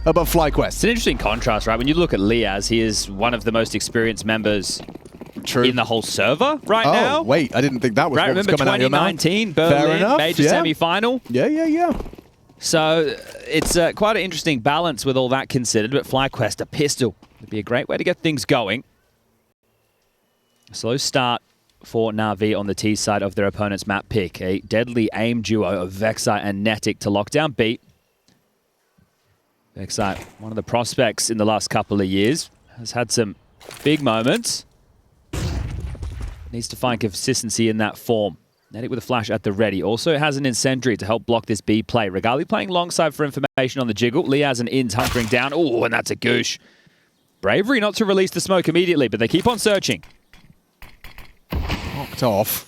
above FlyQuest. It's an interesting contrast, right? When you look at Liaz, he is one of the most experienced members in the whole server now. Oh, wait, I didn't think that was what was remember coming out of your mouth. 2019, Berlin, major semi-final? Yeah. So it's quite an interesting balance with all that considered, but FlyQuest, a pistol, would be a great way to get things going. A slow start for NAVI on the T side of their opponent's map pick. A deadly aim duo of Vexite and nettik to lock down B. Vexite, one of the prospects in the last couple of years, has had some big moments. Needs to find consistency in that form. nettik with a flash at the ready. Also has an incendiary to help block this B play. Regali playing longside for information on the jiggle. Liaz and Ins hunkering down. Oh, and that's a goosh. Bravery not to release the smoke immediately, but they keep on searching. Knocked off.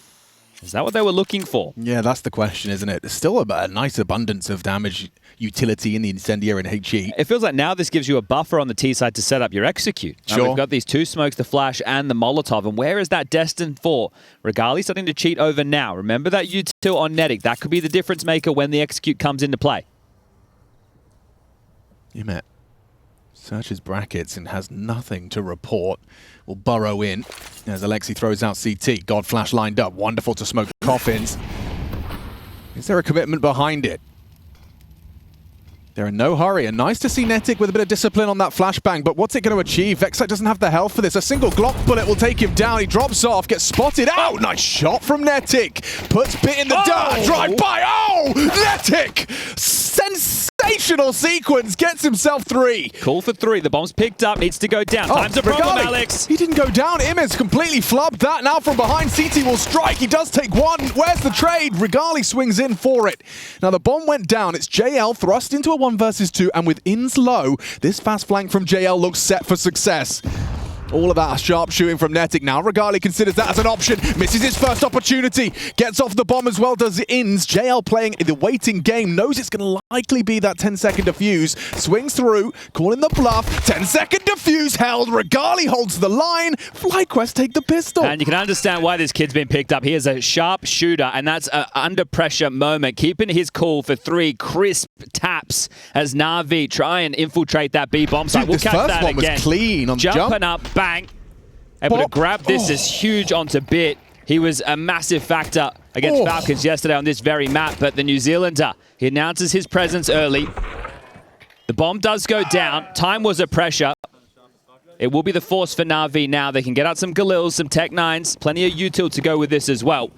Is that what they were looking for? Yeah, that's the question, isn't it? There's still a nice abundance of damage utility in the incendiary and HE. It feels like now this gives you a buffer on the T side to set up your execute. Sure. We've got these two smokes, the flash and the Molotov. And where is that destined for? Regali starting to cheat over now. Remember that util on nettik. That could be the difference maker when the execute comes into play. Yumet searches brackets and has nothing to report. Will burrow in as Alexi throws out CT. God flash lined up. Wonderful to smoke coffins. Is there a commitment behind it? They're in no hurry, and nice to see nettik with a bit of discipline on that flashbang, but what's it going to achieve? Vexite doesn't have the health for this. A single Glock bullet will take him down. He drops off, gets spotted. Oh, nice shot from nettik. Puts Bit in the dirt. Drive by. Oh, nettik! Sensational sequence. Gets himself 3. Call for 3. The bomb's picked up. Needs to go down. Time's a problem, Regali. Alex. He didn't go down. Imez completely flubbed that. Now from behind, CT will strike. He does take 1. Where's the trade? Regali swings in for it. Now the bomb went down. It's JL thrust into a 1 versus 2, and with Ins low, this fast flank from JL looks set for success. All of that sharp shooting from nettik. Now Regali considers that as an option. Misses his first opportunity. Gets off the bomb as well does Ins. JL playing the waiting game. Knows it's going to likely be that 10-second defuse. Swings through. Calling the bluff. 10-second defuse held. Regali holds the line. FlyQuest take the pistol. And you can understand why this kid's been picked up. He is a sharp shooter, and that's an under pressure moment. Keeping his cool for 3 crisp taps as NAVI try and infiltrate that B bomb site. We'll catch that again. This first one was clean on the jump. Jumping up. Bang. Able to grab this is huge onto Bit. He was a massive factor against Falcons yesterday on this very map, but the New Zealander, he announces his presence early. The bomb does go down. Time was a pressure. It will be the force for NAVI now. They can get out some Galils, some Tech 9s, plenty of util to go with this as well.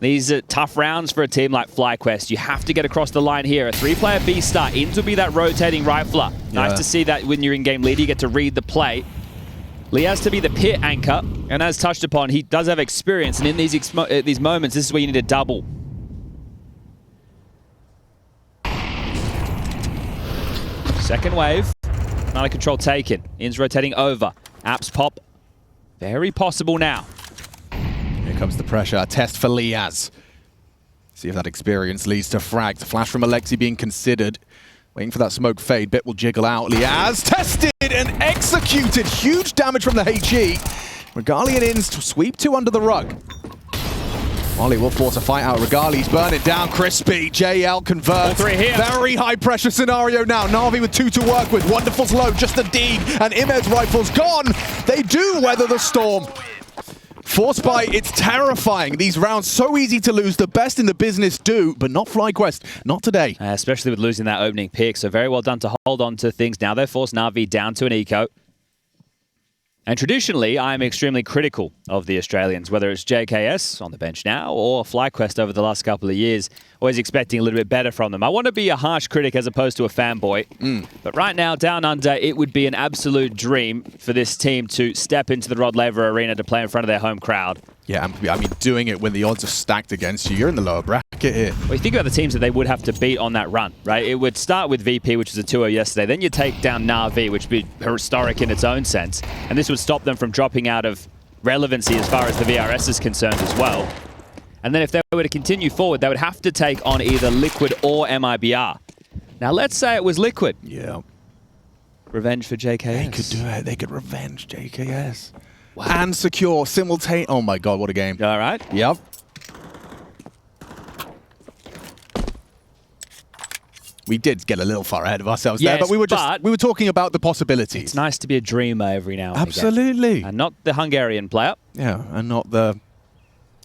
These are tough rounds for a team like FlyQuest. You have to get across the line here. A 3-player B start. Ins will be that rotating rifler. Nice to see that when you're in-game leader, you get to read the play. Liaz to be the pit anchor, and as touched upon, he does have experience, and in these moments, this is where you need a double. Second wave, not a control taken. Ins rotating over. Apps pop. Very possible now. Here comes the pressure. A test for Liaz. See if that experience leads to frag. The flash from Alexi being considered. Waiting for that smoke fade. Bit will jiggle out. Liaz tested and executed. Huge damage from the HE. Regali and Ins to sweep 2 under the rug. Molly will force a fight out. Regali's burn it down. Crispy. JL converts. 3 here. Very high pressure scenario now. NAVI with 2 to work with. Wonderful's low. Just a dig. And Imez rifle's gone. They do weather the storm. Force by, it's terrifying. These rounds so easy to lose. The best in the business do, but not FlyQuest. Not today. Especially with losing that opening pick. So very well done to hold on to things. Now they've forced NAVI down to an eco. And traditionally, I'm extremely critical of the Australians, whether it's JKS on the bench now or FlyQuest over the last couple of years. Always expecting a little bit better from them. I want to be a harsh critic as opposed to a fanboy. But right now, down under, it would be an absolute dream for this team to step into the Rod Laver Arena to play in front of their home crowd. Yeah, I mean, doing it when the odds are stacked against you. You're in the lower bracket here. Well, you think about the teams that they would have to beat on that run, right? It would start with VP, which was a 2-0 yesterday. Then you take down NAVI, which would be historic in its own sense. And this would stop them from dropping out of relevancy as far as the VRS is concerned as well. And then if they were to continue forward, they would have to take on either Liquid or MIBR. Now, let's say it was Liquid. Yeah. Revenge for JKS. They could do it. They could revenge JKS. Wow. And secure simultaneous. Oh my God, what a game. All right. Yep. We did get a little far ahead of ourselves there, but we were talking about the possibilities. It's nice to be a dreamer every now and Absolutely. again. And not the Hungarian player. Yeah, and not the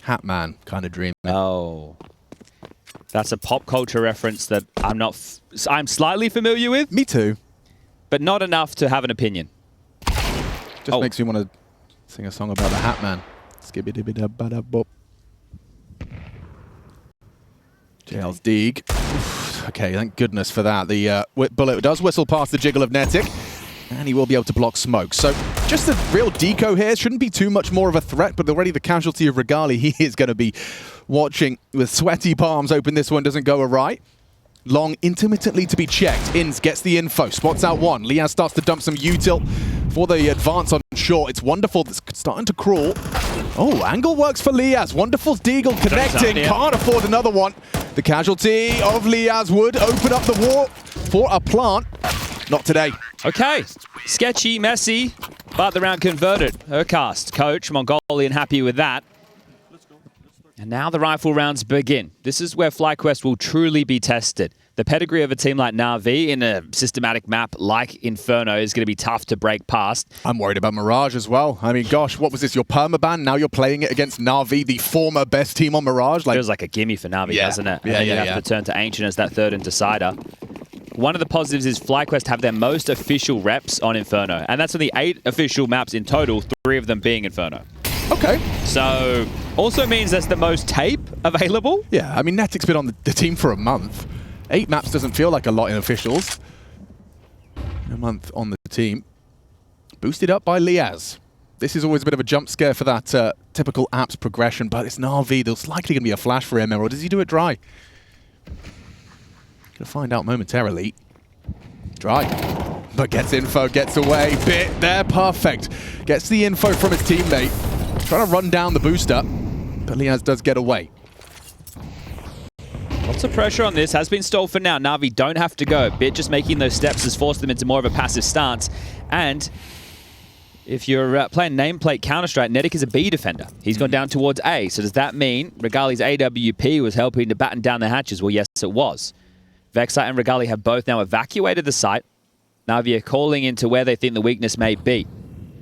Hat Man kind of dream. Oh. That's a pop culture reference that I'm slightly familiar with. Me too. But not enough to have an opinion. Just makes me want to sing a song about the Hat Man. Skibidi-bidi-bada-bop. JL's Deeg. Okay, thank goodness for that. The bullet does whistle past the jiggle of nettik, and he will be able to block smoke. So just a real deco here. Shouldn't be too much more of a threat, but already the casualty of Regali, he is going to be watching with sweaty palms, hoping this one doesn't go awry. Long, intermittently to be checked. Inns gets the info, spots out one. Liaz starts to dump some util for the advance on short. It's wonderful. It's starting to crawl. Oh, angle works for Liaz. Wonderful Deagle connecting. Can't afford another one. The casualty of Liaz would open up the war for a plant. Not today. Okay. Sketchy, messy, but the round converted. Hercast, coach, Mongolian happy with that. And now the rifle rounds begin. This is where FlyQuest will truly be tested. The pedigree of a team like NAVI in a systematic map like Inferno is going to be tough to break past. I'm worried about Mirage as well. I mean, gosh, what was this, your permaban? Now you're playing it against NAVI, the former best team on Mirage? Feels like a gimme for NAVI, doesn't it? And then you have to turn to Ancient as that third and decider. One of the positives is FlyQuest have their most official reps on Inferno. And that's only 8 official maps in total, 3 of them being Inferno. Okay. So, also means that's the most tape available. Yeah, I mean, nettik's been on the team for a month. 8 maps doesn't feel like a lot in officials. A month on the team. Boosted up by Liaz. This is always a bit of a jump scare for that typical apps progression, but it's NAVI. There's likely going to be a flash for him, or does he do it dry? Gonna find out momentarily. Dry. But gets info, gets away. Bit there, perfect. Gets the info from his teammate. Trying to run down the booster, but Liaz does get away. Lots of pressure on this. Has been stalled for now. NAVI don't have to go. Bit just making those steps has forced them into more of a passive stance. And if you're playing nameplate Counter-Strike, nettik is a B defender. He's gone down towards A. So does that mean Regali's AWP was helping to batten down the hatches? Well, yes, it was. Vexite and Regali have both now evacuated the site. NAVI are calling into where they think the weakness may be.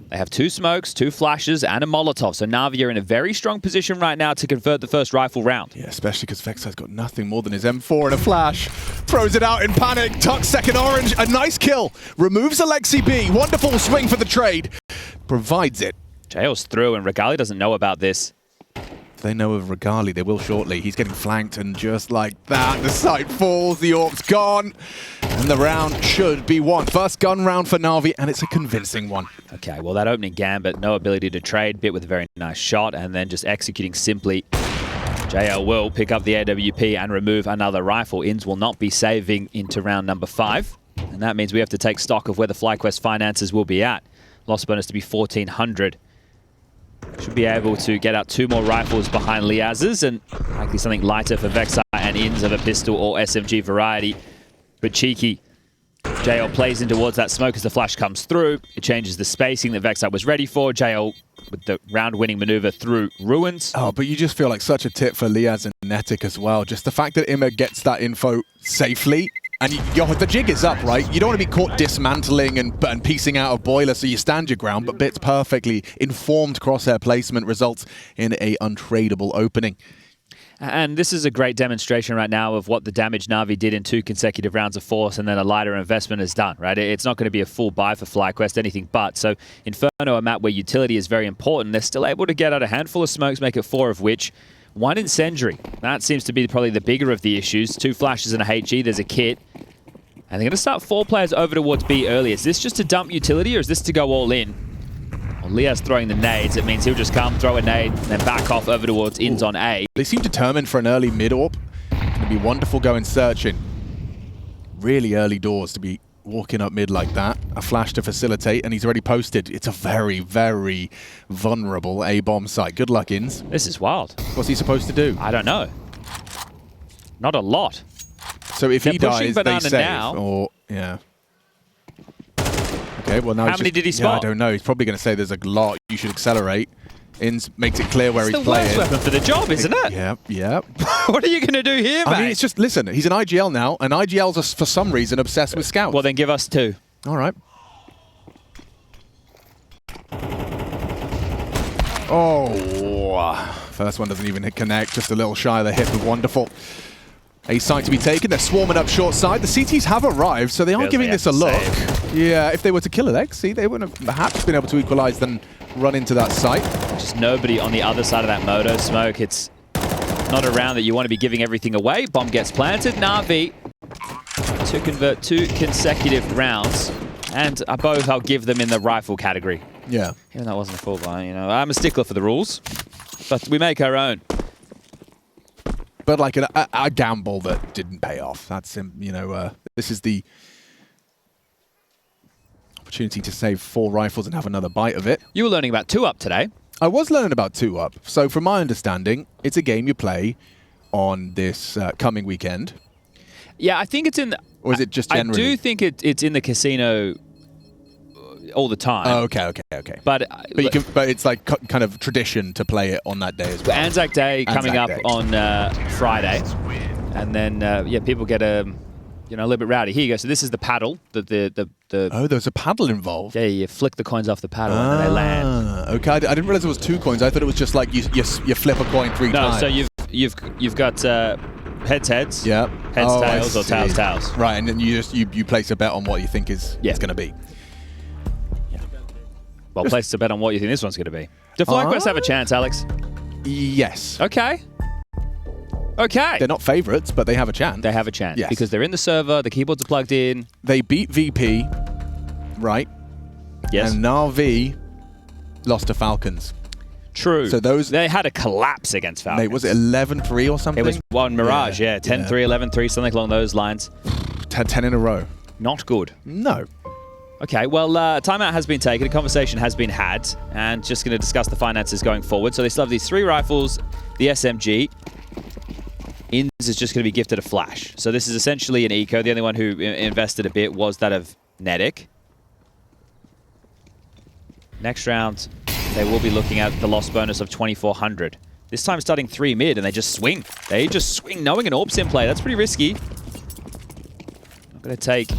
They have 2 smokes, 2 flashes, and a Molotov. So NAVI are in a very strong position right now to convert the first rifle round. Yeah, especially because Vexite's got nothing more than his M4 and a flash. Throws it out in panic. Tucks second orange. A nice kill. Removes Alexi B. Wonderful swing for the trade. Provides it. JL's through, and Regali doesn't know about this. If they know of Regali, they will shortly. He's getting flanked, and just like that, the site falls. The Orc's gone. And the round should be won. First gun round for NAVI, and it's a convincing one. Okay, well, that opening gambit, no ability to trade. Bit with a very nice shot, and then just executing simply. JL will pick up the AWP and remove another rifle. Inns will not be saving into round number 5. And that means we have to take stock of where the FlyQuest finances will be at. Loss bonus to be 1,400. Should be able to get out 2 more rifles behind Liaz's, and likely something lighter for Vexite and Inns of a pistol or SMG variety. But cheeky. JL plays in towards that smoke as the flash comes through. It changes the spacing that Vexite was ready for. JL with the round-winning maneuver through ruins. Oh, but you just feel like such a tip for Liaz and nettik as well. Just the fact that Imma gets that info safely. And the jig is up, right? You don't want to be caught dismantling and piecing out a boiler, so you stand your ground, but Bit's perfectly informed crosshair placement results in a untradeable opening. And this is a great demonstration right now of what the damage NAVI did in 2 consecutive rounds of force and then a lighter investment has done, right? It's not going to be a full buy for FlyQuest, anything but. So Inferno, a map where utility is very important, they're still able to get out a handful of smokes, make it 4 of which 1 incendiary. That seems to be probably the bigger of the issues. 2 flashes and a HE, there's a kit. And they're going to start 4 players over towards B early. Is this just to dump utility, or is this to go all in? Well, Liaz throwing the nades. It means he'll just come, throw a nade, and then back off over towards Inns on A. They seem determined for an early mid-AWP. It's going to be wonderful going searching. Really early doors to be walking up mid like that. A flash to facilitate, and he's already posted. It's a very, very vulnerable A-bomb site. Good luck, Inns. This is wild. What's he supposed to do? I don't know. Not a lot. So if he dies, they save. Now. Or, yeah. Okay, well now How many did he spot? Yeah, I don't know. He's probably going to say there's a lot. You should accelerate. Inns makes it clear where he's playing. It's the worst weapon for the job, isn't it? Yep. What are you going to do here, mate? I mean, it's just, listen, he's an IGL now, and IGLs are, for some reason, obsessed with scouts. Well, then give us 2. All right. Oh, first one doesn't even connect, just a little shy of the hit, but wonderful. A site to be taken, they're swarming up short side. The CTs have arrived, so they are giving this a look. Yeah, if they were to kill a see, they would have perhaps been able to equalize, then run into that site. Just nobody on the other side of that moto smoke. It's not a round that you want to be giving everything away. Bomb gets planted. NAVI to convert 2 consecutive rounds, and both I'll give them in the rifle category. Yeah. Even though it wasn't a full buy, you know. I'm a stickler for the rules, but we make our own. But like a gamble that didn't pay off. That's, you know, this is the opportunity to save 4 rifles and have another bite of it. You were learning about 2 Up today. I was learning about 2 Up. So from my understanding, it's a game you play on this coming weekend. Yeah, I think it's in the... Or is it just generally? I do think it's in the casino all the time. Oh, okay. But it's like kind of tradition to play it on that day as well. Anzac Day coming up on Friday, and then yeah, people get a little bit rowdy. Here you go. So this is the paddle. Oh, there's a paddle involved. Yeah, you flick the coins off the paddle and they land. Okay, I didn't realize it was 2 coins. I thought it was just like you flip a coin 3 times. No, so you've got heads, yeah, heads tails, or tails tails. Right, and then you place a bet on what you think it's going to be. Well, place a bet on what you think this one's going to be. Do FlyQuest have a chance, Alex? Yes. Okay. They're not favourites, but they have a chance. They have a chance. Yes. Because they're in the server, the keyboards are plugged in. They beat VP, right? Yes. And NAVI lost to Falcons. True. So they had a collapse against Falcons. Mate, was it 11-3 or something? It was one Mirage, yeah. 10-3, 11-3, something along those lines. 10 in a row. Not good. No. Okay, well, timeout has been taken, a conversation has been had, and just going to discuss the finances going forward. So they still have these 3 rifles, the SMG. Inns is just going to be gifted a flash. So this is essentially an eco. The only one who invested a bit was that of nettik. Next round, they will be looking at the loss bonus of 2,400. This time starting 3 mid, and they just swing. They just swing, knowing an AWP's in play. That's pretty risky. I'm going to take...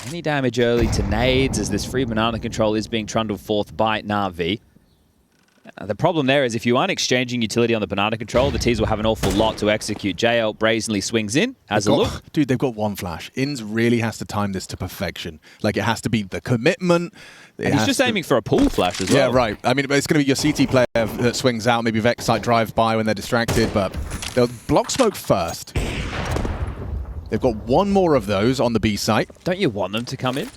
any damage early to nades as this free banana control is being trundled forth by NAVI. The problem there is if you aren't exchanging utility on the banana control, the T's will have an awful lot to execute. JL brazenly swings in, has a look. Dude, they've got 1 flash. Inns really has to time this to perfection. Like, it has to be the commitment. And he's just aiming for a pull flash as well. Yeah, right. I mean, it's going to be your CT player that swings out. Maybe Vexite drives by when they're distracted, but they'll block smoke first. They've got 1 more of those on the B site. Don't you want them to come in?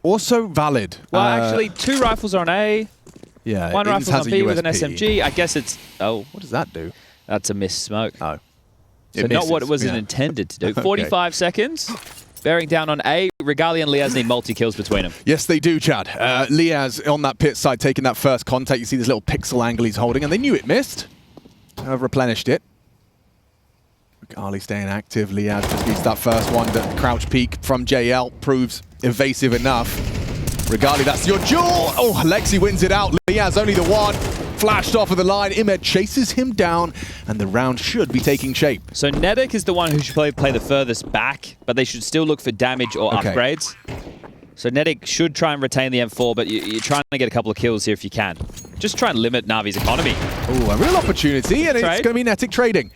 Also valid. Well, actually, 2 rifles are on A. Yeah, 1 rifle on B with an SMG. I guess it's... Oh. What does that do? That's a missed smoke. Oh. So not what it was intended to do. Okay. 45 seconds. Bearing down on A. Regali and Liaz need multi-kills between them. Yes, they do, Chad. Liaz on that pit side taking that first contact. You see this little pixel angle he's holding, and they knew it missed. Replenished it. Regali staying active. Liaz just needs that first one. The crouch peek from JL proves evasive enough. Regali, that's your duel. Oh, Lexi wins it out. Liaz only the 1. Flashed off of the line. Imed chases him down, and the round should be taking shape. So nettik is the one who should play the furthest back, but they should still look for damage or upgrades. So nettik should try and retain the M4, but you're trying to get a couple of kills here if you can. Just try and limit Navi's economy. Oh, a real opportunity, and it's going to be nettik trading.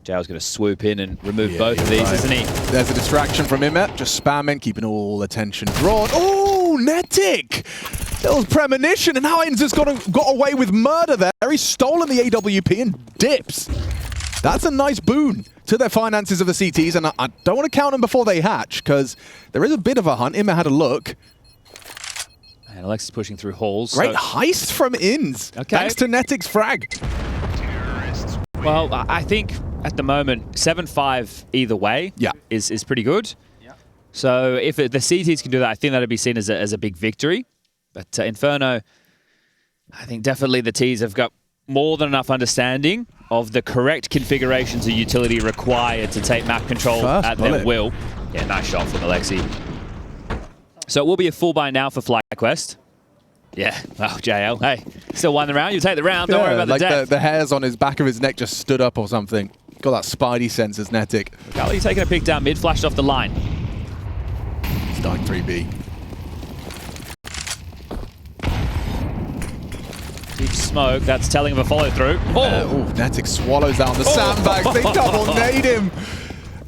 JL's going to swoop in and remove both of these, isn't he? There's a distraction from Imet, just spamming, keeping all attention drawn. Oh, nettik! Little premonition, and now Inns has got away with murder there. He's stolen the AWP and dips. That's a nice boon to their finances of the CTs, and I don't want to count them before they hatch, because there is a bit of a hunt. Imet had a look. And Alexis pushing through halls. Great heist from Inns, thanks to nettik's frag. Well, I think at the moment, 7-5 either way is pretty good. Yeah. So if the CTs can do that, I think that would be seen as a big victory. But Inferno, I think definitely the Ts have got more than enough understanding of the correct configurations of utility required to take map control at their will. Yeah, nice shot from Alexi. So it will be a full buy now for FlyQuest. Yeah, well, JL, hey, still won the round. You take the round, don't worry about the death. The hairs on his back of his neck just stood up or something. Got that spidey sense as nettik. Gully taking a pick down mid, flashed off the line. Starting 3B. Deep smoke, that's telling of a follow through. nettik swallows out the sandbags. They double nade him.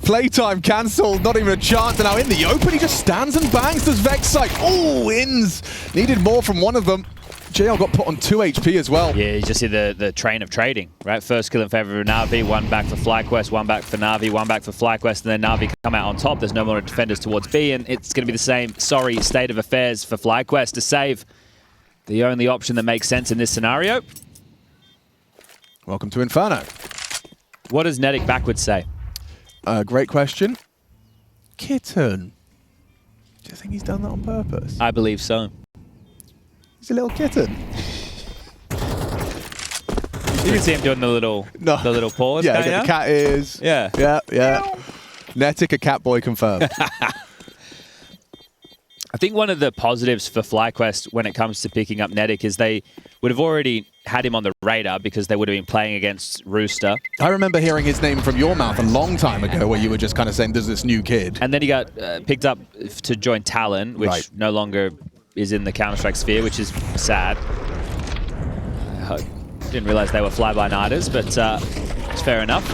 Playtime cancelled, not even a chance. And now in the open, he just stands and bangs. Does Vexite. Oh, Ins needed more from one of them. JL got put on 2 HP as well. Yeah, you just see the train of trading, right? First kill in favor of NAVI, one back for FlyQuest, one back for NAVI, one back for FlyQuest, and then NAVI come out on top. There's no more defenders towards B, and it's going to be the same sorry state of affairs for FlyQuest to save the only option that makes sense in this scenario. Welcome to Inferno. What does nettik backwards say? Great question. Kitten. Do you think he's done that on purpose? I believe so. He's a little kitten. You can see him doing the little paws. Yeah, the cat ears. Yeah. Yeah. nettik, a cat boy confirmed. I think one of the positives for FlyQuest when it comes to picking up nettik is they would have already had him on the radar because they would have been playing against Rooster. I remember hearing his name from your mouth a long time ago where you were just kind of saying, there's this new kid. And then he got picked up to join Talon, which no longer is in the Counter-Strike sphere, which is sad. I didn't realize they were fly-by-nighters, but it's fair enough.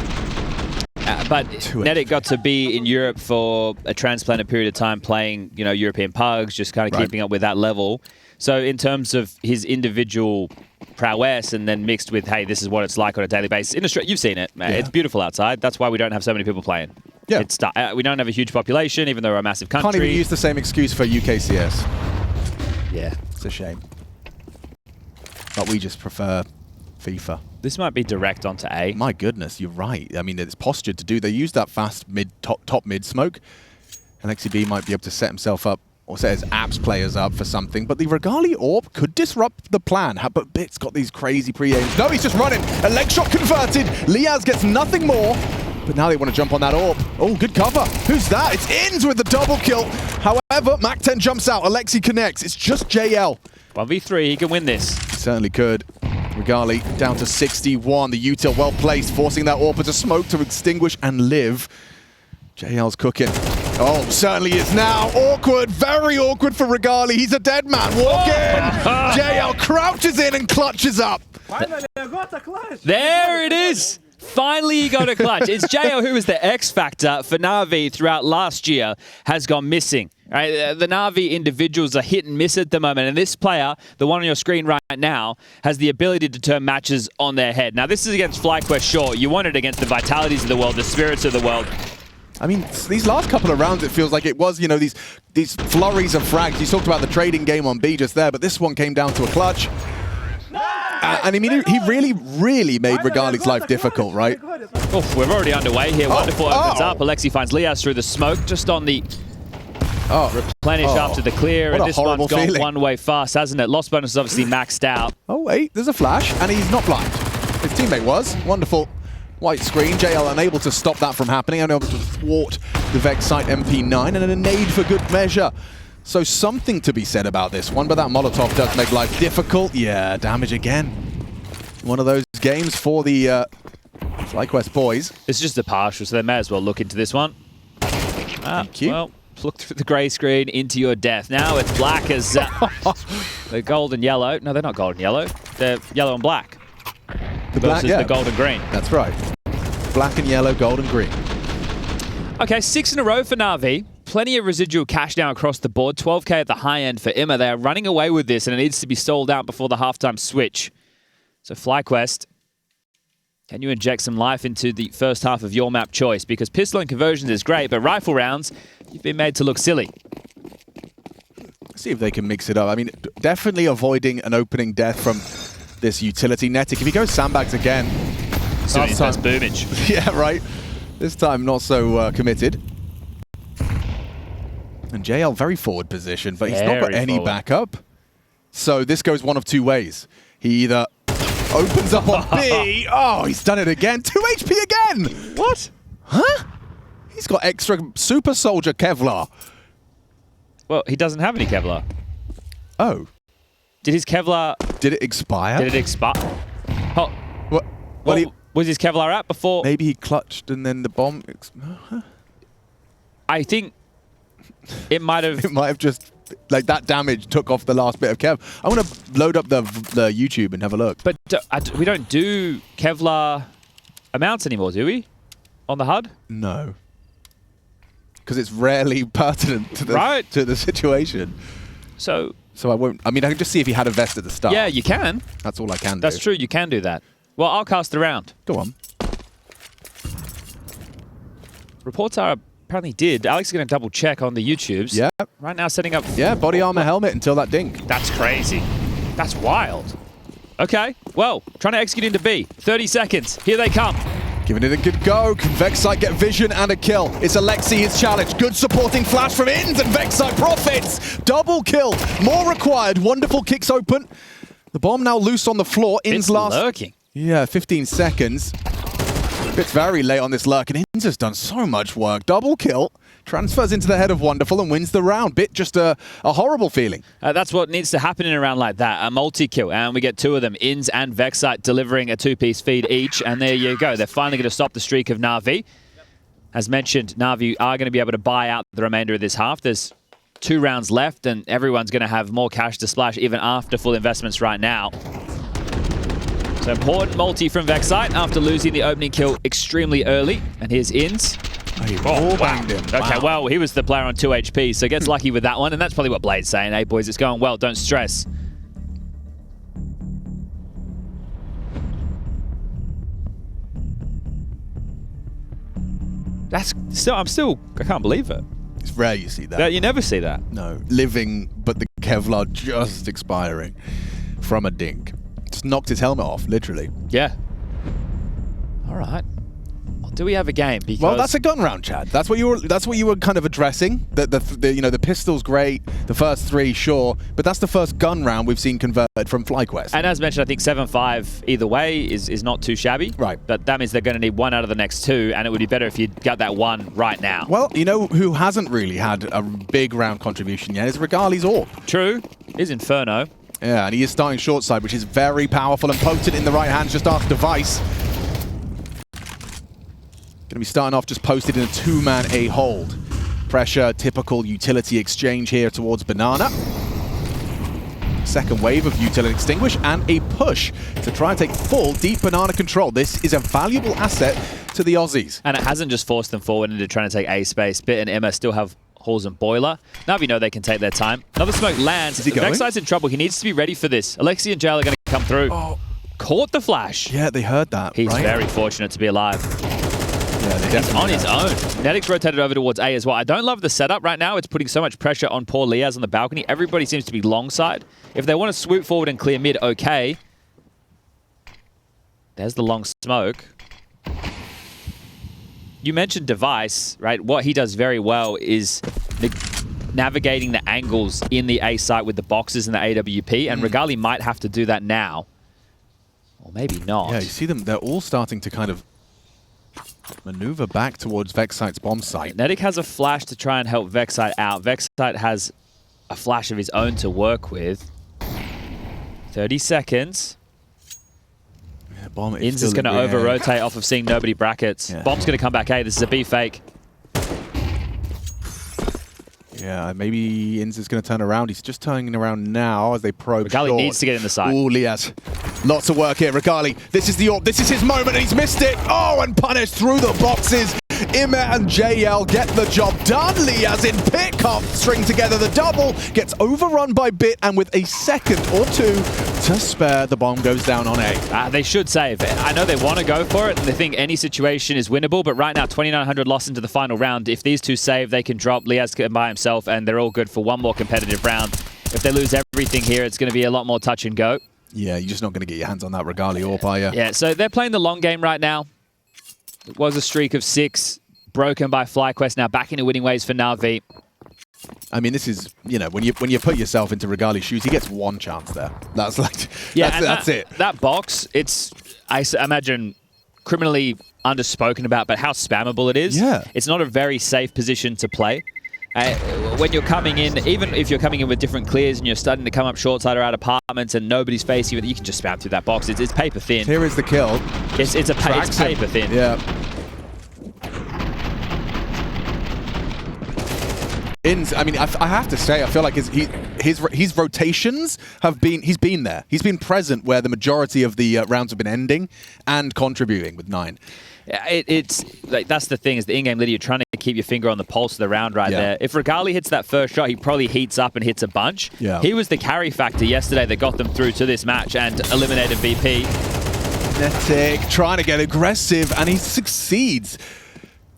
But nettik got to be in Europe for a transplanted period of time playing, European pugs, just kind of keeping up with that level. So in terms of his individual prowess and then mixed with, hey, this is what it's like on a daily basis. In Australia, you've seen it, man. Yeah. It's beautiful outside. That's why we don't have so many people playing. Yeah. We don't have a huge population, even though we're a massive country. Can't even use the same excuse for UKCS. Yeah. It's a shame. But we just prefer FIFA. This might be direct onto A. My goodness, you're right. I mean, it's postured to do. They use that fast top mid smoke. Alexi B might be able to set himself up or set his apps players up for something. But the Regali Orb could disrupt the plan. But Bit's got these crazy pre-aims. No, he's just running. A leg shot converted. Liaz gets nothing more. But now they want to jump on that orb. Oh, good cover. Who's that? It's Ins with the double kill. However, Mac-10 jumps out. Alexi connects. It's just JL. 1v3, he can win this. He certainly could. Regali down to 61. The util well placed, forcing that AWP to smoke to extinguish and live. JL's cooking. Oh, certainly is now. Awkward, very awkward for Regali. He's a dead man. Walk in. JL crouches in and clutches up. Finally, I got a clutch. There it is. Finally, he got a clutch. It's JL who was the X factor for NAVI throughout last year, has gone missing. Right? The NAVI individuals are hit and miss at the moment, and this player, the one on your screen right now, has the ability to turn matches on their head. Now, this is against FlyQuest, sure. You want it against the Vitalities of the world, the Spirits of the world. I mean, these last couple of rounds, it feels like it was, these flurries of frags. You talked about the trading game on B just there, but this one came down to a clutch. And I mean, he really, really made Regali's life difficult, right? Oh, we're already underway here. Wonderful opens up. Alexi finds Liaz through the smoke, just on the replenish after the clear. And this one's gone one way fast, hasn't it? Lost bonus is obviously maxed out. Oh, wait, there's a flash, and he's not blind. His teammate was. Wonderful white screen. JL unable to stop that from happening, unable to thwart the Vexite MP9, and a nade for good measure. So something to be said about this one, but that Molotov does make life difficult. Yeah, damage again. One of those games for the FlyQuest boys. It's just a partial, so they may as well look into this one. Thank you. Well, look through the grey screen into your death. Now it's black as the gold and yellow. No, they're not gold and yellow. They're yellow and black. Versus the gold and green. That's right. Black and yellow, gold and green. Okay, 6 in a row for NAVI. Plenty of residual cash now across the board. 12k at the high end for Imma. They are running away with this, and it needs to be sold out before the halftime switch. So FlyQuest, can you inject some life into the first half of your map choice? Because pistol and conversions is great, but rifle rounds, you've been made to look silly. See if they can mix it up. I mean, definitely avoiding an opening death from this utility. nettik, if he goes sandbags again. Last time, boomage. Yeah, right. This time not so committed. And JL very forward position, but he's not got any backup. So this goes one of two ways. He either... Opens up on B. Oh, he's done it again. 2 HP again. What? Huh? He's got extra super soldier Kevlar. Well, he doesn't have any Kevlar. Oh. Did his Kevlar... Did it expire? Did it expire? Oh, What? Well, was his Kevlar out before? maybe he clutched and then the bomb... I think it might have... It might have just... Like, that damage took off the last bit of Kev. I want to load up the YouTube and have a look. But we don't do Kevlar amounts anymore, do we? On the HUD? No. Because it's rarely pertinent to the, Right. to the situation. So I won't... I mean, I can just see if he had a vest at the start. yeah, you can. That's all I can do. That's true, you can do that. Well, I'll cast the round. Go on. Reports are apparently did. Alex is going to double check on the YouTubes. Yeah. Right now setting up... Yeah, body armor helmet until that dink. That's crazy. That's wild. Okay, well, trying to execute into B. 30 seconds. Here they come. Giving it a good go. Can Vexite get vision and a kill? It's Alexi, his challenge. Good supporting flash from Inns, and Vexite profits. Double kill. More required. Wonderful kicks open. The bomb now loose on the floor. Inns It's last... lurking. Yeah, 15 seconds. It's very late on this lurk, and Inns has done so much work. Double kill. Transfers into the head of Wonderful and wins the round. Bit just a horrible feeling. That's what needs to happen in a round like that. A multi-kill, and we get two of them. Inns and Vexite delivering a two-piece feed each, and there you go. They're finally going to stop the streak of NAVI. As mentioned, NAVI are going to be able to buy out the remainder of this half. There's 2 rounds left, and everyone's going to have more cash to splash even after full investments right now. So important multi from Vexite after losing the opening kill extremely early. And here's Inns. Oh, banged him. Okay, Wow. well, he was the player on 2 HP, so gets lucky with that one. And that's probably what Blade's saying. Hey, boys, it's going well. Don't stress. That's still, I can't believe it. It's rare you see that. You never see that. No. Living, but the Kevlar just expiring from a dink. Just knocked his helmet off, literally. Yeah. All right. Well, do we have a game? Because Well, that's a gun round, Chad. That's what you were kind of addressing. The pistol's great. The first 3, sure, but that's the first gun round we've seen converted from FlyQuest. And as mentioned, I think 7-5 either way is not too shabby. Right. But that means they're going to need 1 out of the next 2, and it would be better if you got that 1 right now. Well, you know who hasn't really had a big round contribution yet is Regali's AWP. True. Is Inferno. Yeah, and he is starting short side, which is very powerful and potent in the right hands just after Device. Going to be starting off just posted in a 2-man A hold. Pressure, typical utility exchange here towards Banana. Second wave of utility extinguish and a push to try and take full deep Banana control. This is a valuable asset to the Aussies. And it hasn't just forced them forward into trying to take A space. Bit and Emma still have Halls and Boiler. Now we know they can take their time. Another smoke lands. Is he going? Vexite's in trouble. He needs to be ready for this. Alexi and Jail are going to come through. Oh. Caught the flash. Yeah, they heard that, He's right? very fortunate to be alive. Yeah, they He's on definitely his heard. own. Nettik's rotated over towards A as well. I don't love the setup right now. It's putting so much pressure on poor Liaz on the balcony. Everybody seems to be long side. If they want to swoop forward and clear mid, okay. There's the long smoke. You mentioned Device, right? What he does very well is navigating the angles in the A site with the boxes and the AWP, and Regali might have to do that now. Or maybe not. Yeah, you see them, they're all starting to kind of maneuver back towards Vexite's bomb site. Nettik has a flash to try and help Vexite out. Vexite has a flash of his own to work with. 30 seconds. Yeah, bomb Inns is going to over-rotate off of seeing nobody brackets. Yeah. Bomb's going to come back A. This is a B fake. Yeah, maybe Inns is going to turn around. He's just turning around now as they probe Regali short. needs to get in the side. Ooh, Liaz. Lots of work here. Regali, this is the AWP. This is his moment, and he's missed it. Oh, and punished through the boxes. Imet and JL get the job done. Liaz in pit, can't string together the double. Gets overrun by Bit, and with a second or 2 to spare, the bomb goes down on A. They should save it. I know they want to go for it, and they think any situation is winnable, but right now, 2,900 lost into the final round. If these 2 save, they can drop. Liaz can by himself, and they're all good for 1 more competitive round. If they lose everything here, it's going to be a lot more touch and go. Yeah, you're just not going to get your hands on that Regali AWP, are you? Yeah, so they're playing the long game right now. It was a streak of 6, broken by FlyQuest, now back into winning ways for NAVI. I mean, this is, you know, when you put yourself into Regali's shoes, he gets one chance there. That's like, yeah, that's it. That box, it's, I imagine, criminally underspoken about, but how spammable it is. Yeah. It's not a very safe position to play. When you're coming in, even if you're coming in with different clears and you're starting to come up short side or out apartments and nobody's facing you, you can just spam through that box. It's paper thin. Here is the kill. It's paper thin. Yeah. I mean, I have to say, I feel like his rotations have been, he's been there. He's been present where the majority of the rounds have been ending and contributing with 9. It's like, that's the thing, is the in-game leader, you're trying to keep your finger on the pulse of the round there. If Regali hits that first shot, he probably heats up and hits a bunch. Yeah. He was the carry factor yesterday that got them through to this match and eliminated VP. nettik trying to get aggressive, and he succeeds.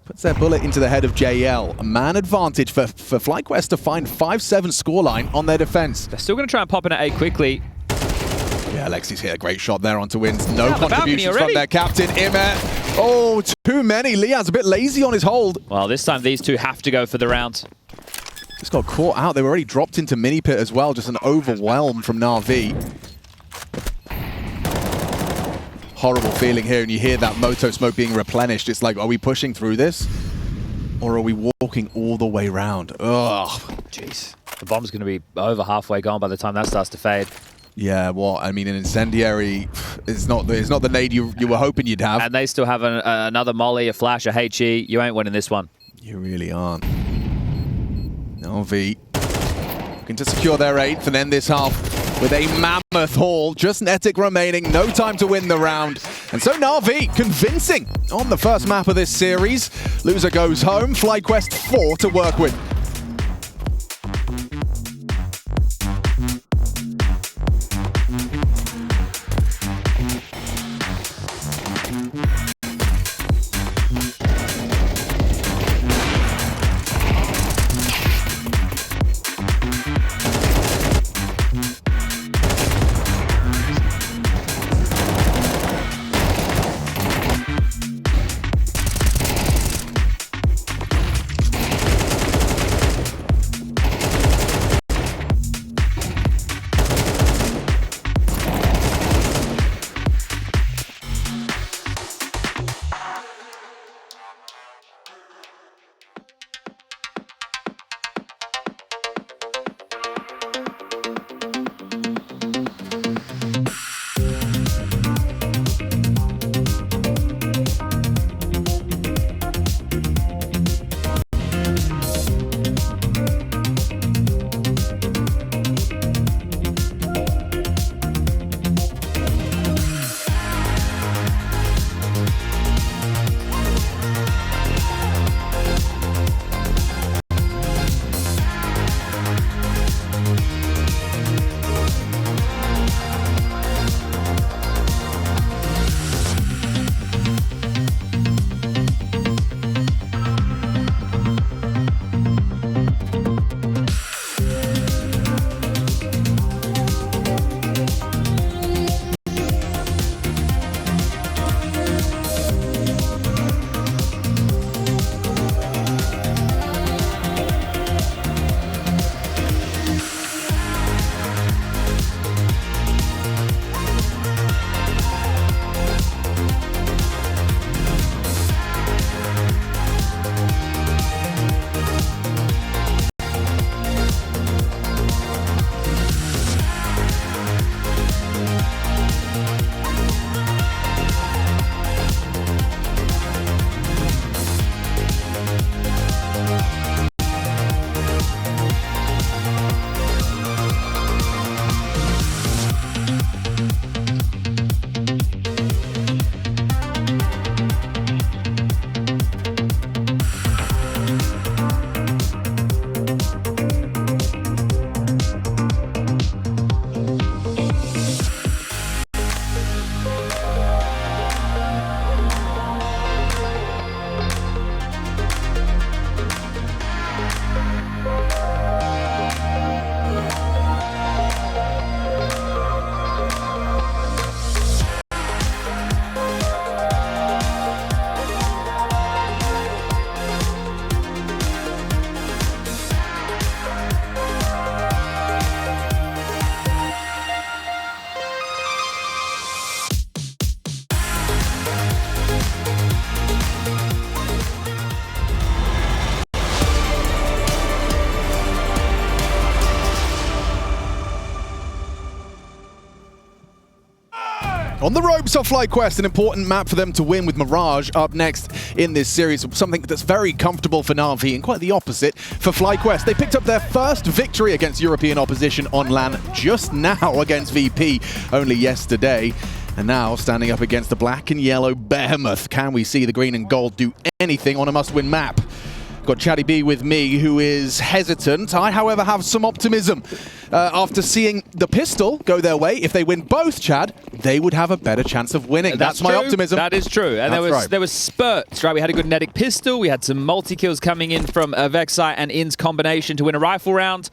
Puts their bullet into the head of JL. A man advantage for FlyQuest to find 5-7 scoreline on their defense. They're still going to try and pop in at A quickly. Yeah, Alexi's hit a great shot there onto wins. No contributions from their captain, Imet. Oh, too many. Liaz's a bit lazy on his hold. Well, this time these two have to go for the round. Just got caught out. They were already dropped into mini pit as well. Just an overwhelm from NAVI. Horrible feeling here, and you hear that moto smoke being replenished. It's like, are we pushing through this? Or are we walking all the way round? Ugh. Jeez. The bomb's going to be over halfway gone by the time that starts to fade. Yeah, well, I mean, an incendiary is not the nade you were hoping you'd have. And they still have another molly, a flash, a HE. You ain't winning this one. You really aren't. NAVI looking to secure their 8th and end this half with a mammoth haul. Just nettik remaining, no time to win the round. And so NAVI convincing on the first map of this series. Loser goes home, FlyQuest 4 to work with. On the ropes of FlyQuest, an important map for them to win with Mirage up next in this series. Something that's very comfortable for NAVI and quite the opposite for FlyQuest. They picked up their first victory against European opposition on LAN just now against VP only yesterday. And now standing up against the black and yellow behemoth. Can we see the green and gold do anything on a must-win map? Got Chatty B with me, who is hesitant. I, however, have some optimism. After seeing the pistol go their way, if they win both, Chad, they would have a better chance of winning. That's my optimism. That is true. And there was spurts, right? We had a good nettik pistol. We had some multi-kills coming in from Vexi and In's combination to win a rifle round.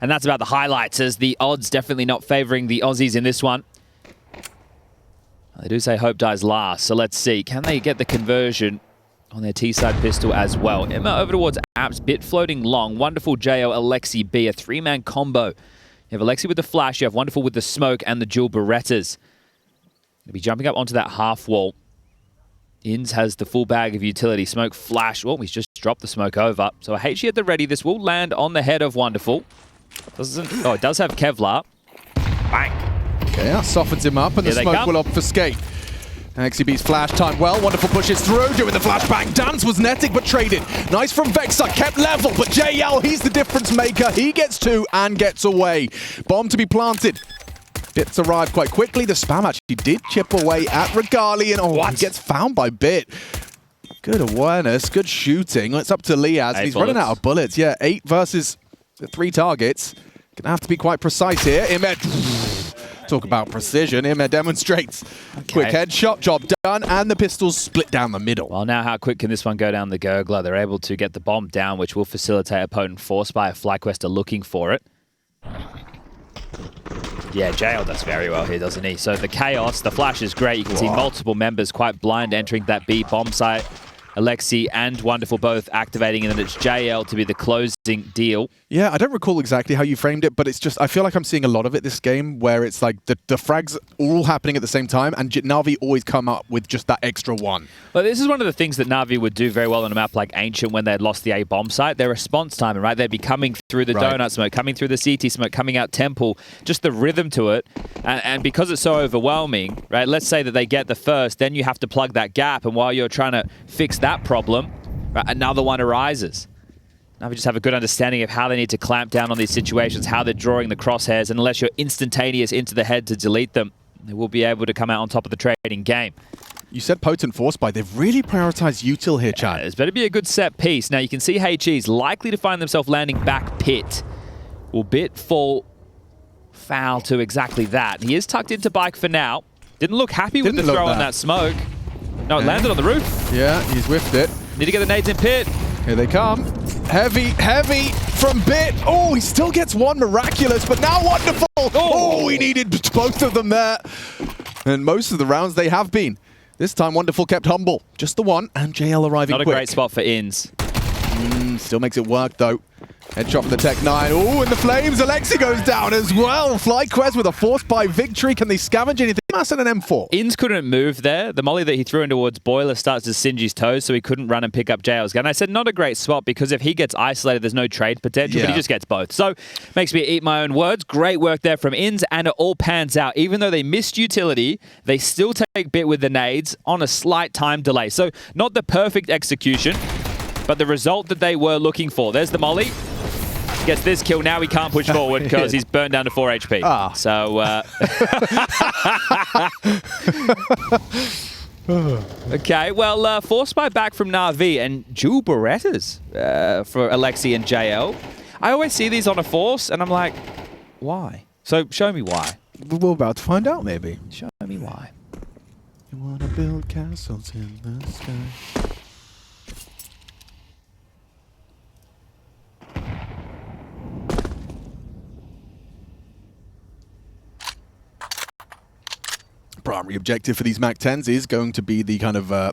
And that's about the highlights, as the odds definitely not favoring the Aussies in this one. They do say hope dies last, so let's see. Can they get the conversion on their T-side pistol as well? Emma over towards Apps, bit floating long. Wonderful JO, Alexi B, a three-man combo. You have Alexi with the flash, you have Wonderful with the smoke and the dual Berettas. They'll be jumping up onto that half wall. Inns has the full bag of utility. Smoke, flash. Oh, he's just dropped the smoke over. So a HE at the ready. This will land on the head of Wonderful. Oh, it does have Kevlar. Bang. Okay, that softens him up, and the smoke will obfuscate. XCB's flash time well. Wonderful pushes through, doing the flashbang dance. Was nettik, but traded. Nice from Vexi, kept level, but JL, he's the difference maker. He gets two and gets away. Bomb to be planted. Bits arrive quite quickly. The spam actually did chip away at Regali, and he gets found by Bit. Good awareness, good shooting. It's up to Liaz. He's running out of bullets. Yeah, 8 versus 3 targets. Gonna have to be quite precise here. Imed. Talk about precision. Imed demonstrates. Quick headshot, job done, and the pistols split down the middle. Well, now how quick can this one go down the gurgler? They're able to get the bomb down, which will facilitate a potent force by if FlyQuest are looking for it. Yeah, JL does very well here, doesn't he? So the chaos, the flash is great. You can see multiple members quite blind entering that B bomb site. Alexi and Wonderful both activating, and then it's JL to be the closing deal. Yeah, I don't recall exactly how you framed it, but it's just, I feel like I'm seeing a lot of it this game, where it's like the frags all happening at the same time, and NAVI always come up with just that extra one. Well, this is one of the things that NAVI would do very well on a map like Ancient when they'd lost the A bomb site. Their response time, right? They'd be coming through the donut smoke, coming through the CT smoke, coming out Temple, just the rhythm to it. And because it's so overwhelming, right? Let's say that they get the first, then you have to plug that gap, and while you're trying to fix that problem, right, another one arises. Now we just have a good understanding of how they need to clamp down on these situations, how they're drawing the crosshairs, and unless you're instantaneous into the head to delete them, they will be able to come out on top of the trading game. You said potent force buy. They've really prioritized util here, Chad. There's better be a good set piece. Now you can see HE's likely to find themselves landing back pit. Will Bit fall foul to exactly that. He is tucked into bike for now. Didn't look happy with the throw on that smoke. No, it landed on the roof. Yeah, he's whiffed it. Need to get the nades in pit. Here they come. Heavy from Bit. Oh, he still gets one miraculous, but now Wonderful. Oh, he needed both of them there. And most of the rounds they have been. This time Wonderful kept humble. Just the one, and JL arriving quick. Not a great spot for Inns. Still makes it work, though. Headshot from the Tech 9. Oh, and the flames. Alexi goes down as well. FlyQuest with a force buy victory. Can they scavenge anything? Mass and an M4. Inns couldn't move there. The molly that he threw in towards Boiler starts to singe his toes, so he couldn't run and pick up JL's gun. I said not a great spot, because if he gets isolated, there's no trade potential, but he just gets both. So makes me eat my own words. Great work there from Inns, and it all pans out. Even though they missed utility, they still take Bit with the nades on a slight time delay. So not the perfect execution, but the result that they were looking for. There's the molly. Gets this kill. Now he can't push forward because he's burned down to 4 HP. So, okay, well, force buy back from NAVI and dual Berettas for Alexi and JL. I always see these on a force, and I'm like, why? So show me why. We're about to find out, maybe. Show me why. You want to build castles in the sky. Primary objective for these MAC-10s is going to be the kind of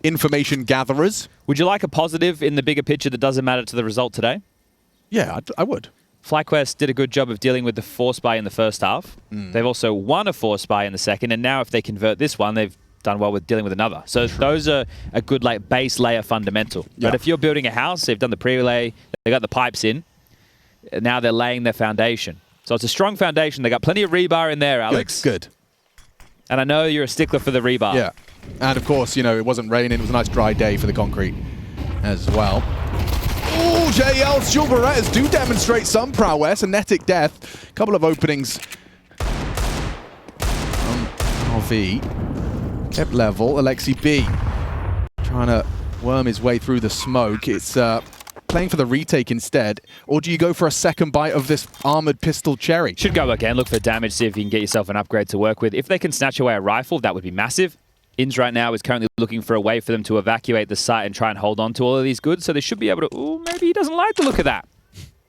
information gatherers. Would you like a positive in the bigger picture that doesn't matter to the result today? Yeah, I would. FlyQuest did a good job of dealing with the force buy in the first half. They've also won a force buy in the second, and now if they convert this one, they've done well with dealing with another. So those are a good like base layer fundamental. Yeah. But if you're building a house, they've done the pre-lay, they got the pipes in, now they're laying their foundation. So it's a strong foundation. They got plenty of rebar in there, Alex. Good. And I know you're a stickler for the rebar. Yeah. And of course, you know, it wasn't raining. It was a nice dry day for the concrete as well. Oh, JL's dual Berettas do demonstrate some prowess. A nettik death. A couple of openings. RV. Kept level. Alexi B. Trying to worm his way through the smoke. It's playing for the retake instead. Or do you go for a second bite of this armored pistol cherry? Should go again. Look for damage. See if you can get yourself an upgrade to work with. If they can snatch away a rifle, that would be massive. INS right now is currently looking for a way for them to evacuate the site and try and hold on to all of these goods. So they should be able to... Oh, maybe he doesn't like the look of that.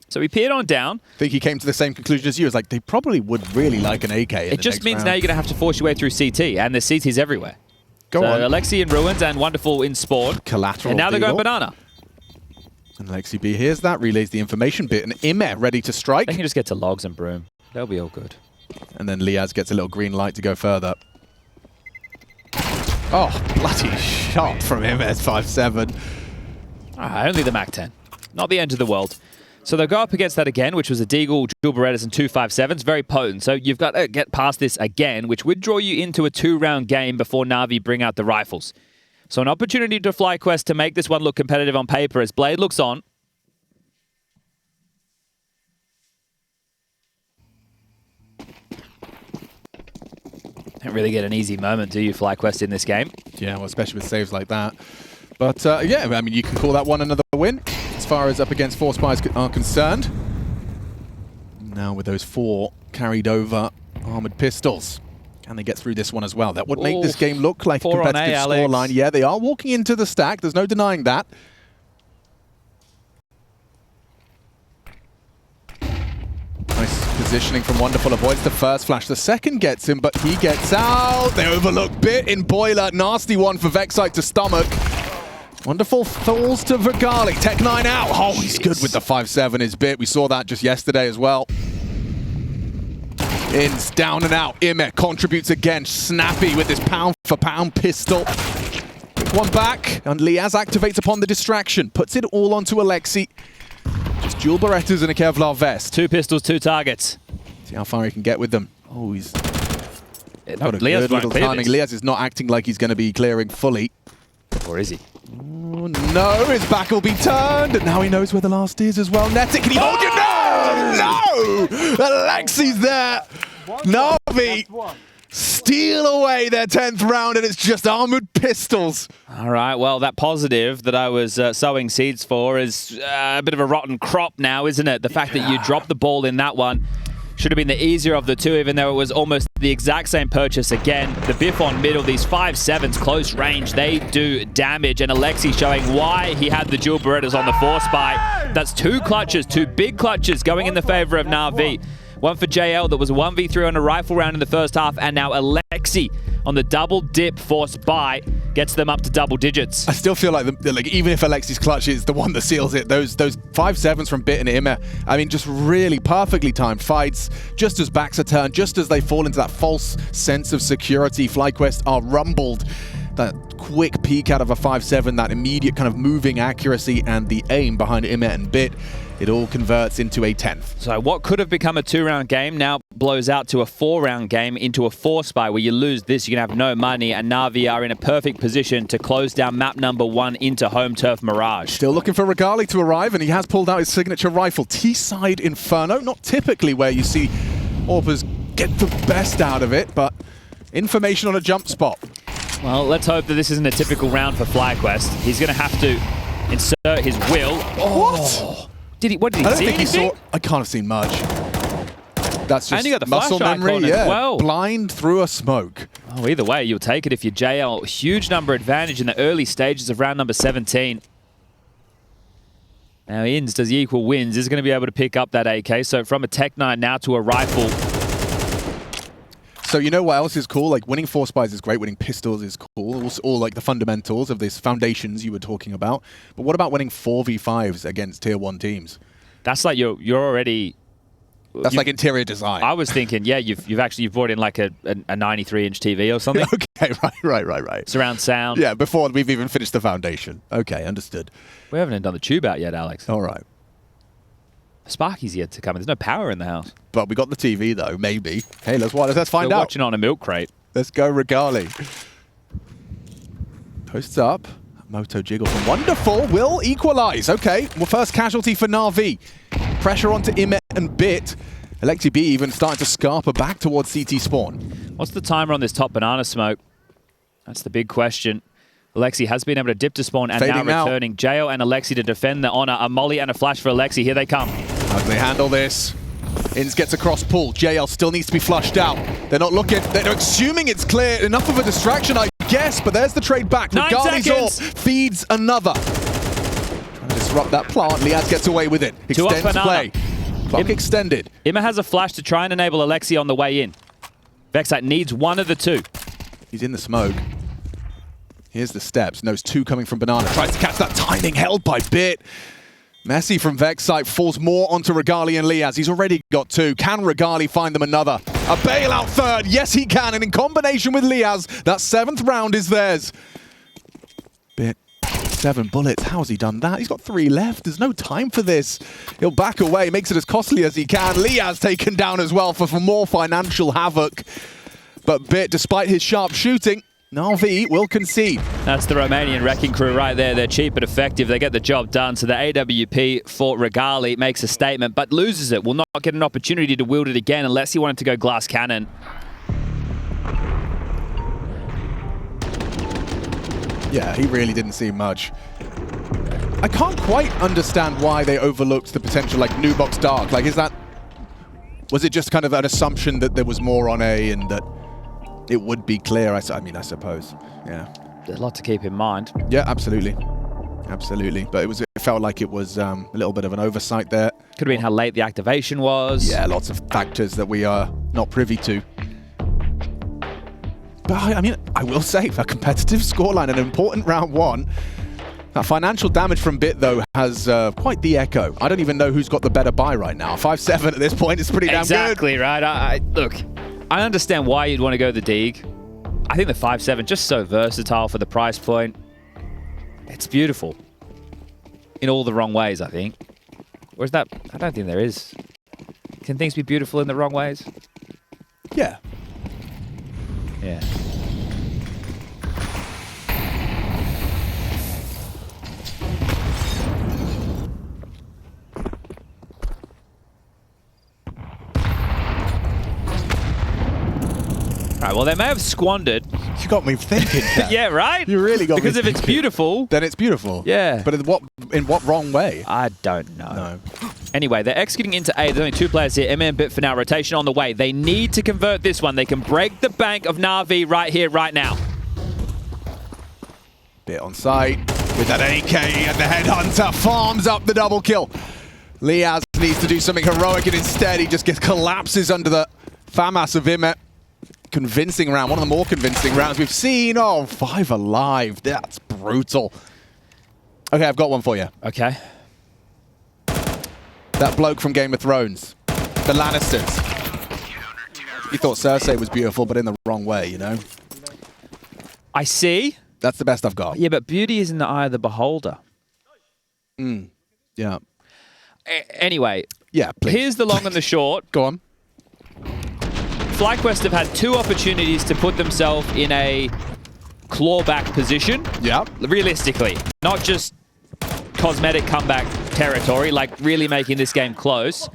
So he peered on down. I think he came to the same conclusion as you. It's like, they probably would really like an AK in It just means now you're going to have to force your way through CT. And there's CTs everywhere. Go on. Alexi in ruins and wonderful in spawn. Collateral And now they're going deal. banana. And Alexi B hears that, relays the information bit, and Ime ready to strike. They can just get to logs and broom. They'll be all good. And then Liaz gets a little green light to go further. Oh, bloody shot from him as 5-7. Only the MAC-10. Not the end of the world. So they'll go up against that again, which was a Deagle, dual Berettas, and 2 5.7s. Very potent. So you've got to get past this again, which would draw you into a 2-round game before NAVI bring out the rifles. So an opportunity to FlyQuest to make this one look competitive on paper as Blade looks on. Don't really get an easy moment, do you, FlyQuest, in this game? Yeah, well, especially with saves like that. But yeah, I mean, you can call that one another win as far as up against 4 spies are concerned. Now with those 4 carried over armored pistols. Can they get through this one as well? That would make this game look like a competitive scoreline. Yeah, they are walking into the stack. There's no denying that. Nice positioning from Wonderful. Avoids the first flash. The second gets him, but he gets out. They overlook Bit in Boiler. Nasty one for Vexite to stomach. Wonderful falls to Vigali. Tech9 out. Oh, he's good with the 5-7 is Bit. We saw that just yesterday as well. INS down and out. Ime contributes again. Snappy with this pound-for-pound pistol. Quick one back. And Liaz activates upon the distraction. Puts it all onto Alexi. Just dual Berettas and a Kevlar vest. 2 pistols, 2 targets. See how far he can get with them. Oh, he's got a Liaz good little timing. Liaz is not acting like he's going to be clearing fully. Or is he? Oh, no, his back will be turned. And now he knows where the last is as well. nettik, can he hold you? No! Alexi's there. NAVI steal away their 10th round, and it's just armored pistols. All right, well, that positive that I was sowing seeds for is a bit of a rotten crop now, isn't it? The fact that you dropped the ball in that one should have been the easier of the two, even though it was almost the exact same purchase again. The biff on middle, these 5-7s close range, they do damage. And Alexi showing why he had the dual Berettas on the 4 spy. That's 2 clutches, 2 big clutches going in the favor of NAVI. One for JL that was a 1v3 on a rifle round in the first half, and now Alexi on the double dip 4 spy gets them up to double digits. I still feel like, even if Alexi's clutch is the one that seals it, those 5-7s from Bit and Ime, I mean, just really perfectly timed fights. Just as backs are turned, just as they fall into that false sense of security, FlyQuest are rumbled. That quick peek out of a 5-7, that immediate kind of moving accuracy and the aim behind Ime and Bit, it all converts into a 10th. So what could have become a 2-round game now blows out to a 4-round game into a 4 spy. Where you lose this, you're going to have no money, and NAVI are in a perfect position to close down map number 1 into home turf Mirage. Still looking for Vigali to arrive, and he has pulled out his signature rifle. T-side Inferno, not typically where you see AWPers get the best out of it, but information on a jump spot. Well, let's hope that this isn't a typical round for FlyQuest. He's going to have to insert his will. What? What did he see anything? I can't have seen much. That's And you got just the muscle flash memory, icon as well. Blind through a smoke. Oh, either way, you'll take it if you're JL. Huge number advantage in the early stages of round number 17. Now, INS, does he equal wins, is going to be able to pick up that AK. So from a Tech9 now to a rifle. So you know what else is cool? Like, winning 4 spies is great, winning pistols is cool, all like the fundamentals of these foundations you were talking about. But what about winning 4v5s against tier 1 teams? That's like you're already... That's like interior design. I was thinking, yeah, you've brought in like a 93-inch TV or something. Okay, right. Surround sound. Yeah, before we've even finished the foundation. Okay, understood. We haven't done the tube out yet, Alex. All right. Sparky's yet to come in. There's no power in the house. But we got the TV though, maybe. Hey, let's find out. Watching on a milk crate. Let's go, Regali. Posts up. Moto jiggle from Wonderful will equalize. Okay, well, first casualty for NAVI. Pressure onto Imet and Bit. Alexi B even starting to scarper back towards CT spawn. What's the timer on this top banana smoke? That's the big question. Alexi has been able to dip to spawn and Fading now returning. Jo and Alexi to defend the honor. A molly and a flash for Alexi. Here they come. How do they handle this? Inns gets across pull. JL still needs to be flushed out. They're not looking. They're assuming it's clear. Enough of a distraction, I guess, but there's the trade back. 9 Regardless, seconds. feeds another. Trying to disrupt that plant. Liaz gets away with it. Extends play. Clock extended. Ima has a flash to try and enable Alexi on the way in. Vexite needs one of the two. He's in the smoke. Here's the steps. Knows two coming from Banana. Tries to catch that timing, held by Bit. Messy from Vexite falls more onto Regali and Liaz. He's already got two. Can Regali find them another? A bailout third. Yes, he can. And in combination with Liaz, that 7th round is theirs. Bit. 7 bullets. How has he done that? He's got 3 left. There's no time for this. He'll back away, makes it as costly as he can. Liaz taken down as well for more financial havoc. But Bit, despite his sharp shooting, NAVI will concede. That's the Romanian wrecking crew right there. They're cheap but effective. They get the job done. So the AWP for Regali makes a statement, but loses it. Will not get an opportunity to wield it again unless he wanted to go glass cannon. Yeah, he really didn't see much. I can't quite understand why they overlooked the potential, like, new box dark. Like, was it just kind of an assumption that there was more on A and that it would be clear? I mean, I suppose. Yeah. There's a lot to keep in mind. Yeah, absolutely. Absolutely. But it felt like it was a little bit of an oversight there. Could have been how late the activation was. Yeah, lots of factors that we are not privy to. But I mean, I will say, a competitive scoreline, an important round one. That financial damage from Bit, though, has quite the echo. I don't even know who's got the better buy right now. 5-7 at this point is pretty damn good. Exactly, right? Look, I understand why you'd want to go the Deeg. I think the 5-7, just so versatile for the price point. It's beautiful. In all the wrong ways, I think. Or is that... I don't think there is. Can things be beautiful in the wrong ways? Yeah. Yeah. All right, well, they may have squandered. You got me thinking. Yeah, right? You really got me Because if it's beautiful... Then it's beautiful. Yeah. But in what wrong way? I don't know. No. Anyway, they're executing into A. There's only 2 players here. MM Bit for now. Rotation on the way. They need to convert this one. They can break the bank of NAVI right here, right now. Bit on site with that AK and the Headhunter farms up the double kill. Liaz needs to do something heroic, and instead he just collapses under the FAMAS of Imet. Convincing round, one of the more convincing rounds we've seen. Oh, 5 alive. That's brutal. Okay, I've got one for you. Okay. That bloke from Game of Thrones. The Lannisters. You thought Cersei was beautiful, but in the wrong way, you know? I see. That's the best I've got. Yeah, but beauty is in the eye of the beholder. Yeah. Anyway. Yeah, please. Here's the long and the short. Go on. FlyQuest have had 2 opportunities to put themselves in a clawback position. Yeah. Realistically. Not just cosmetic comeback territory, like really making this game close.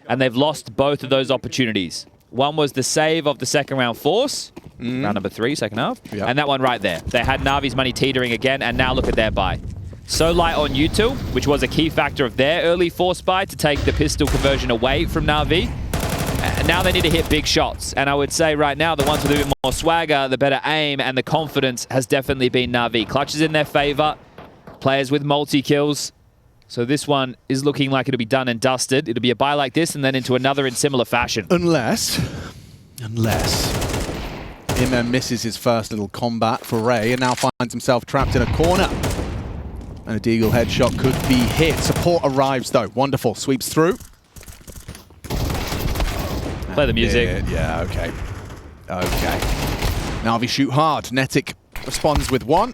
And they've lost both of those opportunities. One was the save of the second round force. Round number 3, second half. Yep. And that one right there. They had Navi's money teetering again, and now look at their buy. So light on U2, which was a key factor of their early force buy to take the pistol conversion away from NAVI. Now they need to hit big shots. And I would say right now, the ones with a bit more swagger, the better aim, and the confidence has definitely been NAVI. Clutch is in their favor. Players with multi-kills. So this one is looking like it'll be done and dusted. It'll be a buy like this and then into another in similar fashion. Unless Imem misses his first little combat foray and now finds himself trapped in a corner. And a Deagle headshot could be hit. Support arrives though. Wonderful. Sweeps through. Play the music. Yeah, okay. Okay. NAVI shoot hard. nettik responds with 1.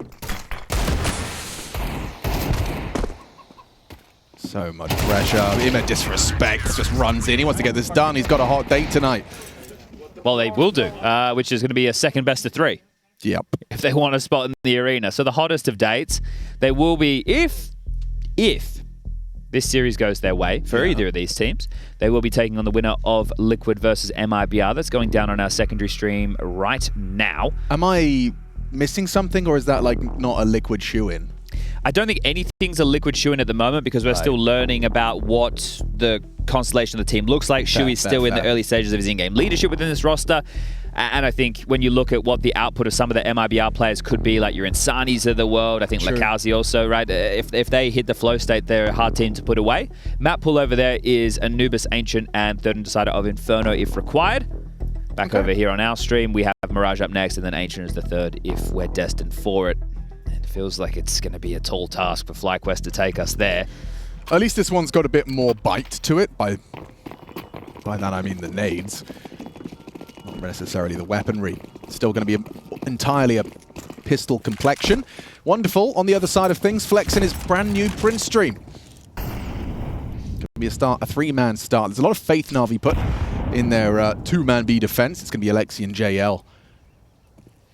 So much pressure. Imem disrespects, just runs in. He wants to get this done. He's got a hot date tonight. Well, they will do, which is going to be a second best of 3. Yep. If they want a spot in the arena. So the hottest of dates, they will be, if this series goes their way for either of these teams, they will be taking on the winner of Liquid versus MIBR. That's going down on our secondary stream right now. Am I missing something, or is that like not a Liquid shoe-in? I don't think anything's a Liquid shoe-in at the moment because we're still learning about what the constellation of the team looks like. Shui's still in the early stages of his in-game leadership within this roster. And I think when you look at what the output of some of the MIBR players could be, like your Insanis of the world, I think Lakauzi also, right? If they hit the flow state, they're a hard team to put away. Map pool over there is Anubis, Ancient, and third and decider of Inferno if required. Back over here on our stream, we have Mirage up next, and then Ancient is the third if we're destined for it. It feels like it's going to be a tall task for FlyQuest to take us there. At least this one's got a bit more bite to it. By that I mean the nades. Not necessarily the weaponry. Still going to be entirely a pistol complexion. Wonderful. On the other side of things, flexing his brand new Prince stream. Going to be a 3-man start. There's a lot of faith Na'Vi put in their 2-man B defense. It's going to be Alexi and JL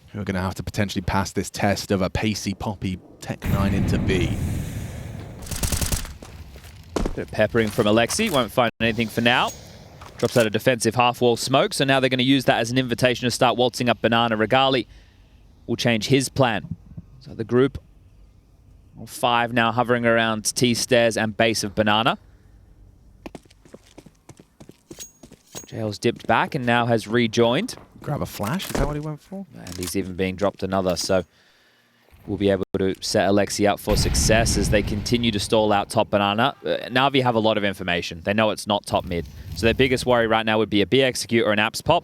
who are going to have to potentially pass this test of a pacey Poppy Tech 9 into B. Bit of peppering from Alexi. Won't find anything for now. Drops out a defensive half-wall smoke, so now they're going to use that as an invitation to start waltzing up Banana. Regali will change his plan. So the group, all 5 now hovering around T stairs and base of Banana. JL's dipped back and now has rejoined. Grab a flash, is that what he went for? And he's even being dropped another, so we'll be able to set Alexi up for success as they continue to stall out top Banana. Navi have a lot of information. They know it's not top mid. So their biggest worry right now would be a B execute or an apps pop.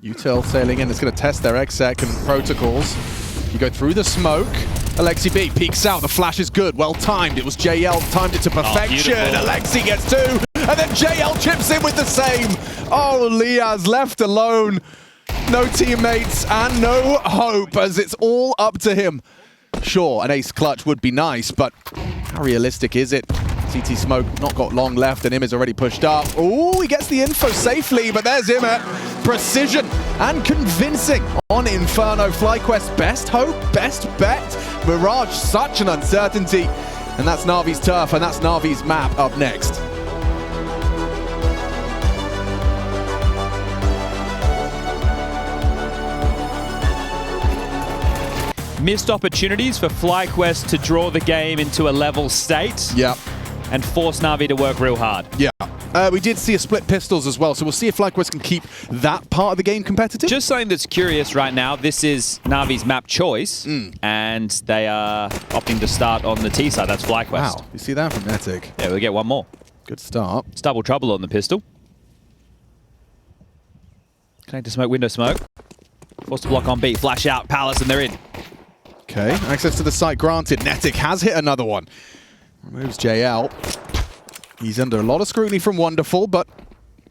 Util sailing in. It's going to test their exec and protocols. You go through the smoke. Alexi B peeks out. The flash is good. Well timed. It was JL. Timed it to perfection. Alexi gets 2. And then JL chips in with the same. Oh, Liaz left alone. No teammates and no hope as it's all up to him. Sure, an ace clutch would be nice, but how realistic is it? CT Smoke not got long left and Im is already pushed up. Oh, he gets the info safely, but there's Im at precision and convincing on Inferno. FlyQuest best hope, best bet. Mirage, such an uncertainty. And that's Navi's turf and that's Navi's map up next. Missed opportunities for FlyQuest to draw the game into a level state. Yeah. And force Navi to work real hard. Yeah. We did see a split pistols as well, so we'll see if FlyQuest can keep that part of the game competitive. Just something that's curious right now, this is Navi's map choice, and they are opting to start on the T side. That's FlyQuest. Wow, you see that from nettik? Yeah, we'll get one more. Good start. It's double trouble on the pistol. Connect to smoke, window smoke. Forced to block on B, flash out, Palace, and they're in. Okay, access to the site granted. nettik has hit another one. Removes JL. He's under a lot of scrutiny from Wonderful, but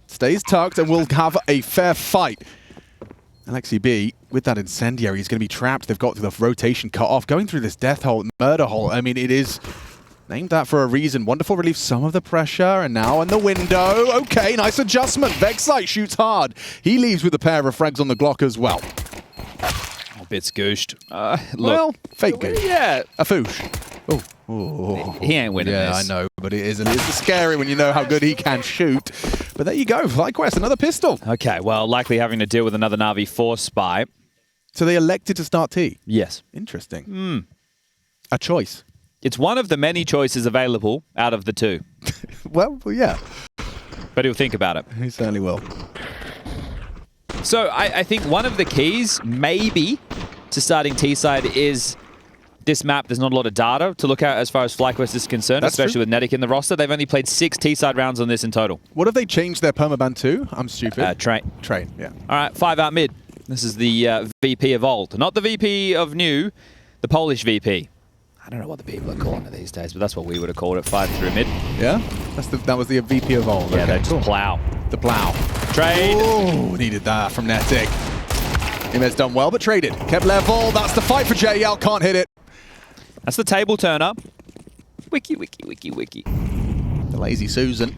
stays tucked and will have a fair fight. Alexi B, with that incendiary, he's going to be trapped. They've got the rotation cut off. Going through this death hole, murder hole, I mean, it is named that for a reason. Wonderful relieves some of the pressure, and now in the window. Okay, nice adjustment. Vexite shoots hard. He leaves with a pair of frags on the Glock as well. A bit scooshed. Well, fake game. Yeah. A foosh. Oh. Oh. He ain't winning this. Yeah, I know, but it's scary when you know how good he can shoot. But there you go, FlyQuest, another pistol. Okay, well, likely having to deal with another Na'Vi Force spy. So they elected to start T? Yes. Interesting. A choice. It's one of the many choices available out of the 2. Well, yeah. But he'll think about it. He certainly will. So I think one of the keys, maybe, to starting T-side is this map. There's not a lot of data to look at as far as FlyQuest is concerned, especially with nettik in the roster. They've only played 6 T-side rounds on this in total. What have they changed their permaban to? I'm stupid. Train. Train, yeah. All right, 5 out mid. This is the VP of old. Not the VP of new, the Polish VP. I don't know what the people are calling it these days, but that's what we would have called it, 5 through mid. Yeah? That was the VP of old. Yeah, okay, they just plow. The plow. Trade. Oh, needed that from nettik. Imez done well, but traded. Kept level. That's the fight for JL. Can't hit it. That's the table turner. Wiki, wiki, wiki, wiki. The Lazy Susan.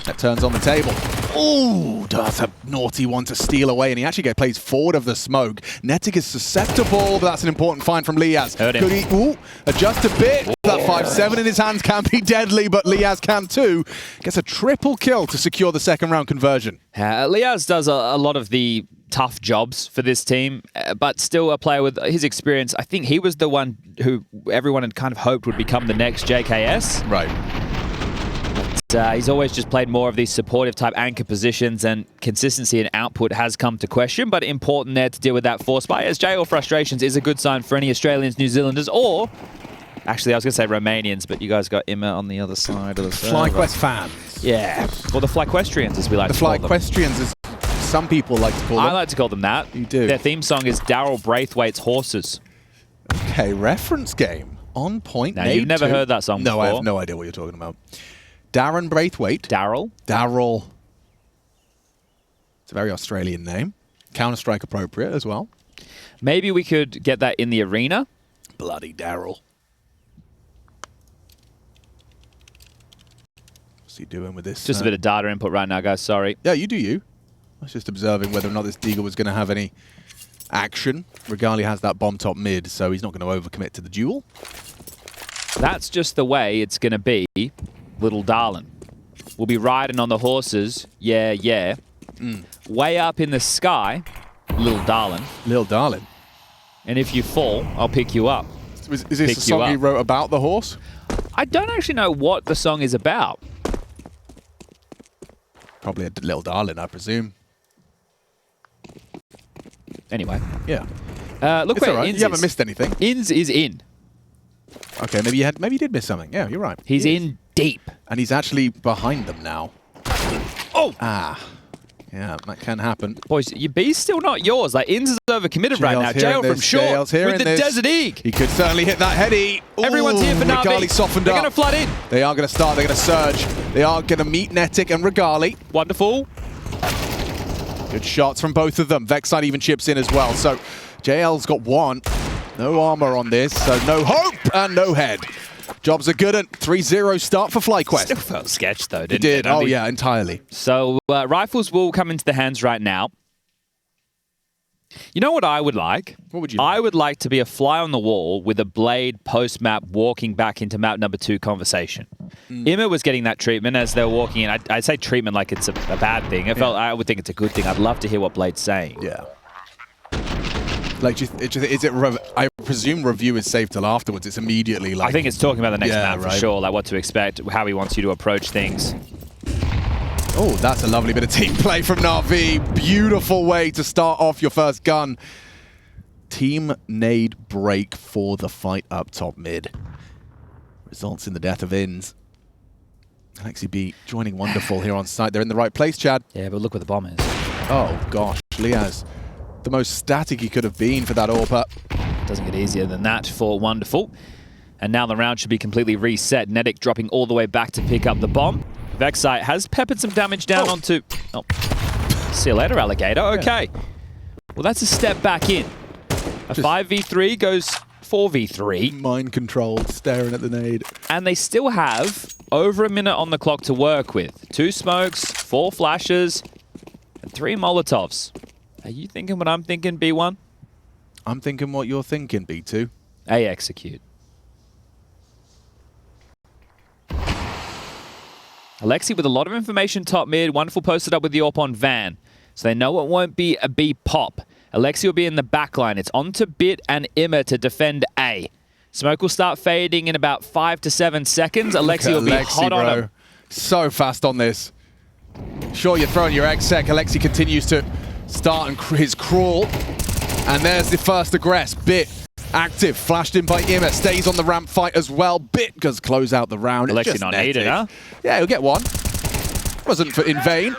That turns on the table. Ooh, that's a naughty one to steal away, and he actually plays forward of the smoke. nettik is susceptible, but that's an important find from Liaz. Heard him. Could he adjust a bit? Ooh. That 5-7 in his hands can be deadly, but Liaz can too. Gets a triple kill to secure the second round conversion. Liaz does a lot of the tough jobs for this team, but still a player with his experience. I think he was the one who everyone had kind of hoped would become the next JKS. Right. He's always just played more of these supportive type anchor positions, and consistency and output has come to question, but important there to deal with that force buy, as JL frustrations is a good sign for any Australians, New Zealanders, or actually I was going to say Romanians, but you guys got Emma on the other side of the server. FlyQuest fans. Yeah, or the FlyQuestrians as we like to call them. The FlyQuestrians as some people like to call them. I like to call them that. You do. Their theme song is Daryl Braithwaite's Horses. Okay, reference game. On point. Now, you've never heard that song before. No, I have no idea what you're talking about. Darren Braithwaite. Daryl. It's a very Australian name. Counter-Strike appropriate as well. Maybe we could get that in the arena. Bloody Daryl. What's he doing with this? Just a bit of data input right now, guys. Sorry. Yeah, you do you. I was just observing whether or not this Deagle was going to have any action. Regali has that bomb top mid, so he's not going to overcommit to the duel. That's just the way it's going to be. Little darling. We'll be riding on the horses. Yeah, yeah. Way up in the sky, little darling. Little darling. And if you fall, I'll pick you up. Is this a song he wrote about the horse? I don't actually know what the song is about. Probably a little darling, I presume. Anyway. Yeah. Look it's where all right. Inns You haven't is. missed anything. Inns is in. Okay, maybe you did miss something. Yeah, you're right. He's in deep. And he's actually behind them now. Oh! Ah. Yeah, that can happen. Boys, your B's still not yours. Like, Inns is overcommitted right now. Jail from short with the Desert Eagle. He could certainly hit that heady. Everyone's here for NAVI. Regali softened They're up. going to flood in. They are going to start. They're going to surge. They are going to meet nettik and Regali. Wonderful. Good shots from both of them. Vexite even chips in as well. So JL's got one. No armor on this, so no hope and no head. Jobs are good at 3-0 start for FlyQuest. Still felt sketched though, didn't it? it? Oh yeah, entirely. So rifles will come into the hands right now. You know what I would like? What would you I like? would like to be a fly on the wall with a blade post-map walking back into map number 2 conversation. Emma was getting that treatment as they were walking in. I say treatment like it's a bad thing. I would think it's a good thing. I'd love to hear what Blade's saying. Yeah. Like, I presume review is safe till afterwards. It's immediately like... I think it's talking about the next map for right. sure, like what to expect, how he wants you to approach things. Oh, that's a lovely bit of team play from NAVI. Beautiful way to start off your first gun. Team nade break for the fight up top mid. Results in the death of Inns. Alexi B joining Wonderful here on site. They're in the right place, Chad. Yeah, but look where the bomb is. Oh, gosh. Liaz, the most static he could have been for that AWP. Doesn't get easier than that for Wonderful. And now the round should be completely reset. nettik dropping all the way back to pick up the bomb. Vexite has peppered some damage down onto... Oh. See you later, Alligator. Okay. Well, that's a step back in. A 5v3 goes 4v3. Mind controlled, staring at the nade. And they still have over a minute on the clock to work with. 2 smokes, 4 flashes, and 3 Molotovs. Are you thinking what I'm thinking, B1? I'm thinking what you're thinking, B2. A execute. Alexi with a lot of information top mid. Wonderful posted up with the AWP on Van. So they know it won't be a B pop. Alexi will be in the back line. It's on to Bit and Imma to defend A. Smoke will start fading in about 5 to 7 seconds. Alexi will be hot on him. So fast on this. Sure, you're throwing your exec. Alexi continues to start his crawl. And there's the first aggress. Bit active, flashed in by Imma. Stays on the ramp fight as well. Bit does close out the round. Alexi not needed, huh? Yeah, he'll get one. Wasn't in vain.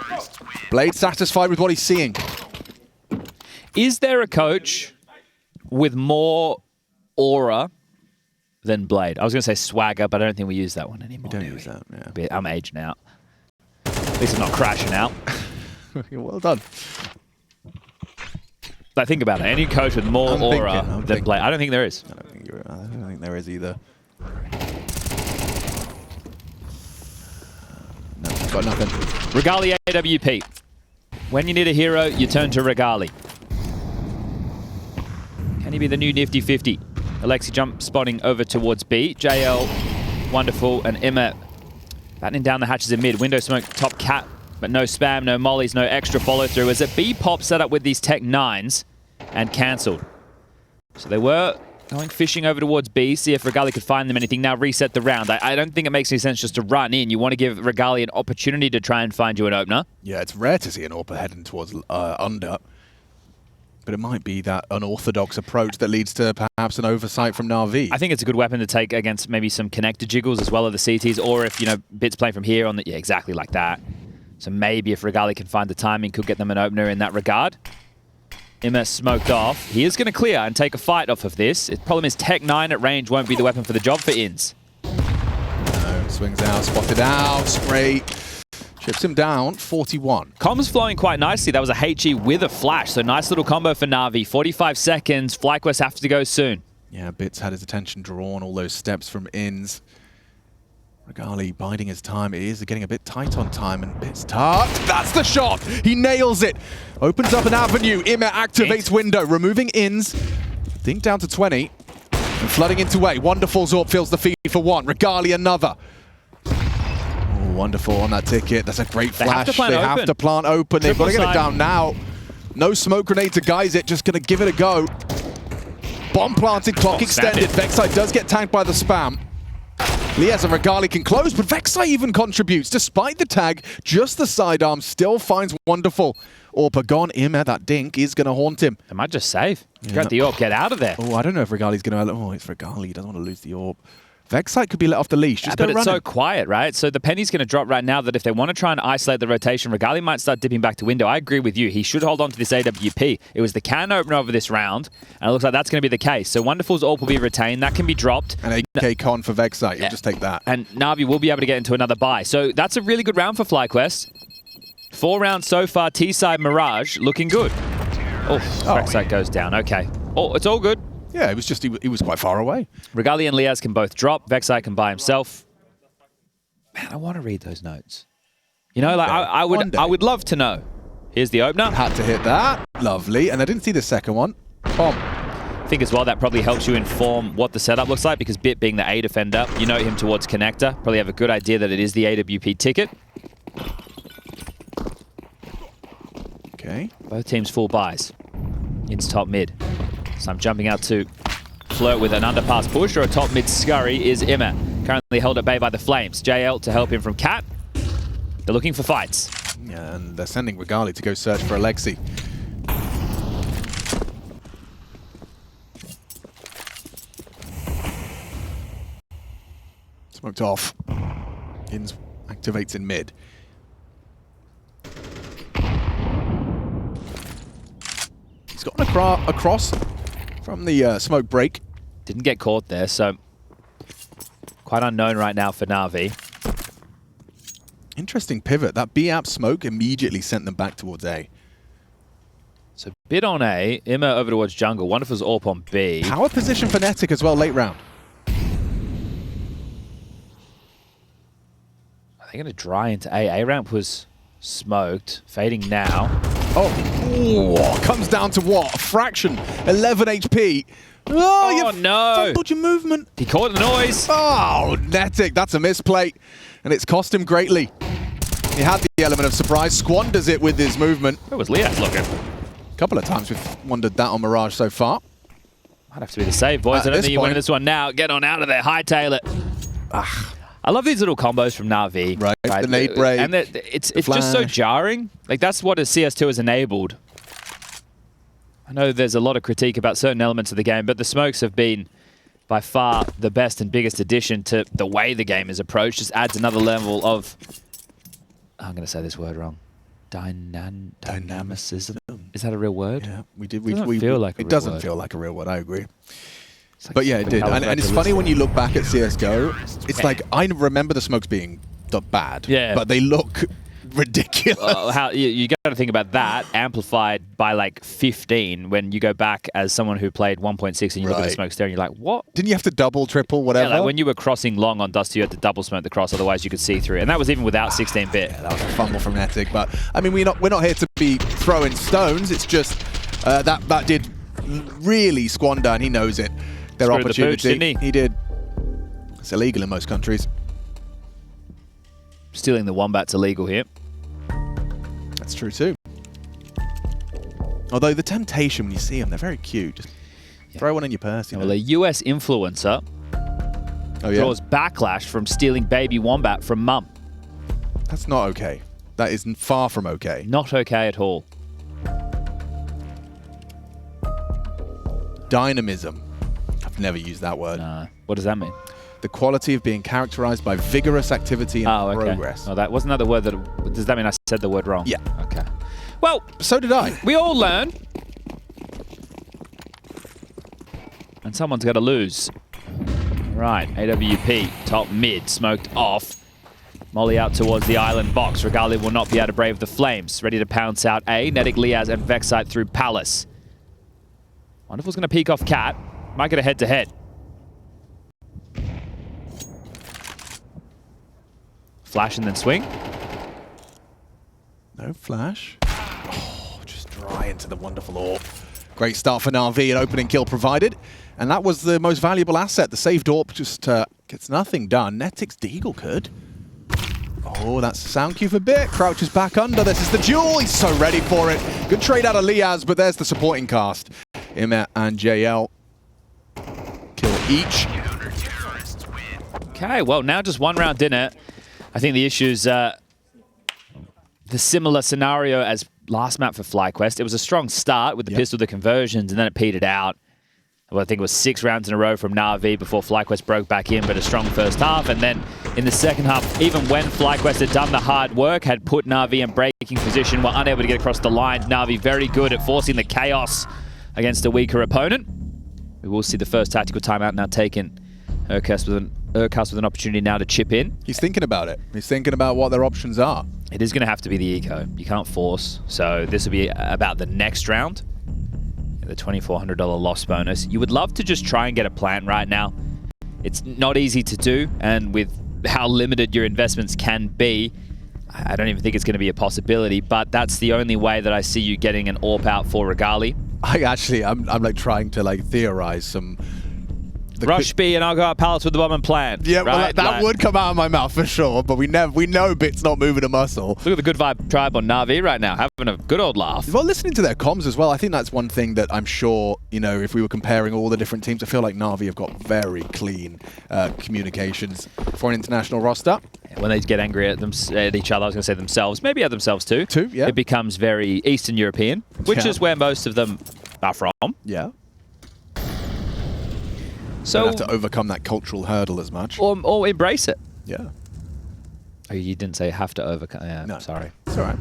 Blade satisfied with what he's seeing. Is there a coach with more aura than Blade? I was going to say swagger, but I don't think we use that one anymore. We don't use that, yeah. I'm aging out. At least I'm not crashing out. Well done. But think about it. Any coach with more aura than Blade? I don't think there is. I don't think there is either. Got nothing. Regali AWP. When you need a hero, you turn to Regali. Can he be the new nifty 50? Alexi jump spotting over towards B. JL, wonderful, and Emma battening down the hatches in mid. Window smoke, top cat, but no spam, no mollies, no extra follow through. As it B pop set up with these Tech 9s and cancelled. So they were going fishing over towards B, see if Regali could find them anything. Now reset the round. I don't think it makes any sense just to run in. You want to give Regali an opportunity to try and find you an opener. Yeah, it's rare to see an AWP heading towards under. But it might be that unorthodox approach that leads to perhaps an oversight from NAVI. I think it's a good weapon to take against maybe some connector jiggles as well as the CTs, or if, you know, Bit's playing from here on the... Yeah, exactly like that. So maybe if Regali can find the timing, could get them an opener in that regard. Emma smoked off. He is going to clear and take a fight off of this. The problem is Tech 9 at range won't be the weapon for the job for Inns. No, swings out, spotted out, spray. Chips him down, 41. Comms flowing quite nicely. That was a HE with a flash, so nice little combo for Navi. 45 seconds. FlyQuest have to go soon. Yeah, Bits had his attention drawn, all those steps from Inns. Regali biding his time. It is getting a bit tight on time, and Bits tucked. That's the shot! He nails it! Opens up an avenue. Immer activates window, removing Inns. Think down to 20. And flooding into A. Wonderful Zorp fills the feed for one. Regali another. Oh, wonderful on that ticket. That's a great flash. They have to plant open. They've got to get it down now. No smoke grenade to guise it. Just going to give it a go. Bomb planted, clock extended. Vexite does get tanked by the spam. Liaz and Regali can close, but Vexite even contributes. Despite the tag, just the sidearm still finds wonderful. Orpa gone. Immer, that dink, is going to haunt him. They might just save. Grab the AWP, get out of there. Oh, I don't know if Regali's going to... Oh, it's Regali. He doesn't want to lose the AWP. Vexite could be let off the leash. Just but it's so quiet, right? So the penny's going to drop right now that if they want to try and isolate the rotation, Regali might start dipping back to window. I agree with you. He should hold on to this AWP. It was the can opener over this round, and it looks like that's going to be the case. So Wonderful's AWP will be retained. That can be dropped. And AK con for Vexite. You'll just take that. And Navi will be able to get into another buy. So that's a really good round for FlyQuest. 4 rounds so far. T-side Mirage looking good. Oh, Vexite goes down. Okay. Oh, it's all good. Yeah, it was just, he was quite far away. Regali and Liaz can both drop. Vexite can buy himself. Man, I want to read those notes. You know, like I would love to know. Here's the opener. Had to hit that. Lovely. And I didn't see the second one. Bomb. I think as well that probably helps you inform what the setup looks like, because Bit being the A defender, you know him towards connector. Probably have a good idea that it is the AWP ticket. Okay. Both teams full buys. In's top mid. So I'm jumping out to flirt with an underpass push or a top mid scurry is Immer. Currently held at bay by the Flames. JL to help him from Cat. They're looking for fights. Yeah, and they're sending Regali to go search for Alexi. Smoked off. Inns activates in mid. He's gotten across from the smoke break. Didn't get caught there, so quite unknown right now for Navi. Interesting pivot. That B-app smoke immediately sent them back towards A. So Bit on A, Immer over towards jungle. Wonderful's AWP on B. Power position for nettik as well, late round. Are they going to dry into A? A ramp was smoked, fading now. Oh, comes down to what? A fraction. 11 HP. Oh, you no. fumbled your movement. He caught the noise. Oh, nettik. That's a misplay. And it's cost him greatly. He had the element of surprise, squanders it with his movement. Where was Liaz looking? A couple of times we've wondered that on Mirage so far. Might have to be the save, boys. I don't think you win this one now. Get on out of there. Hightail it. I love these little combos from Navi. Right, the nade break. And it's just so jarring. Like, that's what a CS2 has enabled. I know there's a lot of critique about certain elements of the game, but the smokes have been by far the best and biggest addition to the way the game is approached. Just adds another level of... I'm going to say this word wrong. Dynamicism. Is that a real word? Yeah, we did. It doesn't feel like a real word. It doesn't feel like a real word, I agree. Like, but yeah, it did. And it's funny when you look back at CSGO, it's like, I remember the smokes being bad. Yeah. But they look ridiculous. How you got to think about that amplified by like 15 when you go back as someone who played 1.6 and you look at the smoke stair and you're like, what? Didn't you have to double, triple, whatever? Yeah, like when you were crossing long on Dusty, you had to double smoke the cross, otherwise you could see through. And that was even without 16-bit. Yeah, that was a fumble from nettik. But I mean, we're not here to be throwing stones. It's just that did really squander, and he knows it. Their Screwed opportunity. The pooch, didn't he? He did. It's illegal in most countries. Stealing the Wombat's illegal here. That's true too. Although the temptation when you see them, they're very cute. Just throw one in your purse. You know? Well, a US influencer draws backlash from stealing baby Wombat from mum. That's not okay. That is far from okay. Not okay at all. Dynamism. I've never used that word. What does that mean? The quality of being characterized by vigorous activity and progress. Oh, wasn't that the word that... Does that mean I said the word wrong? Yeah. Okay. Well, so did I. We all learn. And someone's got to lose. Right, AWP, top mid, smoked off. Molly out towards the island box. Regali will not be able to brave the flames. Ready to pounce out A. nettik, Liaz, and Vexite through Palace. Wonderful's going to peek off Cat. Might get a head-to-head. Flash and then swing. No flash. Oh, just dry into the wonderful AWP. Great start for NAVI, an opening kill provided. And that was the most valuable asset. The saved AWP just gets nothing done. nettik's Deagle could. Oh, that's a sound cue for Bit. Crouches back under. This is the duel. He's so ready for it. Good trade out of Liaz, but there's the supporting cast. Imet and JL kill each. Okay, well, now just one round in it. I think the issue's the similar scenario as last map for FlyQuest. It was a strong start with the pistol, the conversions, and then it petered out. Well, I think it was 6 rounds in a row from NAVI before FlyQuest broke back in, but a strong first half. And then in the second half, even when FlyQuest had done the hard work, had put NAVI in breaking position, were unable to get across the line. NAVI very good at forcing the chaos against a weaker opponent. We will see the first tactical timeout now taken. Urcast with an opportunity now to chip in. He's thinking about it. He's thinking about what their options are. It is going to have to be the eco. You can't force. So this will be about the next round. The $2,400 loss bonus. You would love to just try and get a plant right now. It's not easy to do, and with how limited your investments can be, I don't even think it's going to be a possibility, but that's the only way that I see you getting an AWP out for Regali. I'm like trying to like theorize some... Rush B and I'll go out Palace with the bomb and plan. Yeah, well, right? that would come out of my mouth for sure, but we know Bit's not moving a muscle. Look at the good vibe tribe on NAVI right now, having a good old laugh. Well, listening to their comms as well, I think that's one thing that I'm sure, you know, if we were comparing all the different teams, I feel like NAVI have got very clean communications for an international roster. When they get angry at each other, I was going to say themselves, maybe at themselves too. Yeah. It becomes very Eastern European, which is where most of them are from. Yeah. So don't have to overcome that cultural hurdle as much. Or embrace it. Yeah. Oh, you didn't say have to overcome. Yeah, no, sorry. It's all right.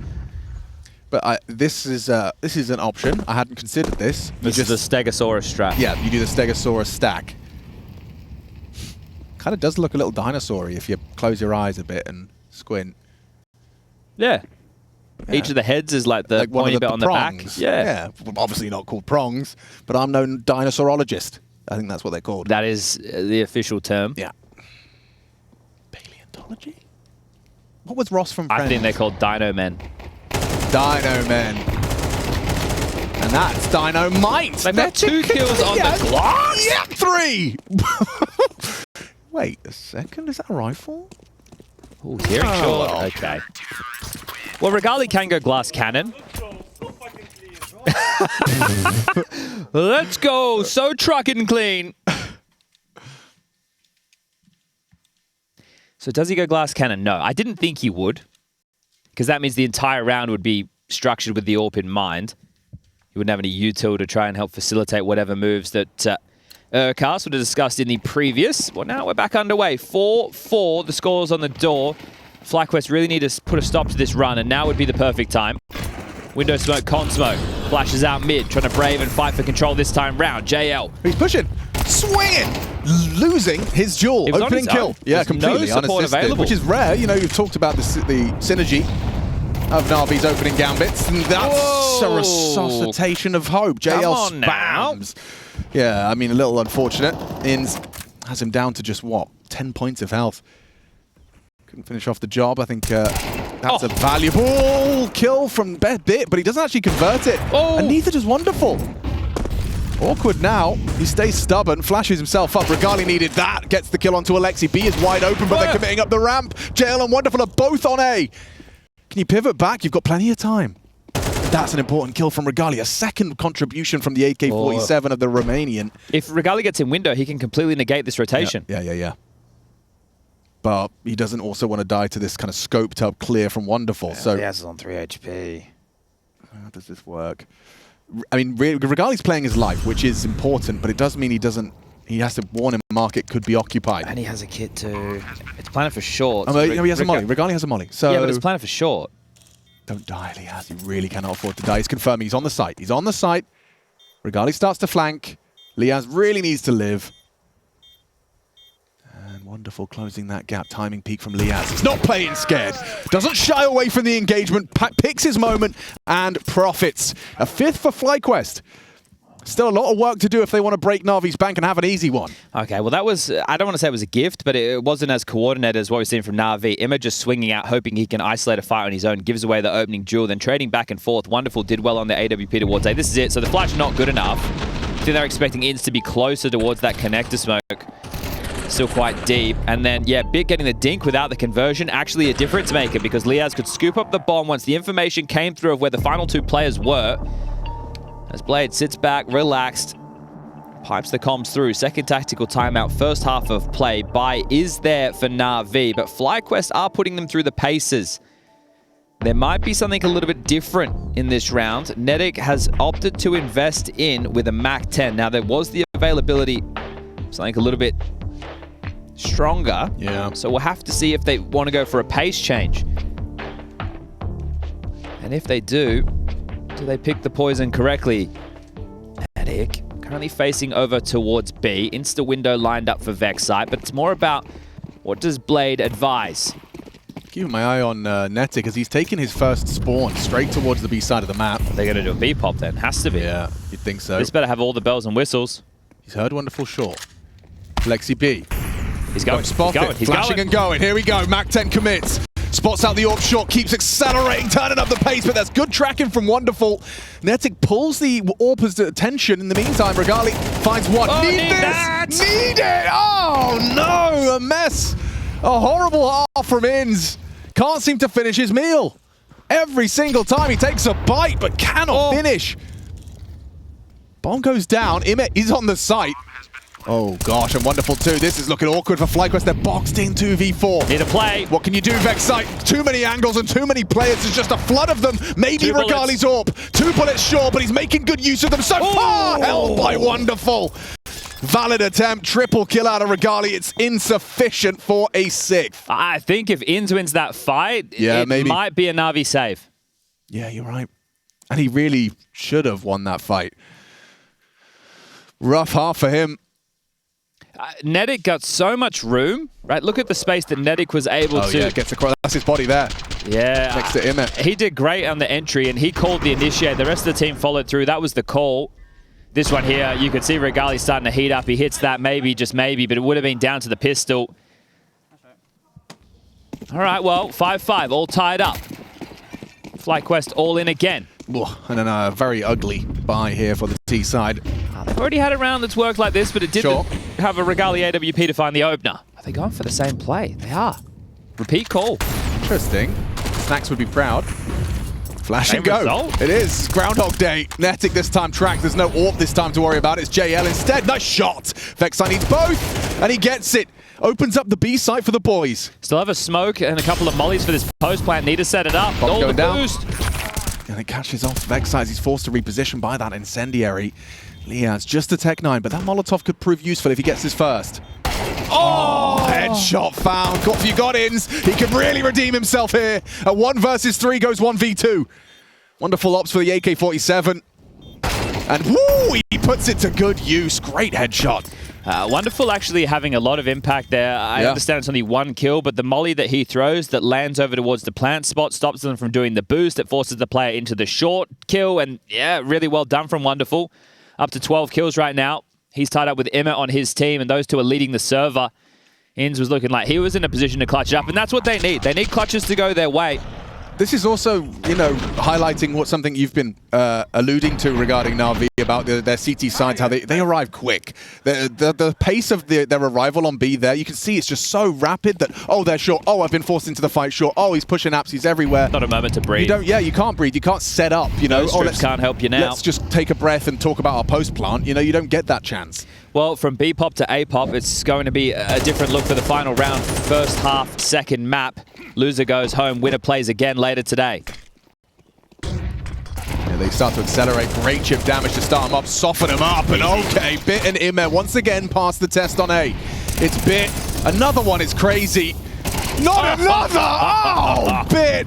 But this is an option. I hadn't considered this. This is the Stegosaurus strat. Yeah, you do the Stegosaurus stack. Kind of does look a little dinosaur-y if you close your eyes a bit and squint. Yeah. Each of the heads is like the pointy bit on the back. Yeah. Well, obviously not called prongs, but I'm no dinosaurologist. I think that's what they're called. That is the official term. Yeah. Paleontology? What was Ross from Friends? I think they're called Dino Men. Dino Men. And that's Dynamite. They've got 2 kills on the glass? Yeah, 3! Wait a second, is that a rifle? Oh, hearing short. Okay. Well, Regali can go glass cannon. Let's go. So trucking clean. So does he go glass cannon? No, I didn't think he would, because that means the entire round would be structured with the AWP in mind. He wouldn't have any util to try and help facilitate whatever moves that Urcast would have discussed in the previous. Well, now we're back underway. 4-4, the scores on the door. FlyQuest really need to put a stop to this run, and now would be the perfect time. Window smoke, con smoke. Flashes out mid, trying to brave and fight for control this time round. JL. He's pushing, swinging, losing his duel. Opening kill. Yeah, There's completely no support unassisted, available. which is rare. You know, you've talked about the synergy of Navi's opening gambits, and that's a resuscitation of hope. JL spams. Yeah, I mean, a little unfortunate. Inns has him down to just, what, 10 points of health. Couldn't finish off the job. I think that's a valuable kill from Bit, but he doesn't actually convert it. And neither does Wonderful. Awkward now. He stays stubborn, flashes himself up. Regali needed that. Gets the kill onto Alexi. B is wide open, but they're committing up the ramp. JL and Wonderful are both on A. Can you pivot back? You've got plenty of time. That's an important kill from Regali. A second contribution from the AK-47 of the Romanian. If Regali gets in window, he can completely negate this rotation. Yeah. But he doesn't also want to die to this kind of scoped up clear from Wonderful. So Liaz is on 3 HP. How does this work? I mean, Regali's playing his life, which is important, but it does mean he has to warn him the market could be occupied. And he has a kit too. It's planted for short. Oh, he has a molly. Regali has a molly. So yeah, but it's planted for short. Don't die, Liaz. He really cannot afford to die. He's confirming he's on the site. He's on the site. Regali starts to flank. Liaz really needs to live. And Wonderful closing that gap. Timing peak from Liaz. He's not playing scared. Doesn't shy away from the engagement. Picks his moment and profits. A 5th for FlyQuest. Still a lot of work to do if they want to break Navi's bank and have an easy one. Okay, well that was, I don't want to say it was a gift, but it wasn't as coordinated as what we've seen from Navi. Imma just swinging out, hoping he can isolate a fight on his own, gives away the opening duel, then trading back and forth. Wonderful did well on the AWP towards A. This is it, so the flash not good enough. I think they're expecting Inns to be closer towards that connector smoke. Still quite deep. And then, yeah, Bit getting the dink without the conversion, actually a difference maker because Liaz could scoop up the bomb once the information came through of where the final 2 players were. As Blade sits back, relaxed, pipes the comms through. Second tactical timeout, first half of play. Buy is there for NAVI, but FlyQuest are putting them through the paces. There might be something a little bit different in this round. nettik has opted to invest in with a MAC-10. Now, there was the availability, something a little bit stronger. Yeah. So we'll have to see if they want to go for a pace change. And if they do they pick the poison correctly? nettik currently facing over towards B. Insta window lined up for Vex site, but it's more about what does Blade advise? Keeping my eye on nettik as he's taking his first spawn straight towards the B side of the map. They're going to do a B pop then. Has to be. Yeah, you'd think so. This better have all the bells and whistles. He's heard Wonderful short. Lexi B. He's going. He's flashing and going. Here we go. MAC-10 commits. Spots out the AWP shot, keeps accelerating, turning up the pace, but that's good tracking from Wonderful. nettik pulls the AWP's attention. In the meantime, Regali finds one. Need this! Need it! Oh no! A mess! A horrible half from Inns. Can't seem to finish his meal. Every single time he takes a bite, but cannot finish. Bomb goes down. Imma is on the site. Oh gosh, and Wonderful too. This is looking awkward for FlyQuest. They're boxed in 2v4. Need a play. What can you do, Vex site? Too many angles and too many players. There's just a flood of them. Maybe Regali's AWP. 2 bullets short, but he's making good use of them so far. Held by Wonderful. Valid attempt. Triple kill out of Regali. It's insufficient for a 6th. I think if Inns wins that fight, maybe. Might be a Navi save. Yeah, you're right. And he really should have won that fight. Rough half for him. nettik got so much room, right? Look at the space that nettik was able to... yeah, gets across. That's his body there. Yeah. Next to Imma. He did great on the entry, and he called the initiate. The rest of the team followed through. That was the call. This one here, you could see Regali starting to heat up. He hits that maybe, just maybe, but it would have been down to the pistol. All right, well, 5-5, all tied up. FlyQuest all in again. And then a very ugly buy here for the T side. They've already had a round that's worked like this, but it didn't have a Regali AWP to find the opener. Are they going for the same play? They are. Repeat call. Interesting. Snacks would be proud. Flash and go. Result. It is Groundhog Day. nettik this time tracked. There's no AWP this time to worry about. It's JL instead. Nice shot. Vexi needs both, and he gets it. Opens up the B site for the boys. Still have a smoke and a couple of mollies for this post plant. Need to set it up. All the down. Boost. And it catches off Vexi as he's forced to reposition by that incendiary. Liaz just a Tech 9, but that Molotov could prove useful if he gets his first. Oh, headshot found. Got Inns. He can really redeem himself here. A 1 versus 3 goes 1v2. Wonderful ops for the AK-47. And woo, he puts it to good use. Great headshot. Wonderful actually having a lot of impact there. I understand it's only one kill, but the molly that he throws that lands over towards the plant spot stops them from doing the boost. It forces the player into the short kill, and yeah, really well done from Wonderful. Up to 12 kills right now. He's tied up with Emma on his team, and those two are leading the server. Inns was looking like he was in a position to clutch it up, and that's what they need. They need clutches to go their way. This is also, you know, highlighting something you've been alluding to regarding NAVI about their CT sides, how they arrive quick. The pace of their arrival on B there, you can see it's just so rapid that, oh, they're short. Oh, I've been forced into the fight short. Oh, he's pushing apps. He's everywhere. Not a moment to breathe. You can't breathe. You can't set up, you know. Those strips can't help you now. Let's just take a breath and talk about our post plant. You know, you don't get that chance. Well, from B-pop to A-pop, it's going to be a different look for the final round. First half, second map. Loser goes home. Winner plays again later today. Yeah, they start to accelerate. Great chip damage to start them up, soften them up. And okay, Bit and Imme once again pass the test on A. It's Bit. Another one is crazy. Not another! Oh, Bit!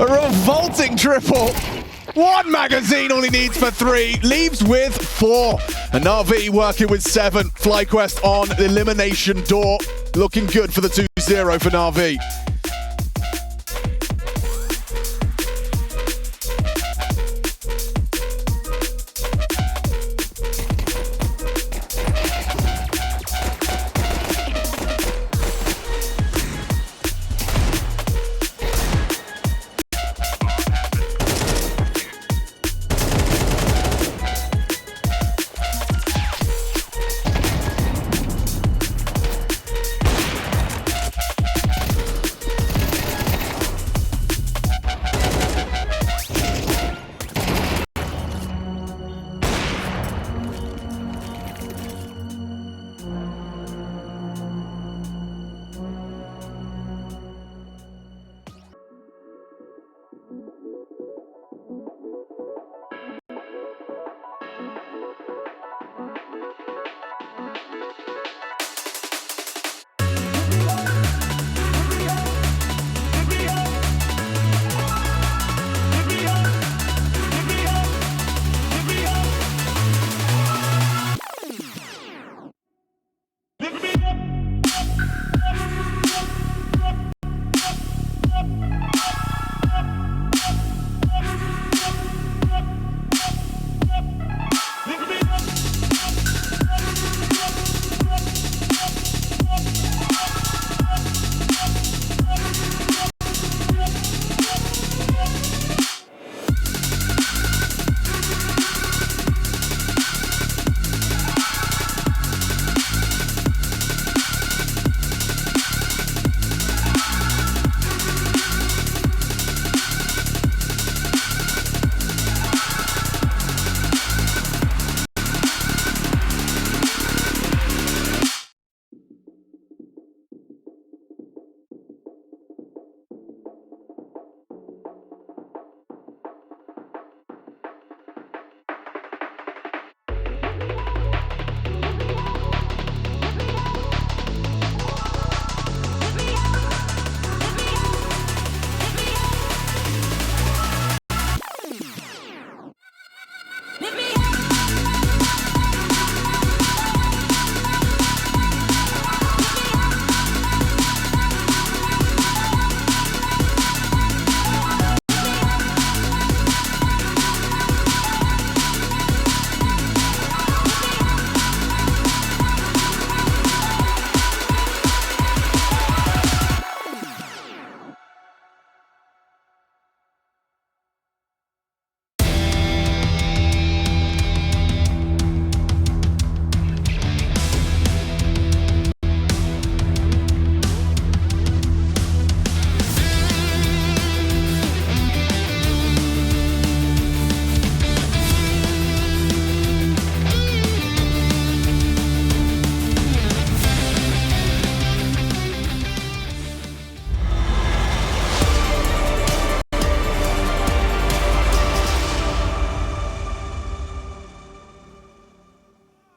A revolting triple. One magazine, all he needs for 3, leaves with 4. And NAVI working with 7. FlyQuest on the elimination door. Looking good for the 2-0 for NAVI.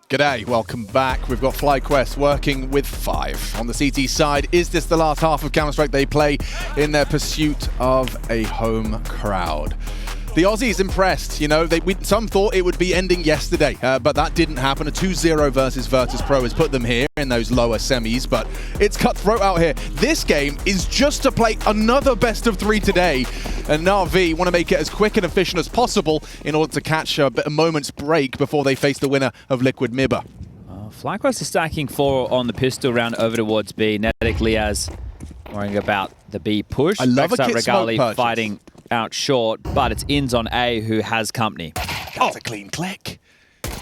G'day, welcome back. We've got FlyQuest working with 5. On the CT side, is this the last half of Counter-Strike they play in their pursuit of a home crowd? The Aussies impressed. You know, some thought it would be ending yesterday, but that didn't happen. A 2-0 versus Virtus.pro has put them here in those lower semis, but it's cutthroat out here. This game is just to play another best of 3 today, and NAVI want to make it as quick and efficient as possible in order to catch a moment's break before they face the winner of Liquid Mibba. FlyQuest is stacking 4 on the pistol round over towards B. nettik, Liaz worrying about the B push. I love a kit Regali smoke fighting out short, but it's Inz on A who has company. That's a clean click.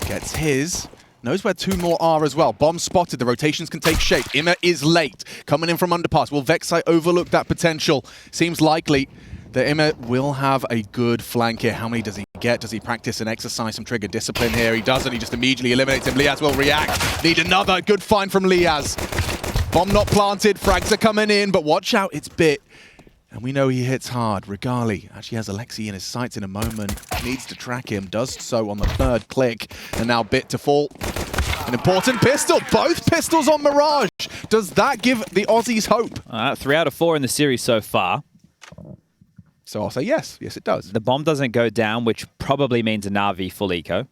Gets his. Knows where 2 more are as well. Bomb spotted. The rotations can take shape. Ima is late. Coming in from underpass. Will Vexite overlook that potential? Seems likely that Ima will have a good flank here. How many does he get? Does he practice and exercise some trigger discipline here? He doesn't. He just immediately eliminates him. Liaz will react. Need another good find from Liaz. Bomb not planted. Frags are coming in, but watch out. It's Bit. And we know he hits hard. Regali actually has Alexi in his sights in a moment. Needs to track him. Does so on the 3rd click. And now Bit to fall. An important pistol. Both pistols on Mirage. Does that give the Aussies hope? 3 out of 4 in the series so far. So I'll say yes. Yes, it does. The bomb doesn't go down, which probably means a NAVI full eco,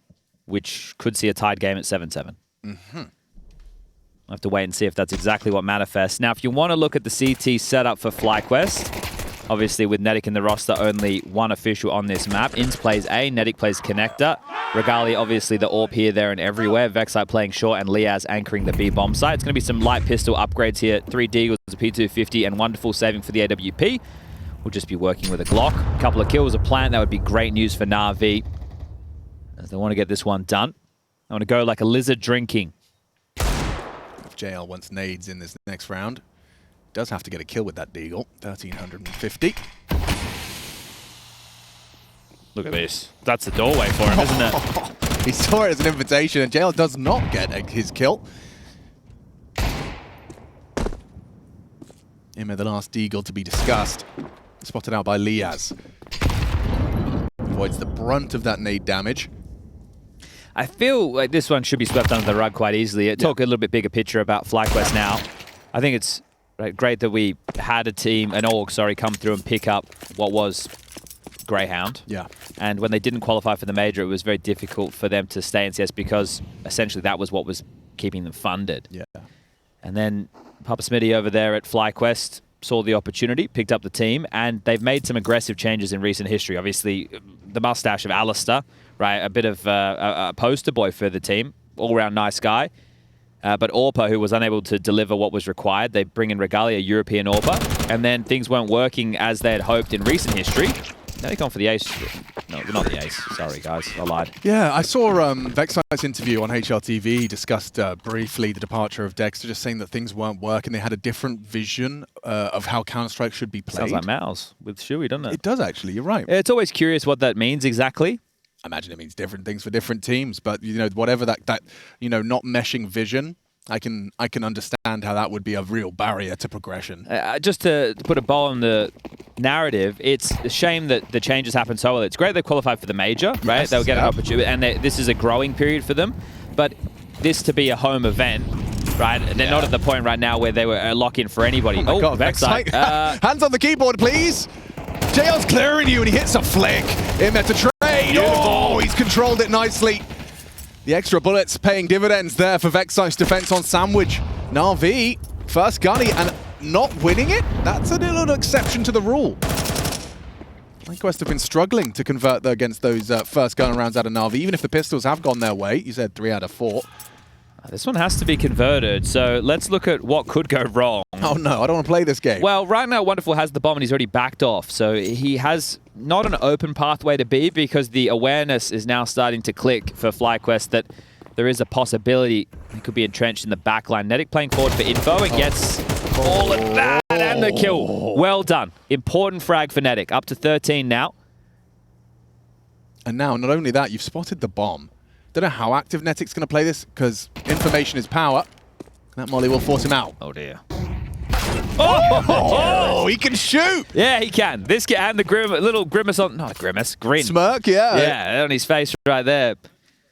which could see a tied game at 7-7. I'll have to wait and see if that's exactly what manifests. Now, if you want to look at the CT setup for FlyQuest, obviously with nettik in the roster, only one official on this map. Inz plays A, nettik plays connector. Regali, obviously the AWP here, there, and everywhere. Vexite playing short, and Liaz anchoring the B bomb site. It's going to be some light pistol upgrades here. 3 Deagles, a P250, and wonderful saving for the AWP. We'll just be working with a Glock. A couple of kills, a plant. That would be great news for NAVI, as they want to get this one done. I want to go like a lizard drinking. If JL wants nades in this next round, does have to get a kill with that Deagle. 1,350. Look at this. That's the doorway for him, isn't it? He saw it as an invitation, and JL does not get his kill. Ima, the last Deagle to be discussed. Spotted out by Liaz. Avoids the brunt of that nade damage. I feel like this one should be swept under the rug quite easily. Talk a little bit bigger picture about FlyQuest now. I think it's great that we had an org, come through and pick up what was Greyhound. Yeah. And when they didn't qualify for the major, it was very difficult for them to stay in CS because essentially that was what was keeping them funded. Yeah. And then Papa Smitty over there at FlyQuest saw the opportunity, picked up the team, and they've made some aggressive changes in recent history. Obviously, the mustache of Alistair, a bit of a poster boy for the team, all-round nice guy. But Orpa, who was unable to deliver what was required, they bring in Regali, a European Orpa, and then things weren't working as they had hoped in recent history. Now they've gone for the ace. No, not the ace. Sorry, guys. I lied. Yeah, I saw Vexite's interview on HLTV. He discussed briefly the departure of Dexter, just saying that things weren't working. They had a different vision of how Counter-Strike should be played. Sounds like Mouse with Shuey, doesn't it? It does, actually. You're right. It's always curious what that means exactly. I imagine it means different things for different teams, but whatever that not meshing vision, I can understand how that would be a real barrier to progression. Just to put a bow on the narrative, it's a shame that the changes happened so well. It's great they qualified for the major, right? Yes, They'll get an opportunity, and this is a growing period for them. But this to be a home event, right? They're not at the point right now where they were a lock-in for anybody. Oh, God, Vexite. Hands on the keyboard, please. JL's clearing you, and he hits a flick. In there to trade. Oh, he's controlled it nicely. The extra bullets paying dividends there for Vexite's defense on Sandwich. NAVI, first gunny, and not winning it? That's a little exception to the rule. FlyQuest have been struggling to convert against those first gun rounds out of NAVI, even if the pistols have gone their way. You said 3 out of 4. This one has to be converted, so let's look at what could go wrong. Oh no, I don't want to play this game. Well, right now Wonderful has the bomb and he's already backed off, so he has not an open pathway to B because the awareness is now starting to click for FlyQuest that there is a possibility he could be entrenched in the backline. nettik playing forward for info and gets all of that and the kill. Well done. Important frag for nettik. Up to 13 now. And now, not only that, you've spotted the bomb. Don't know how active nettik's going to play this, because information is power. That molly will force him out. Oh, dear. Oh, he can shoot! Yeah, he can. This guy and the little grimace on... Not grimace, grin. Smirk, yeah. Yeah, on his face right there.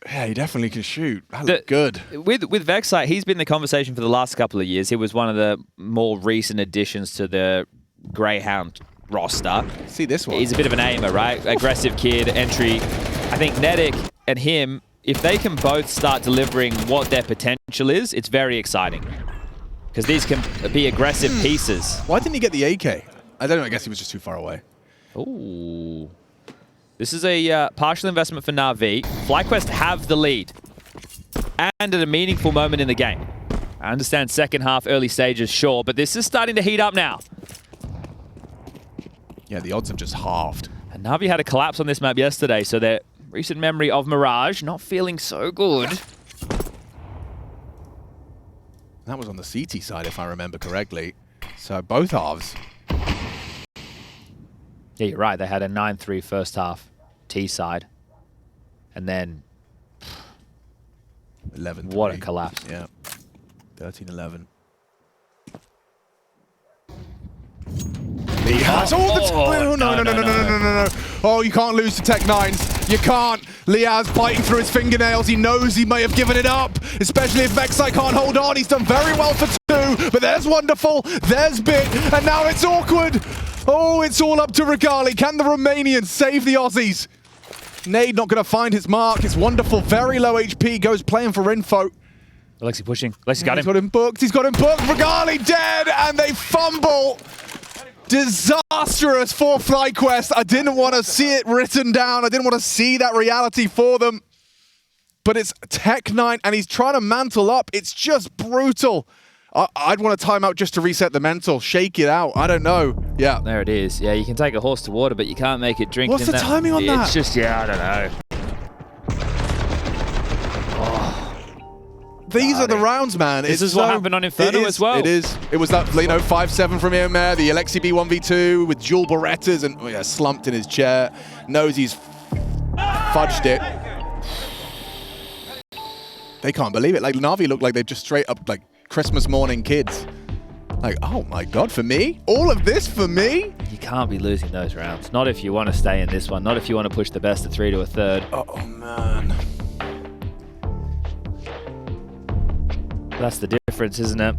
Yeah, he definitely can shoot. That looked good. With Vexite, he's been the conversation for the last couple of years. He was one of the more recent additions to the Greyhound roster. See this one. He's a bit of an aimer, right? Aggressive kid, entry. I think nettik and him, if they can both start delivering what their potential is, it's very exciting. Because these can be aggressive pieces. Why didn't he get the AK? I don't know, I guess he was just too far away. Ooh. This is a partial investment for NAVI. FlyQuest have the lead. And at a meaningful moment in the game. I understand second half, early stages, sure, but this is starting to heat up now. Yeah, the odds have just halved. And NAVI had a collapse on this map yesterday, so their recent memory of Mirage not feeling so good. That was on the CT side, if I remember correctly. So both halves. Yeah, you're right. They had a 9-3 first half T side. And then 11-3. What a collapse. Yeah. 13-11. He has all the time. No. Oh, you can't lose to Tech 9s. You can't. Liaz biting through his fingernails. He knows he may have given it up, especially if Vexite can't hold on. He's done very well for 2, but there's Wonderful, there's Bit, and now it's awkward. Oh, it's all up to Regali. Can the Romanians save the Aussies? Nade not going to find his mark. It's Wonderful, very low HP, goes playing for info. Alexi pushing. Alexi's got him. He's got him booked. He's got him booked. Regali dead, and they fumble. Disastrous for FlyQuest. I didn't want to see it written down. I didn't want to see that reality for them. But it's Tech 9, and he's trying to mantle up. It's just brutal. I'd want a timeout just to reset the mental. Shake it out. I don't know. Yeah. There it is. Yeah, you can take a horse to water, but you can't make it drink. What's the timing on that? It's just, yeah, I don't know. These are the rounds, man. This is what happened on Inferno as well. It is. It was that, 5-7 from him there. The Alexi B 1v2 with dual Berettas and slumped in his chair. Knows he's fudged it. They can't believe it. Like, NAVI looked like they've just straight up, like, Christmas morning kids. Like, oh my God, for me? All of this for me? You can't be losing those rounds. Not if you want to stay in this one. Not if you want to push the best of 3 to a third. Oh, man. That's the difference, isn't it?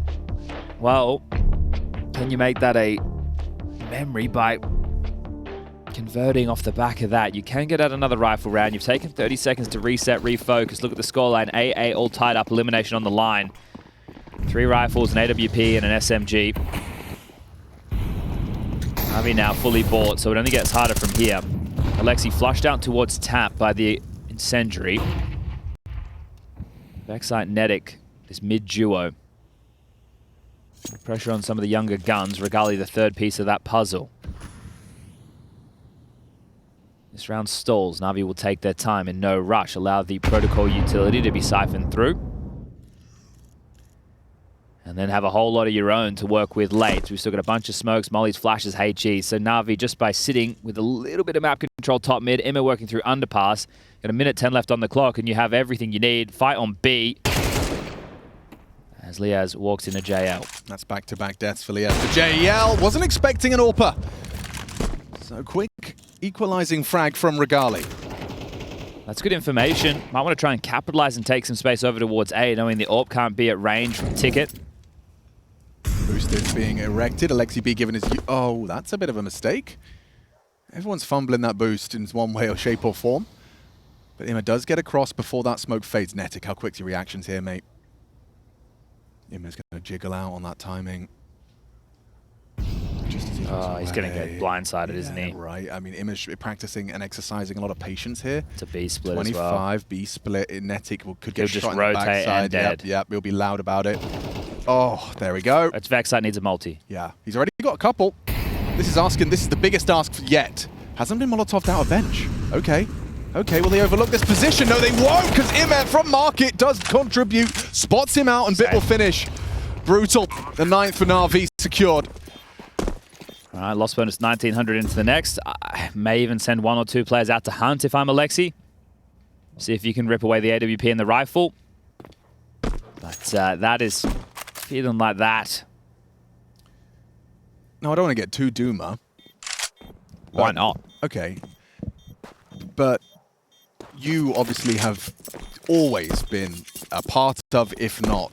Well, can you make that a memory by converting off the back of that? You can get out another rifle round. You've taken 30 seconds to reset, refocus. Look at the scoreline. AA all tied up, elimination on the line. 3 rifles, an AWP, and an SMG. NAVI now fully bought, so it only gets harder from here. Alexi flushed out towards tap by the incendiary. Vexite nettik. This mid-duo. Pressure on some of the younger guns. Regali the third piece of that puzzle. This round stalls. NAVI will take their time in no rush. Allow the protocol utility to be siphoned through. And then have a whole lot of your own to work with late. We've still got a bunch of smokes, mollies, flashes, HE. So NAVI, just by sitting with a little bit of map control top mid, Emma working through underpass. Got a minute 10 left on the clock, and you have everything you need. Fight on B. As Liaz walks into JL. That's back-to-back deaths for Liaz. For JL, wasn't expecting an AWPer. So quick equalizing frag from Regali. That's good information. Might want to try and capitalize and take some space over towards A, knowing the AWP can't be at range from Ticket. Boosted being erected. Alexi B given his... Oh, that's a bit of a mistake. Everyone's fumbling that boost in one way or shape or form. But Emma does get across before that smoke fades. nettik, how quick's your reactions here, mate? Emma's going to jiggle out on that timing. Just as he's going to get blindsided, isn't he? Right. I mean, Emma's practicing and exercising a lot of patience here. It's a B split 25, as well. B split. nettik could get He'll shot just in the rotate backside. and dead. Yep, he'll be loud about it. Oh, there we go. It's Vexite needs a multi. Yeah, he's already got a couple. This is the biggest ask yet. Hasn't been Molotov'd out of bench. Okay. Okay, will they overlook this position? No, they won't, because Imet from Market does contribute, spots him out, and Bit will finish. Brutal. The 9th for NAVI secured. All right, loss bonus 1,900 into the next. I may even send 1 or 2 players out to hunt if I'm Alexi. See if you can rip away the AWP and the rifle. But that is feeling like that. No, I don't want to get too doomer. Why not? Okay. But you obviously have always been a part of, if not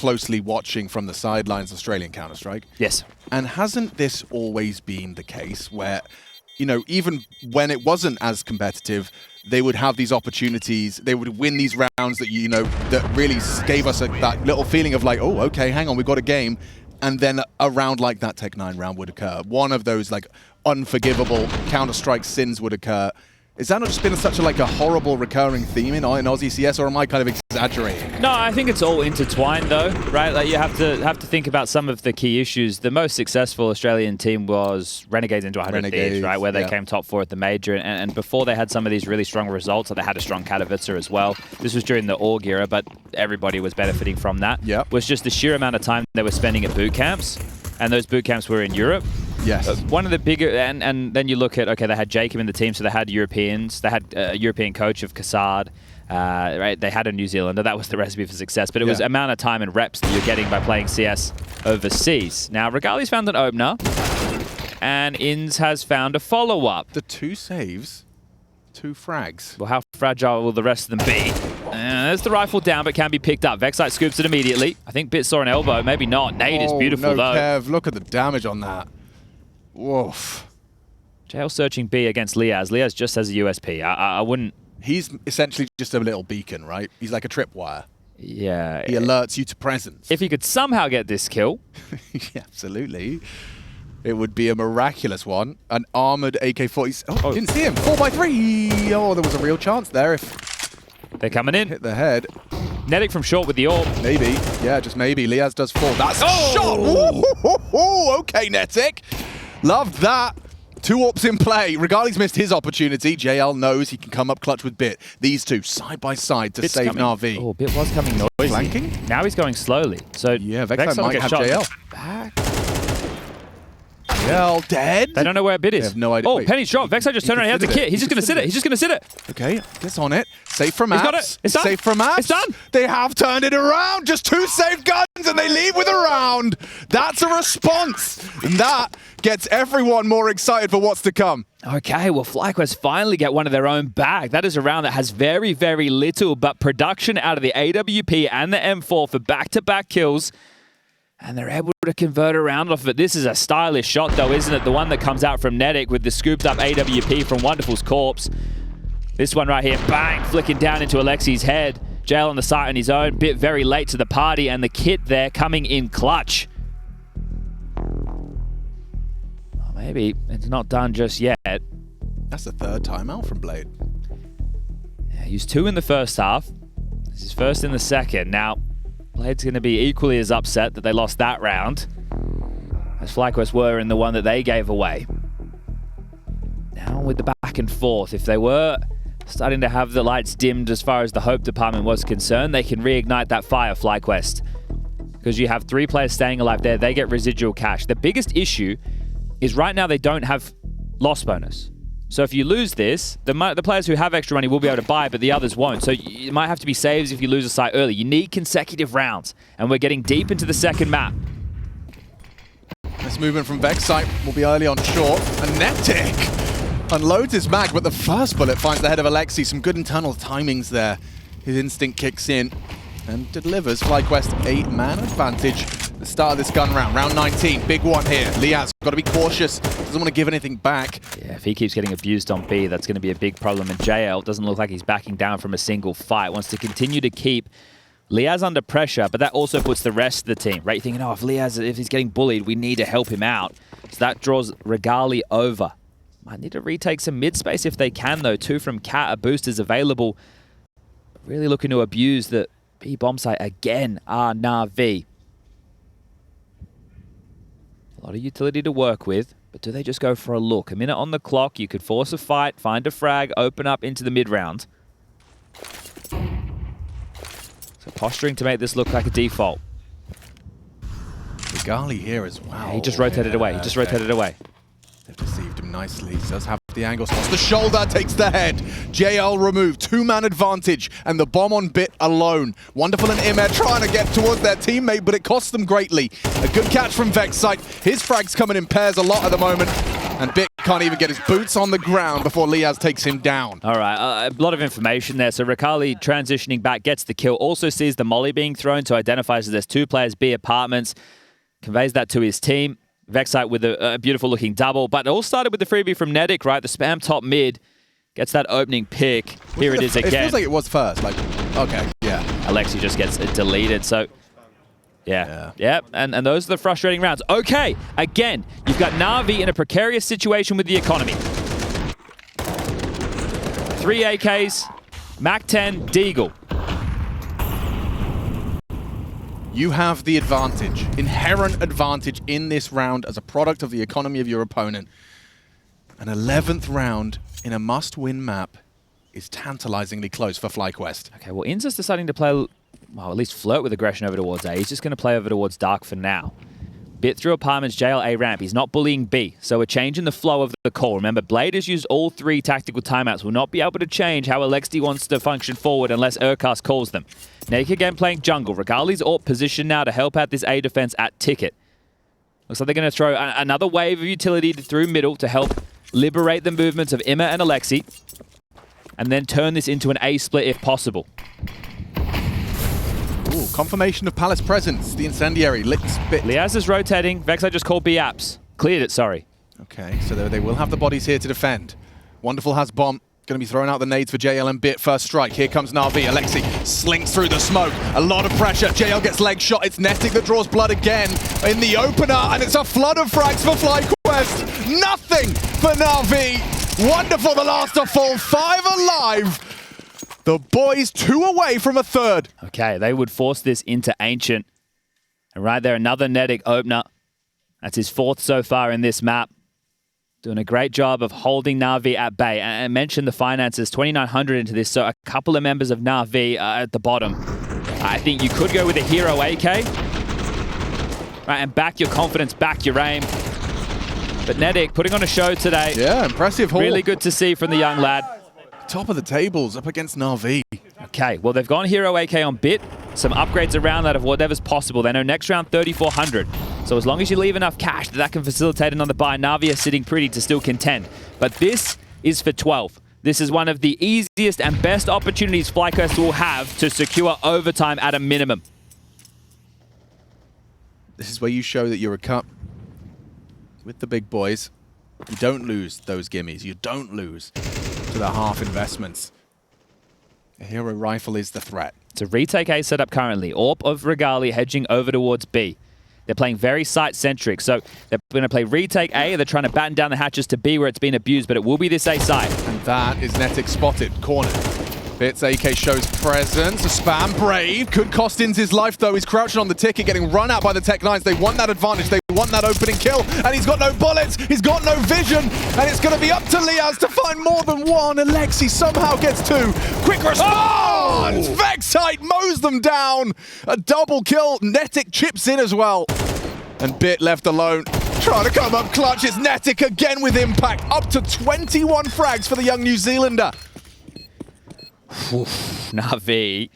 closely watching from the sidelines Australian Counter-Strike. Yes. And hasn't this always been the case where, you know, even when it wasn't as competitive, they would have these opportunities, they would win these rounds that, you know, that really gave us that little feeling of like, oh, okay, hang on, we've got a game. And then a round like that Tech-9 round would occur. One of those like unforgivable Counter-Strike sins would occur. Is that not just been such a horrible recurring theme in Aussie CS, or am I kind of exaggerating? No, I think it's all intertwined though, right? Like you have to think about some of the key issues. The most successful Australian team was Renegades into 100 Thieves, right? Where they came top 4 at the major, and before they had some of these really strong results, so they had a strong Katowice as well. This was during the org era, but everybody was benefiting from that. Yeah, was just the sheer amount of time they were spending at boot camps, and those boot camps were in Europe. Yes. One of the bigger, and then you look at, okay, they had Jacob in the team, so they had Europeans. They had a European coach of Cassard, right? They had a New Zealander. That was the recipe for success. But it was amount of time and reps that you're getting by playing CS overseas. Now, Regali's found an opener, and Inns has found a follow-up. The 2 saves, 2 frags. Well, how fragile will the rest of them be? There's the rifle down, but can be picked up. Vexite scoops it immediately. I think Bit saw an elbow. Maybe not. Nade is beautiful, though. Kev, look at the damage on that. Woof. JL searching B against Liaz. Liaz just has a USP. I wouldn't... He's essentially just a little beacon, right? He's like a tripwire. Yeah. He alerts you to presence. If he could somehow get this kill... Yeah, absolutely. It would be a miraculous one. An armored AK-40... Oh, didn't see him. 4x3. Oh, there was a real chance there if... They're coming in. Hit the head. nettik from short with the AWP. Maybe. Yeah, just maybe. Liaz does fall. That's a shot! Ooh, okay, nettik. Loved that. 2 AWPs in play. Regali's missed his opportunity. JL knows he can come up clutch with Bit. These two side by side to save NAVI. Oh, Bit was coming noisy. Flanking? Now he's going slowly. So yeah, Vexite might have JL. Back. JL dead. They don't know where Bit is. They have no idea. Oh, Penny's shot. Vexite just turned around. He has the kit. He's just going to sit it. He's just going to sit it. Okay, gets on it. Safe from apps. He's got it. It's done. Safe from apps. It's done. They have turned it around. Just 2 safe guns and they leave with a round. That's a response. And that gets everyone more excited for what's to come. Okay, well, FlyQuest finally get one of their own back. That is a round that has very, very little, but production out of the AWP and the M4 for back-to-back kills. And they're able to convert a round off of it. This is a stylish shot, though, isn't it? The one that comes out from nettik with the scooped-up AWP from Wonderful's corpse. This one right here, bang, flicking down into Alexi's head. JL on the site on his own, Bit very late to the party, and the kit there coming in clutch. Maybe it's not done just yet. That's the 3rd timeout from Blade. Yeah, he used 2 in the first half. This is first in the second. Now, Blade's going to be equally as upset that they lost that round as FlyQuest were in the one that they gave away. Now with the back and forth, if they were starting to have the lights dimmed as far as the Hope department was concerned, they can reignite that fire, FlyQuest. Because you have 3 players staying alive there, they get residual cash. The biggest issue is right now they don't have loss bonus. So if you lose this, the players who have extra money will be able to buy, but the others won't. So it might have to be saves if you lose a site early. You need consecutive rounds, and we're getting deep into the second map. This movement from Vexite will be early on short, and nettik unloads his mag, but the first bullet finds the head of Alexi. Some good internal timings there. His instinct kicks in and delivers FlyQuest 8-man advantage. The start of this gun round, round 19, big one here. Liaz got to be cautious, doesn't want to give anything back. Yeah, if he keeps getting abused on B, that's going to be a big problem. And JL doesn't look like he's backing down from a single fight. Wants to continue to keep Liaz under pressure, but that also puts the rest of the team, right? You're thinking, oh, if he's getting bullied, we need to help him out. So that draws Regali over. Might need to retake some mid space if they can, though. 2 from Cat, a boost is available. Really looking to abuse the B bomb site again, NAVI. A lot of utility to work with, but do they just go for a look? A minute on the clock, you could force a fight, find a frag, open up into the mid-round. So posturing to make this look like a default. Regali here as well. Yeah, he just rotated away. He just rotated away. They've deceived him nicely. He does have the angle spots. The shoulder takes the head. JL removed. 2-man advantage. And the bomb on Bit alone. Wonderful and Imer trying to get towards their teammate, but it costs them greatly. A good catch from Vexite. His frag's coming in pairs a lot at the moment. And Bit can't even get his boots on the ground before Liaz takes him down. All right, a lot of information there. So Ricali transitioning back, gets the kill, also sees the molly being thrown, so identifies that there's 2 players, B apartments, conveys that to his team. Vexite with a beautiful looking double, but it all started with the freebie from nettik, right? The spam top mid gets that opening pick. Here it is again. It feels like it was first, like, okay, yeah. Alexi just gets it deleted, so yeah. And those are the frustrating rounds. Okay, again, you've got NAVI in a precarious situation with the economy. 3 AKs, Mac-10, Deagle. You have the advantage, inherent advantage in this round as a product of the economy of your opponent. An 11th round in a must-win map is tantalizingly close for FlyQuest. Okay, well, Inza's deciding to play, well, at least flirt with aggression over towards A. He's just going to play over towards Dark for now. Bit through apartments, JL A ramp. He's not bullying B, so a change in the flow of the call. Remember, Blade has used all 3 tactical timeouts. Will not be able to change how Alexi wants to function forward unless Urkas calls them. nettik again playing jungle. Regali's AWP position now to help out this A defense at Ticket. Looks like they're going to throw another wave of utility through middle to help liberate the movements of Imma and Alexi, and then turn this into an A split if possible. Ooh, confirmation of Palace presence. The incendiary licks Bit. Liaz is rotating. Vexite just called B apps. Cleared it, sorry. Okay, so they will have the bodies here to defend. Wonderful has bomb. Going to be throwing out the nades for JL and Bit. First strike. Here comes NAVI. Alexi slinks through the smoke. A lot of pressure. JL gets leg shot. It's nettik that draws blood again in the opener. And it's a flood of frags for FlyQuest. Nothing for NAVI. Wonderful. The last to fall. 5 alive. The boys 2 away from a 3rd. Okay, they would force this into Ancient. And right there, another nettik opener. That's his 4th so far in this map. Doing a great job of holding NAVI at bay. And mention the finances, 2,900 into this, so a couple of members of NAVI at the bottom. I think you could go with a hero AK. Right, and back your confidence, back your aim. But nettik putting on a show today. Yeah, impressive haul. Really good to see from the young lad. Top of the tables up against NAVI. Okay, well, they've gone hero AK on Bit. Some upgrades around that of whatever's possible. They know next round 3,400. So as long as you leave enough cash, that can facilitate another buy. NAVI are sitting pretty to still contend. But this is for 12. This is one of the easiest and best opportunities FlyQuest will have to secure overtime at a minimum. This is where you show that you're a cup with the big boys. You don't lose those gimmies. You don't lose to the half investments. A hero rifle is the threat. It's a retake A setup currently. AWP of Rigali hedging over towards B. They're playing very site-centric, so they're going to play retake A. They're trying to batten down the hatches to B where it's been abused, but it will be this A site. And that is nettik spotted, cornered. Bits AK shows presence. A spam brave could cost Inz his life though. He's crouching on the ticket, getting run out by the Tech-9s. They want that advantage. They want that opening kill. And he's got no bullets. He's got no vision. And it's going to be up to Liaz to find more than one. Alexi somehow gets 2. Quick response! Oh! Vexite mows them down. A double kill. nettik chips in as well. And Bit left alone. Trying to come up clutch. It's nettik again with impact. Up to 21 frags for the young New Zealander. NAVI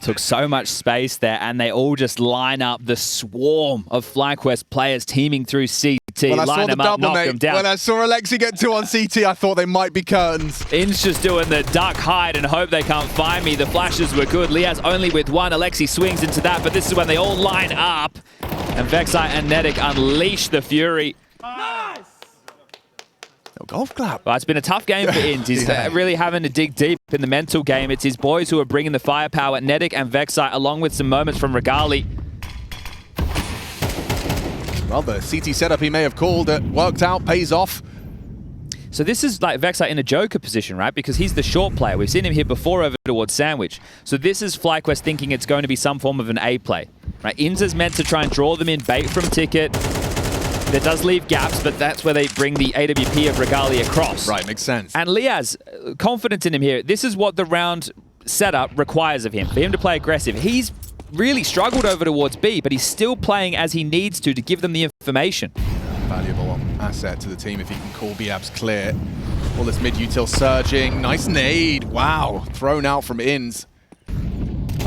took so much space there, and they all just line up. The swarm of FlyQuest players teaming through CT. When I line saw the them up, double, knock mate, them down. when I saw Alexi get 2 on CT, I thought they might be curtains. Inz just doing the duck hide and hope they can't find me. The flashes were good. Liaz only with 1. Alexi swings into that, but this is when they all line up. And Vexite and nettik unleash the fury. Nice! No golf clap. Well, it's been a tough game for Inz. He's really having to dig deep in the mental game. It's his boys who are bringing the firepower. nettik and Vexite, along with some moments from Rigali. Well, the CT setup he may have called, worked out, pays off. So this is like Vexite in a Joker position, right? Because he's the short player. We've seen him here before over towards Sandwich. So this is FlyQuest thinking it's going to be some form of an A play. Right? Inz is meant to try and draw them in, bait from Ticket. That does leave gaps, but that's where they bring the AWP of Rigali across. Right, makes sense. And Liaz, confidence in him here. This is what the round setup requires of him, for him to play aggressive. He's really struggled over towards B, but he's still playing as he needs to give them the information. Valuable asset to the team if he can call B-Abs clear. All this mid-util surging. Nice nade. Wow. Thrown out from Inz.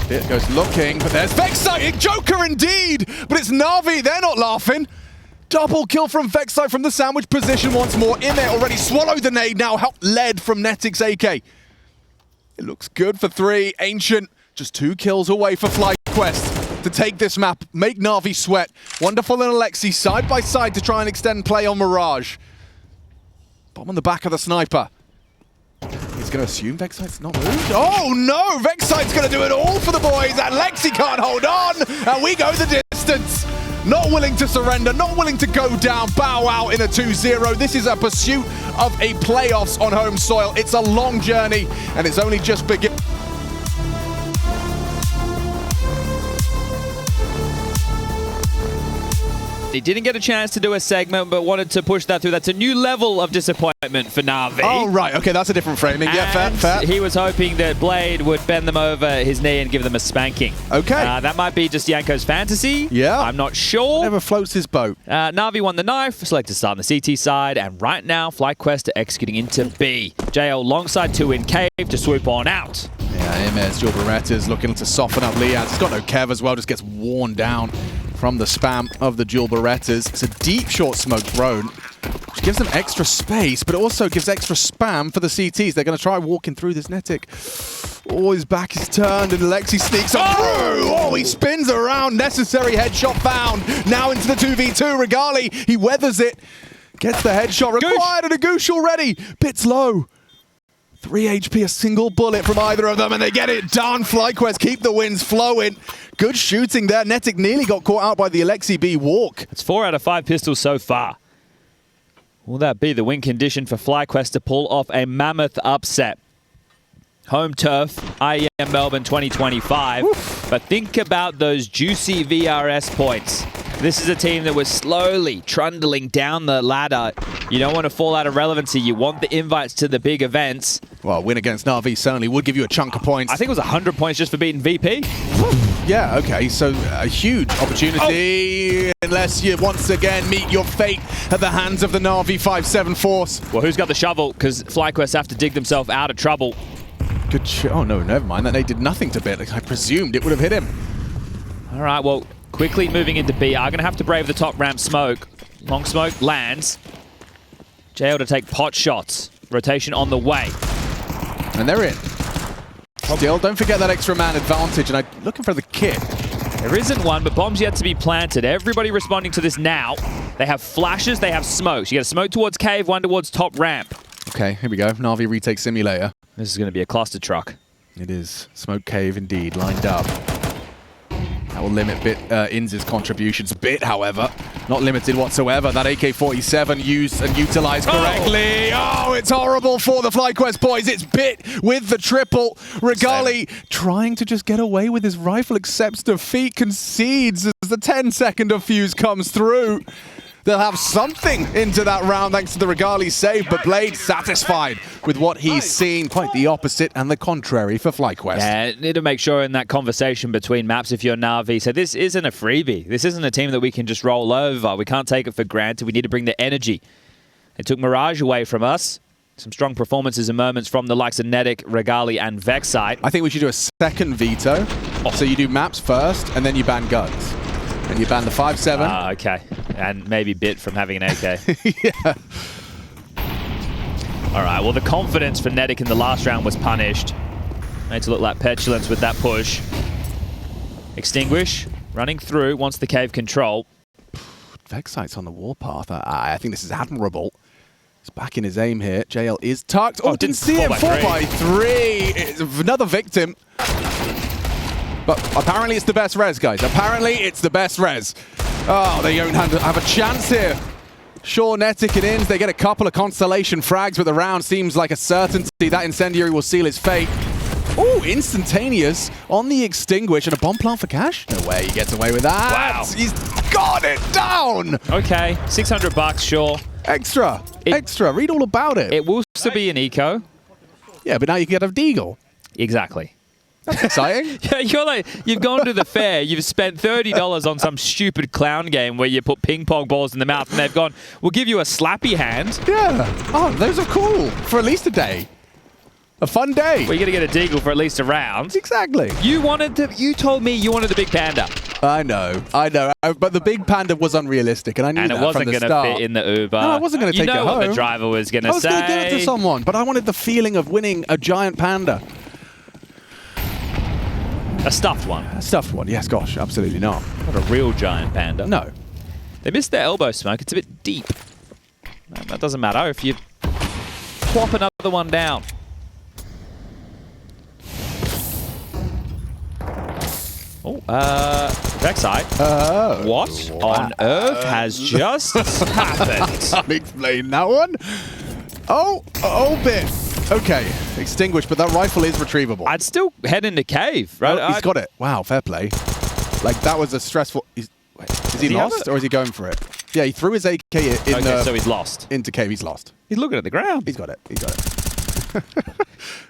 Bit goes looking, but there's Vexite. Joker indeed! But it's NAVI. They're not laughing. Double kill from Vexite from the sandwich position once more. In there already, swallowed the nade now, help led from nettik's AK. It looks good for 3. Ancient, just 2 kills away for FlyQuest to take this map, make NAVI sweat. Wonderful and Alexi side by side to try and extend play on Mirage. Bomb on the back of the sniper. He's going to assume Vexite's not moved. Oh no, Vexite's going to do it all for the boys, and Lexi can't hold on, and we go the distance. Not willing to surrender, not willing to go down, bow out in a 2-0. This is a pursuit of a playoffs on home soil. It's a long journey, and it's only just beginning. He didn't get a chance to do a segment, but wanted to push that through. That's a new level of disappointment for Navi. Oh, right. Okay, that's a different framing. Yeah, fair. He was hoping that Blade would bend them over his knee and give them a spanking. Okay. That might be just Yanko's fantasy. Yeah. I'm not sure. Never floats his boat. Navi won the knife, selected to start on the CT side, and right now, FlyQuest are executing into B. JL alongside 2 in cave to swoop on out. Yeah, Imez, Berettas looking to soften up Liaz. He's got no Kev as well, just gets worn down from the spam of the Berettas. It's a deep short smoke thrown, which gives them extra space, but it also gives extra spam for the CTs. They're going to try walking through this nettik. Oh, his back is turned, and Alexi sneaks on through. Oh, he spins around. Necessary headshot found. Now into the 2v2. Regali, he weathers it. Gets the headshot required, and a Goosh already. Bits low. 3 HP, a single bullet from either of them, and they get it done. FlyQuest keep the wins flowing. Good shooting there. nettik nearly got caught out by the Alexi B walk. It's 4 out of 5 pistols so far. Will that be the win condition for FlyQuest to pull off a mammoth upset? Home turf, IEM Melbourne 2025. Oof. But think about those juicy VRS points. This is a team that was slowly trundling down the ladder. You don't want to fall out of relevancy. You want the invites to the big events. Well, win against NAVI certainly would give you a chunk of points. I think it was 100 points just for beating VP. Yeah, okay, so a huge opportunity, unless you once again meet your fate at the hands of the NAVI 5-7 force. Well, who's got the shovel? Because FlyQuest have to dig themselves out of trouble. Good oh no, never mind. That they did nothing to Bit. I presumed it would have hit him. All right, well, quickly moving into B. Are going to have to brave the top ramp smoke. Long smoke lands. JL to take pot shots. Rotation on the way. And they're in. Still, don't forget that extra man advantage, and I'm looking for the kit. There isn't one, but bombs yet to be planted. Everybody responding to this now. They have flashes, they have smokes. You got a smoke towards cave, one towards top ramp. Okay, here we go. NAVI retake simulator. This is going to be a cluster truck. It is. Smoke cave indeed, lined up. That will limit Bit Inz's contributions. Bit, however, not limited whatsoever. That AK-47 used and utilized correctly. Oh, it's horrible for the FlyQuest boys. It's Bit with the triple. Regali trying to just get away with his rifle, accepts defeat, concedes as the 10-second of fuse comes through. They'll have something into that round thanks to the Regali save, but Blade satisfied with what he's seen. Quite the opposite and the contrary for FlyQuest. Yeah, need to make sure in that conversation between maps if you're Navi. So this isn't a freebie. This isn't a team that we can just roll over. We can't take it for granted. We need to bring the energy. They took Mirage away from us. Some strong performances and moments from the likes of nettik, Regali, and Vexite. I think we should do a second veto. So you do maps first, and then you ban guns. And you ban the 5-7. Okay. And maybe Bit from having an AK. Yeah. All right, well, the confidence for nettik in the last round was punished. Made to look like petulance with that push. Extinguish, running through, wants the cave control. Vexite's on the warpath. I think this is admirable. He's back in his aim here. JL is tucked. Oh, didn't see him. 4x3. It's another victim. But apparently it's the best res, guys. Apparently it's the best res. Oh, they don't have a chance here. Sure, nettik and Inz, they get a couple of constellation frags, but the round seems like a certainty. That incendiary will seal his fate. Oh, instantaneous on the extinguish and a bomb plant for cash? No way he gets away with that. Wow. He's got it down. Okay, $600, sure. Extra. Read all about it. It will still be an eco. Yeah, but now you can get a deagle. Exactly. That's exciting. Yeah, you've gone to the fair, you've spent $30 on some stupid clown game where you put ping pong balls in the mouth, and they've gone, we'll give you a slappy hand. Yeah. Oh, those are cool for at least a day. A fun day. Well, you're going to get a deagle for at least a round. Exactly. You told me you wanted the big panda. I know. But the big panda was unrealistic, and I knew that And it wasn't from the going to start. fit in the Uber. No, I wasn't going to take it home. You know what the driver was going to say. I was going to give it to someone, but I wanted the feeling of winning a giant panda. A stuffed one. A stuffed one, yes, gosh, absolutely not. Not a real giant panda. No. They missed their elbow smoke. It's a bit deep. That doesn't matter if you plop another one down. Oh, backside. What on earth has just happened? Can't explain that one. Oh, bit. Okay, extinguished, but that rifle is retrievable. I'd still head into cave, right? Oh, he's got it. Wow, fair play. Like, that was a stressful... Is he lost, or is he going for it? Yeah, he threw his AK so he's lost. Into cave. He's lost. He's looking at the ground. He's got it. He's got it.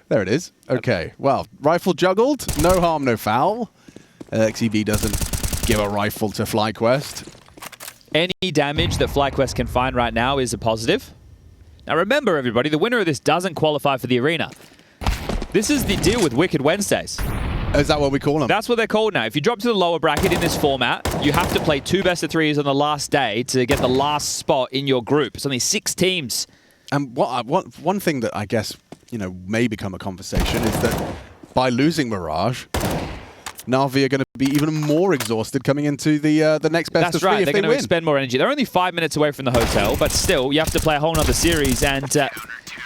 There it is. Okay, well, rifle juggled. No harm, no foul. XEB doesn't give a rifle to FlyQuest. Any damage that FlyQuest can find right now is a positive. Now remember, everybody, the winner of this doesn't qualify for the arena. This is the deal with Wicked Wednesdays. Is that what we call them? That's what they're called now. If you drop to the lower bracket in this format, you have to play 2 best-of-3s on the last day to get the last spot in your group. It's only 6 teams. And one thing that I guess, may become a conversation is that by losing Mirage, NAVI are going to be even more exhausted coming into the next best of 3 right. if They're they going to expend more energy. They're only 5 minutes away from the hotel, but still, you have to play a whole nother series. And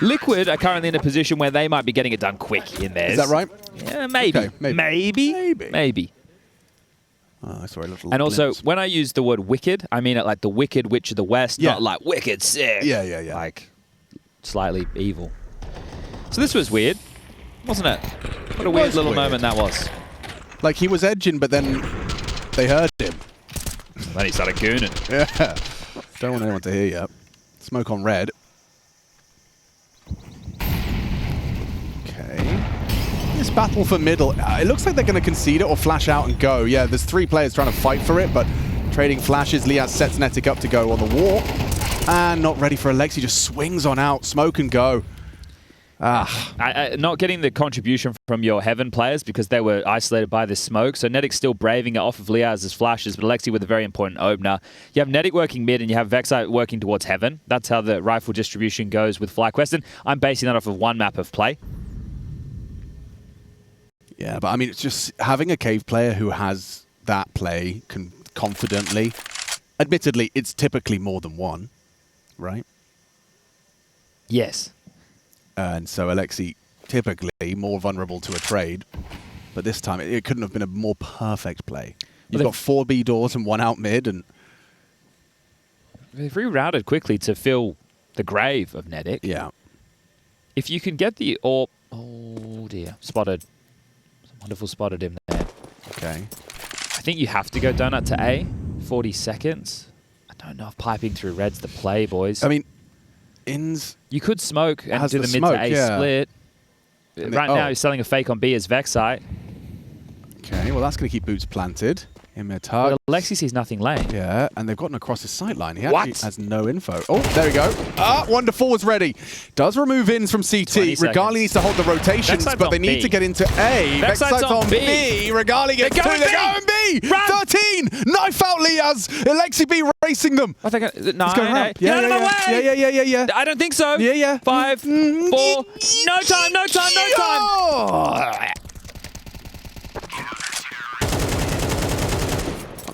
Liquid are currently in a position where they might be getting it done quick in theirs. Is that right? Yeah, maybe. Okay, Maybe. Oh, sorry, little and also, glimpse. when I use the word wicked, I mean it like the Wicked Witch of the West, not like wicked sick. Yeah. Like slightly evil. So this was weird, wasn't it? What a weird little moment that was. Like, he was edging, but then they heard him. And then he started gooning. Yeah. Don't want anyone to hear you. Smoke on red. Okay. This battle for middle, it looks like they're going to concede it or flash out and go. Yeah, there's 3 players trying to fight for it, but trading flashes. Liaz sets nettik up to go on the wall. And not ready for Alexi, just swings on out. Smoke and go. Not getting the contribution from your Heaven players because they were isolated by this smoke. So nettik's still braving it off of Liaz's flashes, but Alexi with a very important opener. You have nettik working mid and you have Vexite working towards Heaven. That's how the rifle distribution goes with FlyQuest. And I'm basing that off of one map of play. Yeah, but I mean, it's just having a cave player who has that play confidently. Admittedly, it's typically more than one, right? Yes. And so Alexi typically more vulnerable to a trade, but this time it couldn't have been a more perfect play. You've got 4 B doors and 1 out mid, and they've rerouted quickly to fill the grave of nettik. Yeah. If you can get the oh dear, spotted. Some wonderful spotted him there. Okay. I think you have to go donut to A. 40 seconds. I don't know if piping through red's the play, boys. I mean, Ins... You could smoke and do the mid smoke, to A split. Right now, he's selling a fake on B as Vexite. Okay, well, that's going to keep boots planted. In their target. Well, Alexi sees nothing lane. Yeah, and they've gotten across his sight line. He actually has no info. Oh, there we go. Wonderful was ready. Does remove ins from CT. Regali needs to hold the rotations, but they need to get into A. Vexite's on B. Regali gets 2. They're going B. Run. 13. Knife out Liaz. Alexi B racing them. I think He's going around. Get out of my way. Yeah. I don't think so. Yeah. 5, 4. No time.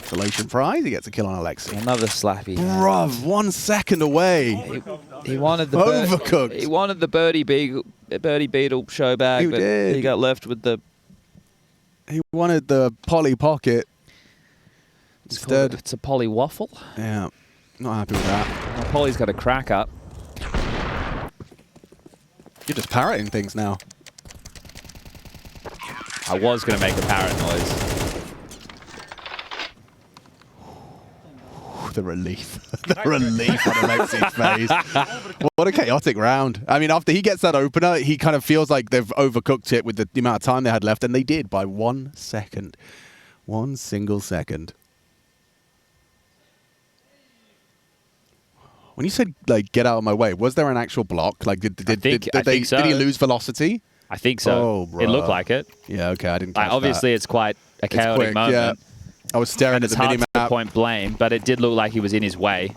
Consolation prize. He gets a kill on Alexi. Another slappy. Bruv, 1 second away. He wanted the overcooked. He wanted the birdie beetle show bag, but he got left with the. He wanted the Polly pocket. Instead, it's a Polly waffle. Yeah, not happy with that. Well, Polly's got a crack up. You're just parroting things now. I was going to make a parrot noise. The relief. The relief on Alexi's face. What a chaotic round. I mean, after he gets that opener, he kind of feels like they've overcooked it with the amount of time they had left, and they did by 1 second. 1 single second. When you said, like, get out of my way, was there an actual block? Like, did he lose velocity? I think so. Oh, bro. It looked like it. Yeah, okay, I didn't catch obviously, that. it's quite a chaotic moment. Yeah. I was staring at the minimap. It's hard to point blame, but it did look like he was in his way.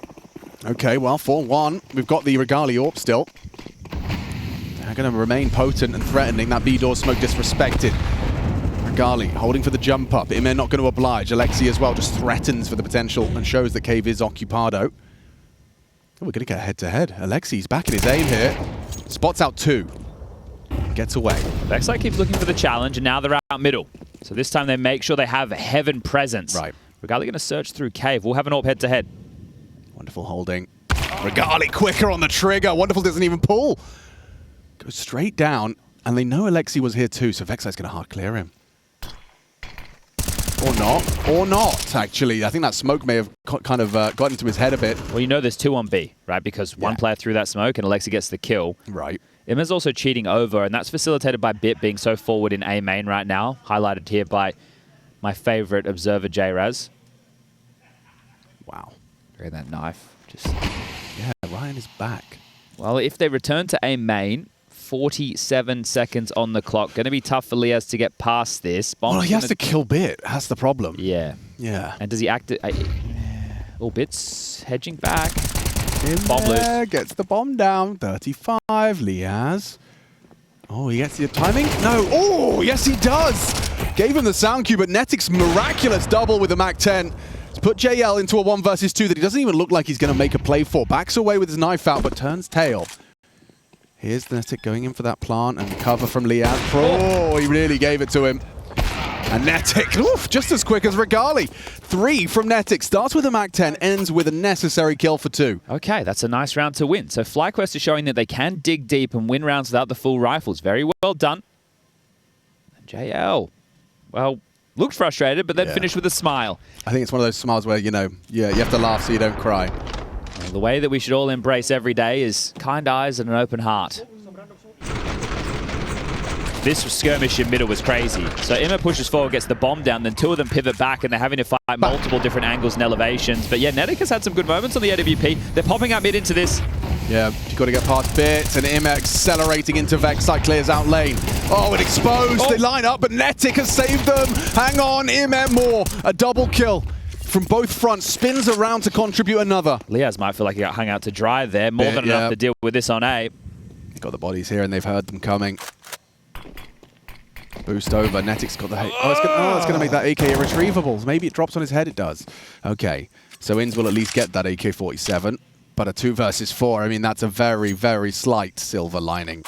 Okay, well, 4-1. We've got the Regali AWP still. They're going to remain potent and threatening. That B-door smoke disrespected. Regali holding for the jump up. IME not going to oblige. Alexi as well just threatens for the potential and shows that Cave is occupado. Oh, we're going to get head-to-head. Alexi's back in his aim here. Spots out 2. Gets away. Vexite keeps looking for the challenge, and now they're out middle. So this time they make sure they have heaven presence. Right. Regali going to search through Cave. We'll have an AWP head-to-head. Wonderful holding. Regali quicker on the trigger. Wonderful doesn't even pull. Goes straight down, and they know Alexi was here too, so Vexite's going to hard clear him. Or not, actually. I think that smoke may have kind of got into his head a bit. Well, you know there's 2 on B, right? Because one player threw that smoke, and Alexi gets the kill. Right. IME's also cheating over, and that's facilitated by Bit being so forward in A main right now, highlighted here by my favorite observer, J-Raz. Wow. Look at that knife. Just Yeah, right in his back. Well, if they return to A main, 47 seconds on the clock. Going to be tough for Liaz to get past this. Well, he has to kill Bit. That's the problem. Yeah. Yeah. And does he act... Oh, Bit's hedging back. Bomb there, gets the bomb down. 35, Liaz. Oh, he gets the timing? No. Oh, yes, he does. Gave him the sound cue, but nettik's miraculous double with the Mac-10. It's put JL into a 1 versus 2 that he doesn't even look like he's going to make a play for. Backs away with his knife out, but turns tail. Here's nettik going in for that plant and cover from Liaz. Oh, he really gave it to him. And nettik, oof, just as quick as Regali. 3 from nettik. Starts with a Mac-10, ends with a necessary kill for 2. Okay, that's a nice round to win. So FlyQuest is showing that they can dig deep and win rounds without the full rifles. Very well done. And JL, well, looked frustrated, but then finished with a smile. I think it's one of those smiles where, you know, you have to laugh so you don't cry. Well, the way that we should all embrace every day is kind eyes and an open heart. This skirmish in middle was crazy. So IME pushes forward, gets the bomb down, then 2 of them pivot back, and they're having to fight multiple different angles and elevations. But yeah, nettik has had some good moments on the AWP. They're popping up mid into this. Yeah, you've got to get past Bit, and IME accelerating into Vexite, clears out lane. Oh, it exposed. They line up, but nettik has saved them. Hang on, IME more. A double kill from both fronts. Spins around to contribute another. Liaz might feel like he got hung out to dry there. More than enough to deal with this on A. They've got the bodies here, and they've heard them coming. Boost over. nettik's got the... Oh, it's going to make that AK irretrievable. Maybe it drops on his head. It does. Okay. So INS will at least get that AK-47. But a 2 versus 4, I mean, that's a very, very slight silver lining.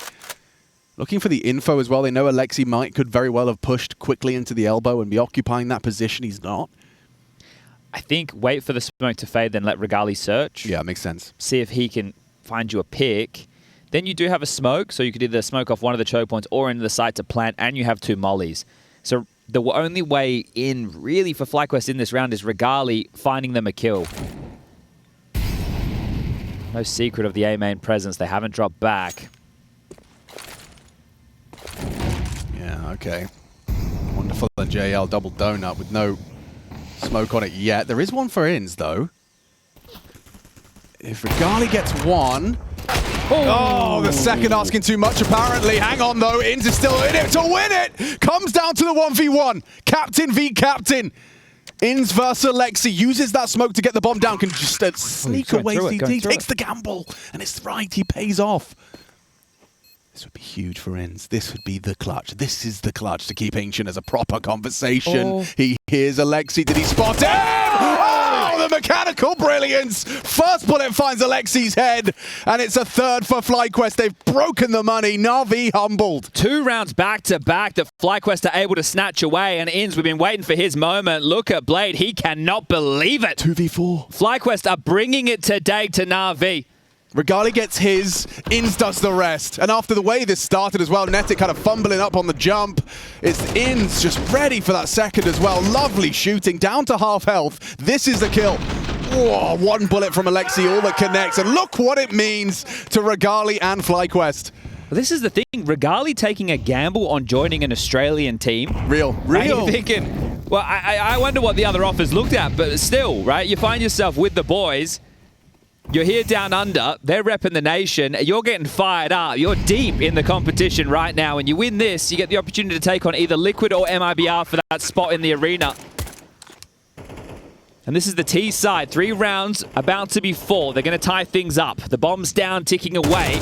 Looking for the info as well. They know Alexi could very well have pushed quickly into the elbow and be occupying that position. He's not. I think wait for the smoke to fade, then let Regali search. Yeah, makes sense. See if he can find you a pick. Then you do have a smoke, so you could either smoke off one of the choke points or into the site to plant, and you have 2 mollies. So the only way in, really, for FlyQuest in this round is Regali finding them a kill. No secret of the A main presence. They haven't dropped back. Yeah, okay. Wonderful. And JL double donut with no smoke on it yet. There is one for INS, though. If Regali gets 1... Oh, the second asking too much, apparently. Hang on, though. INS is still in it to win it. Comes down to the 1v1. Captain v Captain. INS versus Alexi. Uses that smoke to get the bomb down. Can just sneak away. CT takes the gamble. And it's right. He pays off. This would be huge for INS. This would be the clutch. This is the clutch to keep Ancient as a proper conversation. He hears Alexi. Did he spot him? Oh, the mechanical brilliance. First bullet finds Alexi's head. And it's a 3rd for FlyQuest. They've broken the money. NAVI humbled. 2 rounds back-to-back that FlyQuest are able to snatch away. And INS, we've been waiting for his moment. Look at Blade. He cannot believe it. 2v4. FlyQuest are bringing it today to NAVI. Regali gets his, INS does the rest. And after the way this started as well, nettik kind of fumbling up on the jump. It's INS just ready for that second as well. Lovely shooting, down to half health. This is the kill. Whoa, 1 bullet from Alexi, all that connects. And look what it means to Regali and FlyQuest. Well, this is the thing. Regali taking a gamble on joining an Australian team. Real. And you're thinking, well, I wonder what the other offers looked at. But still, right, you find yourself with the boys. You're here down under, they're repping the nation, you're getting fired up, you're deep in the competition right now, and you win this, you get the opportunity to take on either Liquid or MIBR for that spot in the arena. And this is the T side. 3 rounds, about to be 4. They're going to tie things up. The bomb's down, ticking away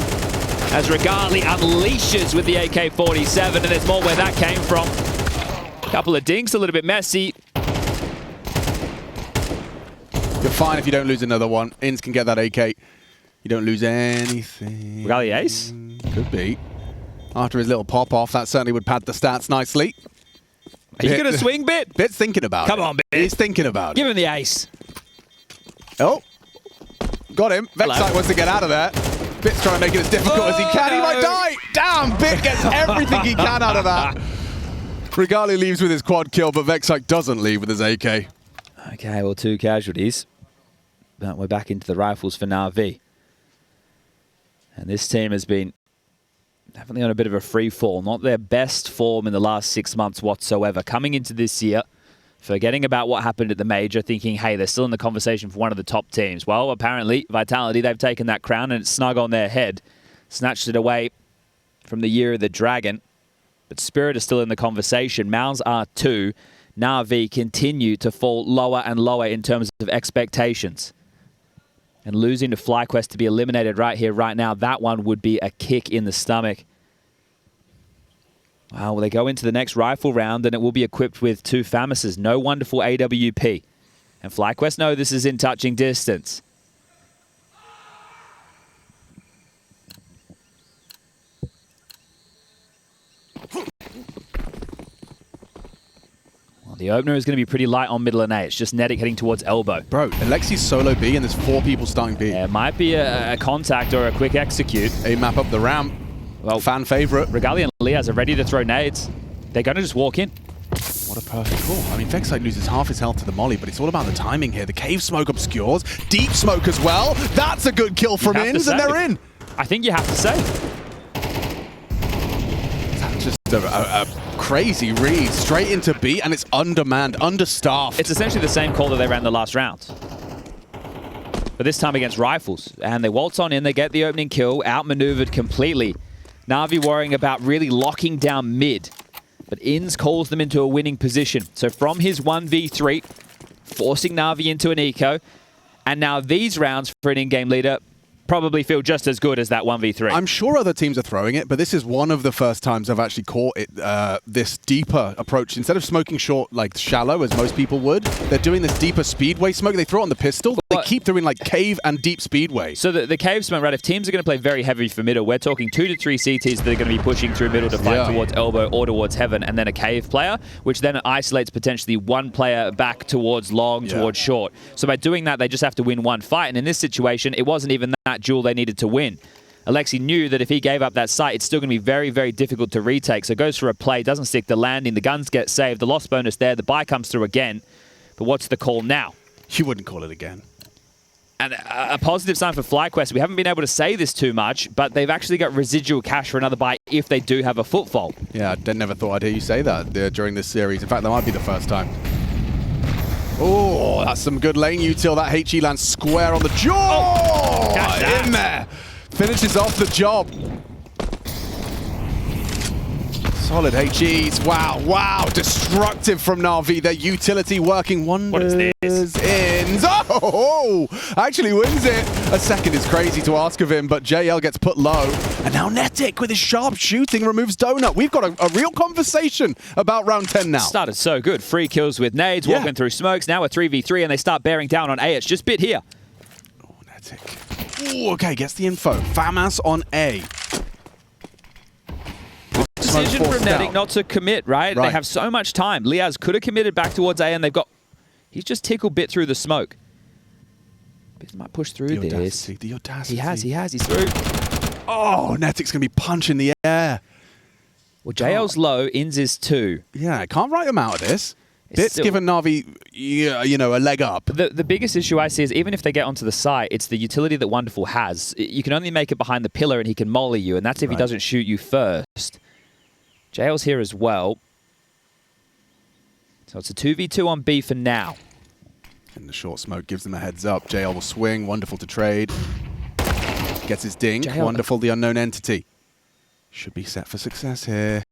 as Regali unleashes with the AK-47, and there's more where that came from. Couple of dinks, a little bit messy. You're fine if you don't lose another one. Inns can get that AK. You don't lose anything. Regali ace? Could be. After his little pop-off, that certainly would pad the stats nicely. Are you going to swing, Bit? Bit's thinking about it. Come on, Bit. He's thinking about Give it. him the ace. Oh. Got him. Hello. Vexite wants to get out of there. Bit's trying to make it as difficult as he can. He might die. Damn, Bit gets everything he can out of that. Regali leaves with his quad kill, but Vexite doesn't leave with his AK. Okay, well, 2 casualties. But we're back into the rifles for NAVI. And this team has been definitely on a bit of a free fall. Not their best form in the last 6 months whatsoever. Coming into this year, forgetting about what happened at the major, thinking, hey, they're still in the conversation for one of the top teams. Well, apparently, Vitality, they've taken that crown and it's snug on their head. Snatched it away from the Year of the Dragon. But Spirit is still in the conversation. Mouse are 2. NAVI continue to fall lower and lower in terms of expectations. And losing to FlyQuest to be eliminated right here, right now, that one would be a kick in the stomach. Wow, well, they go into the next rifle round and it will be equipped with 2 FAMASes. No wonderful AWP. And FlyQuest know this is in touching distance. The opener is going to be pretty light on middle and A. It's just nettik heading towards elbow. Bro, Alexi's solo B and there's 4 people starting B. Yeah, it might be a contact or a quick execute. A map up the ramp. Well, fan favorite. Regali and Liaz are ready to throw nades. They're going to just walk in. What a perfect call. I mean, Vexite loses half his health to the molly, but it's all about the timing here. The cave smoke obscures. Deep smoke as well. That's a good kill from Inns, and they're in. I think you have to say. That's just a crazy read. Straight into B, and it's undermanned, understaffed. It's essentially the same call that they ran the last round. But this time against rifles. And they waltz on in, they get the opening kill, outmaneuvered completely. NAVI worrying about really locking down mid. But Inns calls them into a winning position. So from his 1v3, forcing NAVI into an eco. And now these rounds for an in-game leader probably feel just as good as that 1v3. I'm sure other teams are throwing it, but this is one of the first times I've actually caught it, this deeper approach. Instead of smoking short, like shallow, as most people would, they're doing this deeper speedway smoke. They throw it on the pistol. They keep doing like cave and deep speedway. So the cave smoke, right, if teams are going to play very heavy for middle, we're talking 2 to 3 CTs that are going to be pushing through middle to fight towards elbow or towards heaven, and then a cave player, which then isolates potentially one player back towards long, towards short. So by doing that, they just have to win one fight. And in this situation, it wasn't even that duel they needed to win. Alexi knew that if he gave up that site, it's still going to be very, very difficult to retake. So goes for a play, doesn't stick the landing, the guns get saved, the loss bonus there, the buy comes through again. But what's the call now? You wouldn't call it again. And a positive sign for FlyQuest, we haven't been able to say this too much, but they've actually got residual cash for another buy if they do have a footfall. Yeah, I never thought I'd hear you say that during this series. In fact, that might be the first time. Oh, that's some good lane util. That HE lands square on the jaw. In there. Finishes off the job. Solid HEs. Wow, wow. Destructive from NAVI. Their utility working wonders. What is this? Inns. Oh, actually wins it. A second is crazy to ask of him, but JL gets put low. And now nettik with his sharp shooting removes Donut. We've got a real conversation about round 10 now. Started so good. Free kills with nades, walking through smokes. Now a 3v3, and they start bearing down on A. It's just Bit here. Oh, nettik. Ooh, okay, gets the info. FAMAS on A. Decision from nettik not to commit, right? They have so much time. Liaz could have committed back towards A, and they've got... He's just tickled Bit through the smoke. Bit might push through this. The audacity. He has. He's through. Oh, nettik's going to be punching the air. Well, JL's low, Inns is 2. Yeah, I can't write him out of this. Bit's given NAVI, you know, a leg up. The biggest issue I see is even if they get onto the site, it's the utility that Wonderful has. You can only make it behind the pillar and he can molly you, and that's if he doesn't shoot you first. JL's here as well. So it's a 2v2 on B for now. And the short smoke gives them a heads up. JL will swing. Wonderful to trade. Gets his dink. Wonderful, the unknown entity. Should be set for success here.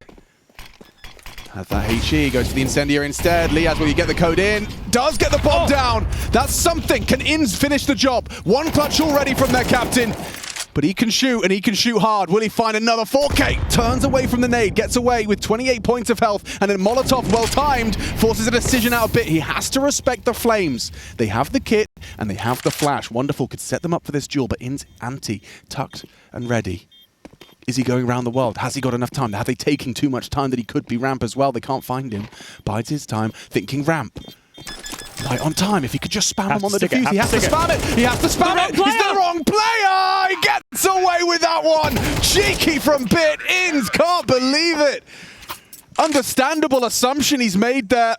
Has that HE, goes for the incendiary instead. Liaz, will you get the code in? Does get the bomb down. That's something. Can Inns finish the job? One clutch already from their captain. But he can shoot, and he can shoot hard. Will he find another 4K? Turns away from the nade, gets away with 28 points of health, and then Molotov, well-timed, forces a decision out a bit. He has to respect the flames. They have the kit, and they have the flash. Wonderful, could set them up for this duel, but Inns anti, tucked and ready. Is he going around the world? Has he got enough time? Have they taken too much time that he could be ramp as well? They can't find him. Bides his time, thinking ramp. Right on time. If he could just spam him on the defuse, he has to spam it. He has to spam it. He's the wrong player. He gets away with that one. Cheeky from Bit. Inns can't believe it. Understandable assumption he's made there.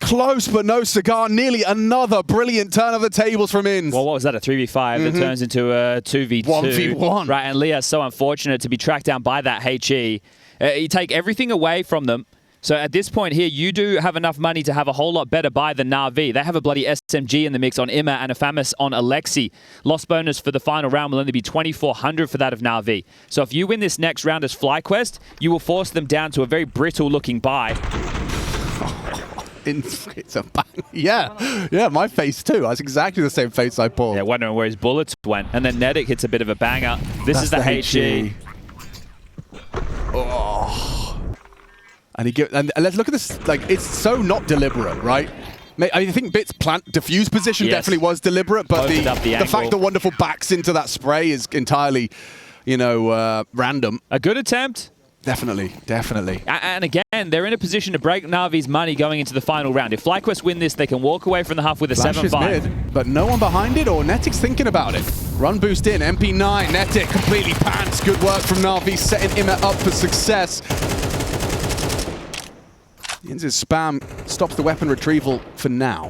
Close, but no cigar. Nearly another brilliant turn of the tables from Inns. Well, what was that, a 3v5 that turns into a 2v2? 1v1. Right, and Leah's so unfortunate to be tracked down by that HE. You take everything away from them. So at this point here, you do have enough money to have a whole lot better buy than NAVI. They have a bloody SMG in the mix on Imma and a FAMAS on Alexi. Loss bonus for the final round will only be 2,400 for that of NAVI. So if you win this next round as FlyQuest, you will force them down to a very brittle-looking buy. It's a bang. Yeah, my face too. That's exactly the same face I pulled. Yeah, wondering where his bullets went. And then nettik hits a bit of a banger. This is the HE. Oh. And let's look at this. Like, it's so not deliberate, right? I think Bit's plant diffuse position definitely was deliberate, but the fact that Wonderful backs into that spray is entirely, random. A good attempt. Definitely, definitely. And again, they're in a position to break Navi's money going into the final round. If FlyQuest win this, they can walk away from the half with a 7-5. But no one behind it, or nettik's thinking about it. Run boost in, MP9, nettik completely pants. Good work from Navi, setting Imma up for success. Inns' spam stops the weapon retrieval for now.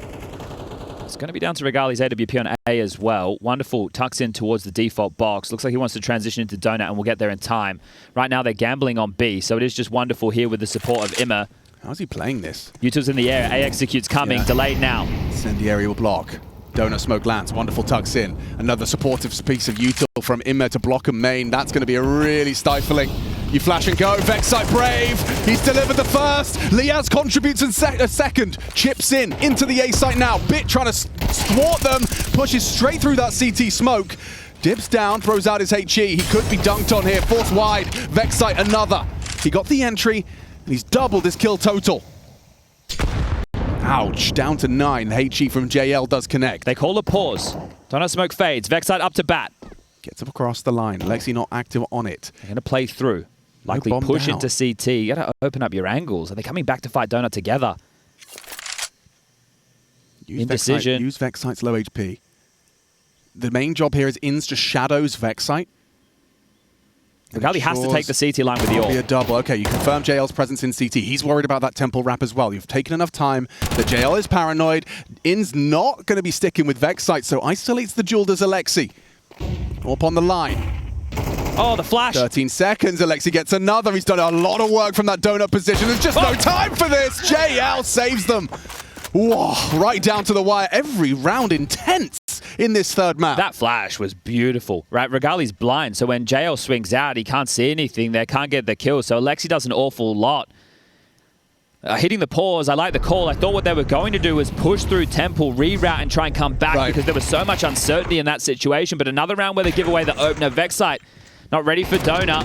It's going to be down to Regali's AWP on A as well. Wonderful tucks in towards the default box. Looks like he wants to transition into Donut, and we'll get there in time. Right now, they're gambling on B, so it is just Wonderful here with the support of Imma. How's he playing this? Util's in the air. A executes coming. Delayed now. Incendiary will block. Donut smoke lands. Wonderful tucks in. Another supportive piece of util from Imma to block and main. That's going to be a really stifling. You flash and go. Vexite brave. He's delivered the first. Liaz contributes in a second. Chips into the A site now. Bit trying to thwart them. Pushes straight through that CT smoke. Dips down. Throws out his HE. He could be dunked on here. Force wide. Vexite another. He got the entry. And he's doubled his kill total. Ouch. Down to 9. The HE from JL does connect. They call a pause. Donut smoke fades. Vexite up to bat. Gets up across the line. Alexi not active on it. They're going to play through. Likely push into CT. You got to open up your angles. Are they coming back to fight Donut together? Indecision. Use Vexite's low HP. The main job here is Inns just shadows Vexite. Regali has to take the CT line with the ult. Be a double. Okay, you confirm JL's presence in CT. He's worried about that temple wrap as well. You've taken enough time. The JL is paranoid. Inns not going to be sticking with Vexite, so isolates the duel as Alexi. Up on the line. Oh, the flash. 13 seconds. Alexi gets another. He's done a lot of work from that donut position. There's just no time for this. JL saves them. Whoa, right down to the wire. Every round intense in this third map. That flash was beautiful. Right, Regali's blind, so when JL swings out, he can't see anything there, can't get the kill. So Alexi does an awful lot. Hitting the pause, I like the call. I thought what they were going to do was push through Temple, reroute, and try and come back because there was so much uncertainty in that situation. But another round where they give away the opener. Vexite not ready for Donut.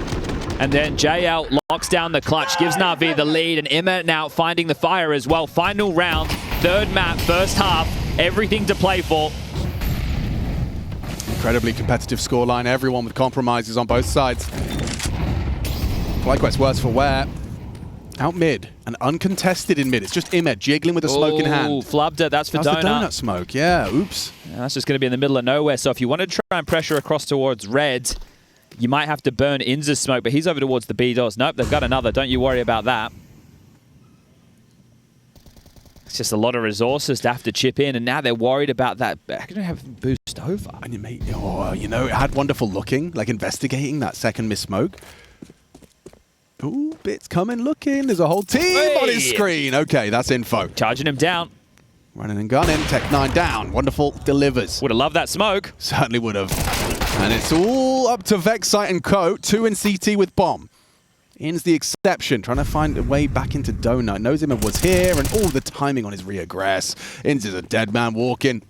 And then JL locks down the clutch, gives Navi the lead, and Imma now finding the fire as well. Final round, third map, first half, everything to play for. Incredibly competitive scoreline, everyone with compromises on both sides. FlyQuest worse for wear. Out mid, and uncontested in mid. It's just Imma jiggling with a smoke in hand. Oh, flubbed it, that's for Donut. That's the donut smoke, yeah, oops. Yeah, that's just going to be in the middle of nowhere, so if you want to try and pressure across towards red, you might have to burn Inns' smoke, but he's over towards the B doors. Nope, they've got another. Don't you worry about that. It's just a lot of resources to have to chip in, and now they're worried about that. How can they have boost over? And it had Wonderful looking, like investigating that second miss smoke. Ooh, Bit's coming looking. There's a whole team on his screen. Okay, that's info. Charging him down. Running and gunning. Tech 9 down. Wonderful delivers. Would have loved that smoke. Certainly would have. And it's all up to Vexite and Co. 2 in CT with bomb. In's the exception, trying to find a way back into Donut. Knows him was here, and all the timing on his reaggress. In's is a dead man walking.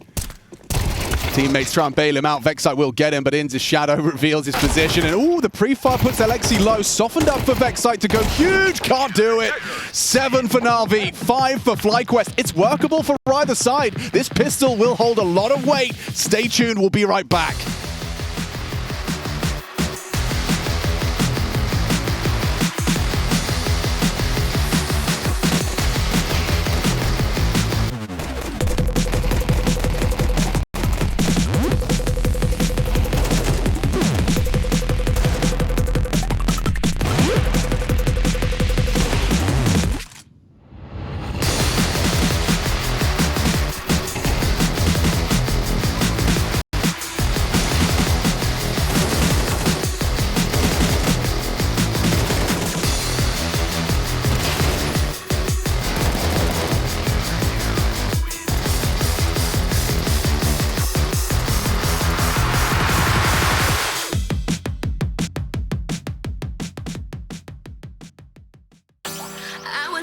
Teammates try and bail him out. Vexite will get him, but In's shadow reveals his position. And ooh, the pre-fire puts Alexi low. Softened up for Vexite to go huge. Can't do it. 7 for NAVI, 5 for FlyQuest. It's workable for either side. This pistol will hold a lot of weight. Stay tuned. We'll be right back.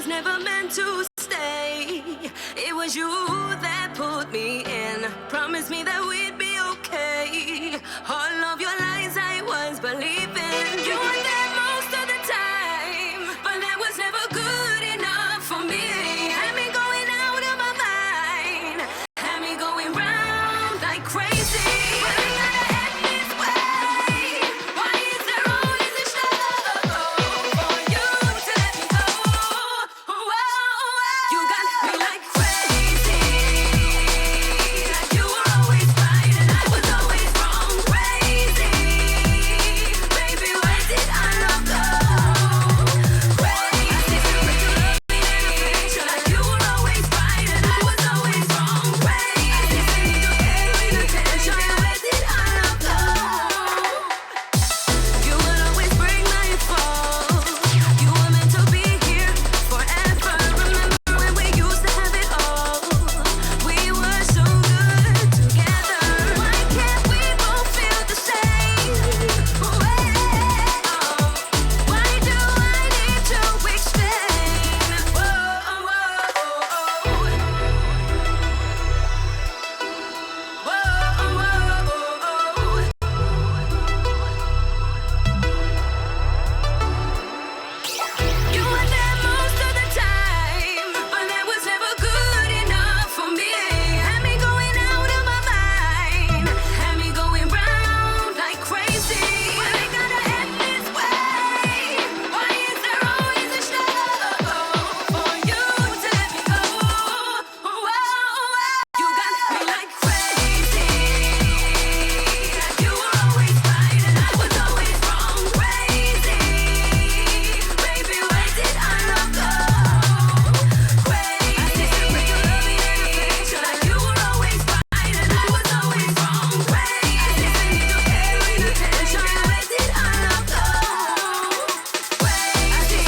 Never meant to stay. It was you that put me in. Promised me that we'd be okay. All of your lies I was believing. You were there most of the time, but that was never good enough for me. Had me going out of my mind, had me going round like crazy. But I gotta end this way. Why is there always a struggle for you to let me go? You got me like crazy, like you were always right and I was always wrong. Crazy, baby, where did our love go? Crazy, like you were always right and I was always wrong. Crazy, attention, where did our love go? You would always bring my fall. You were meant to be here forever. Remember when we used to have it all? We were so good together. Why can't we both feel the same way? Why do I need to explain? You were there most of the time, but that was never good enough for me. Had me going out of my mind, had me going round like crazy. But I gotta end this way. Why is there always a struggle for you to let me go? You got me like crazy, like you were always right and I was always wrong. Crazy, baby, where did our love go? Crazy, like you were always right and I was always wrong. Crazy, attention, where did our love go? Crazy,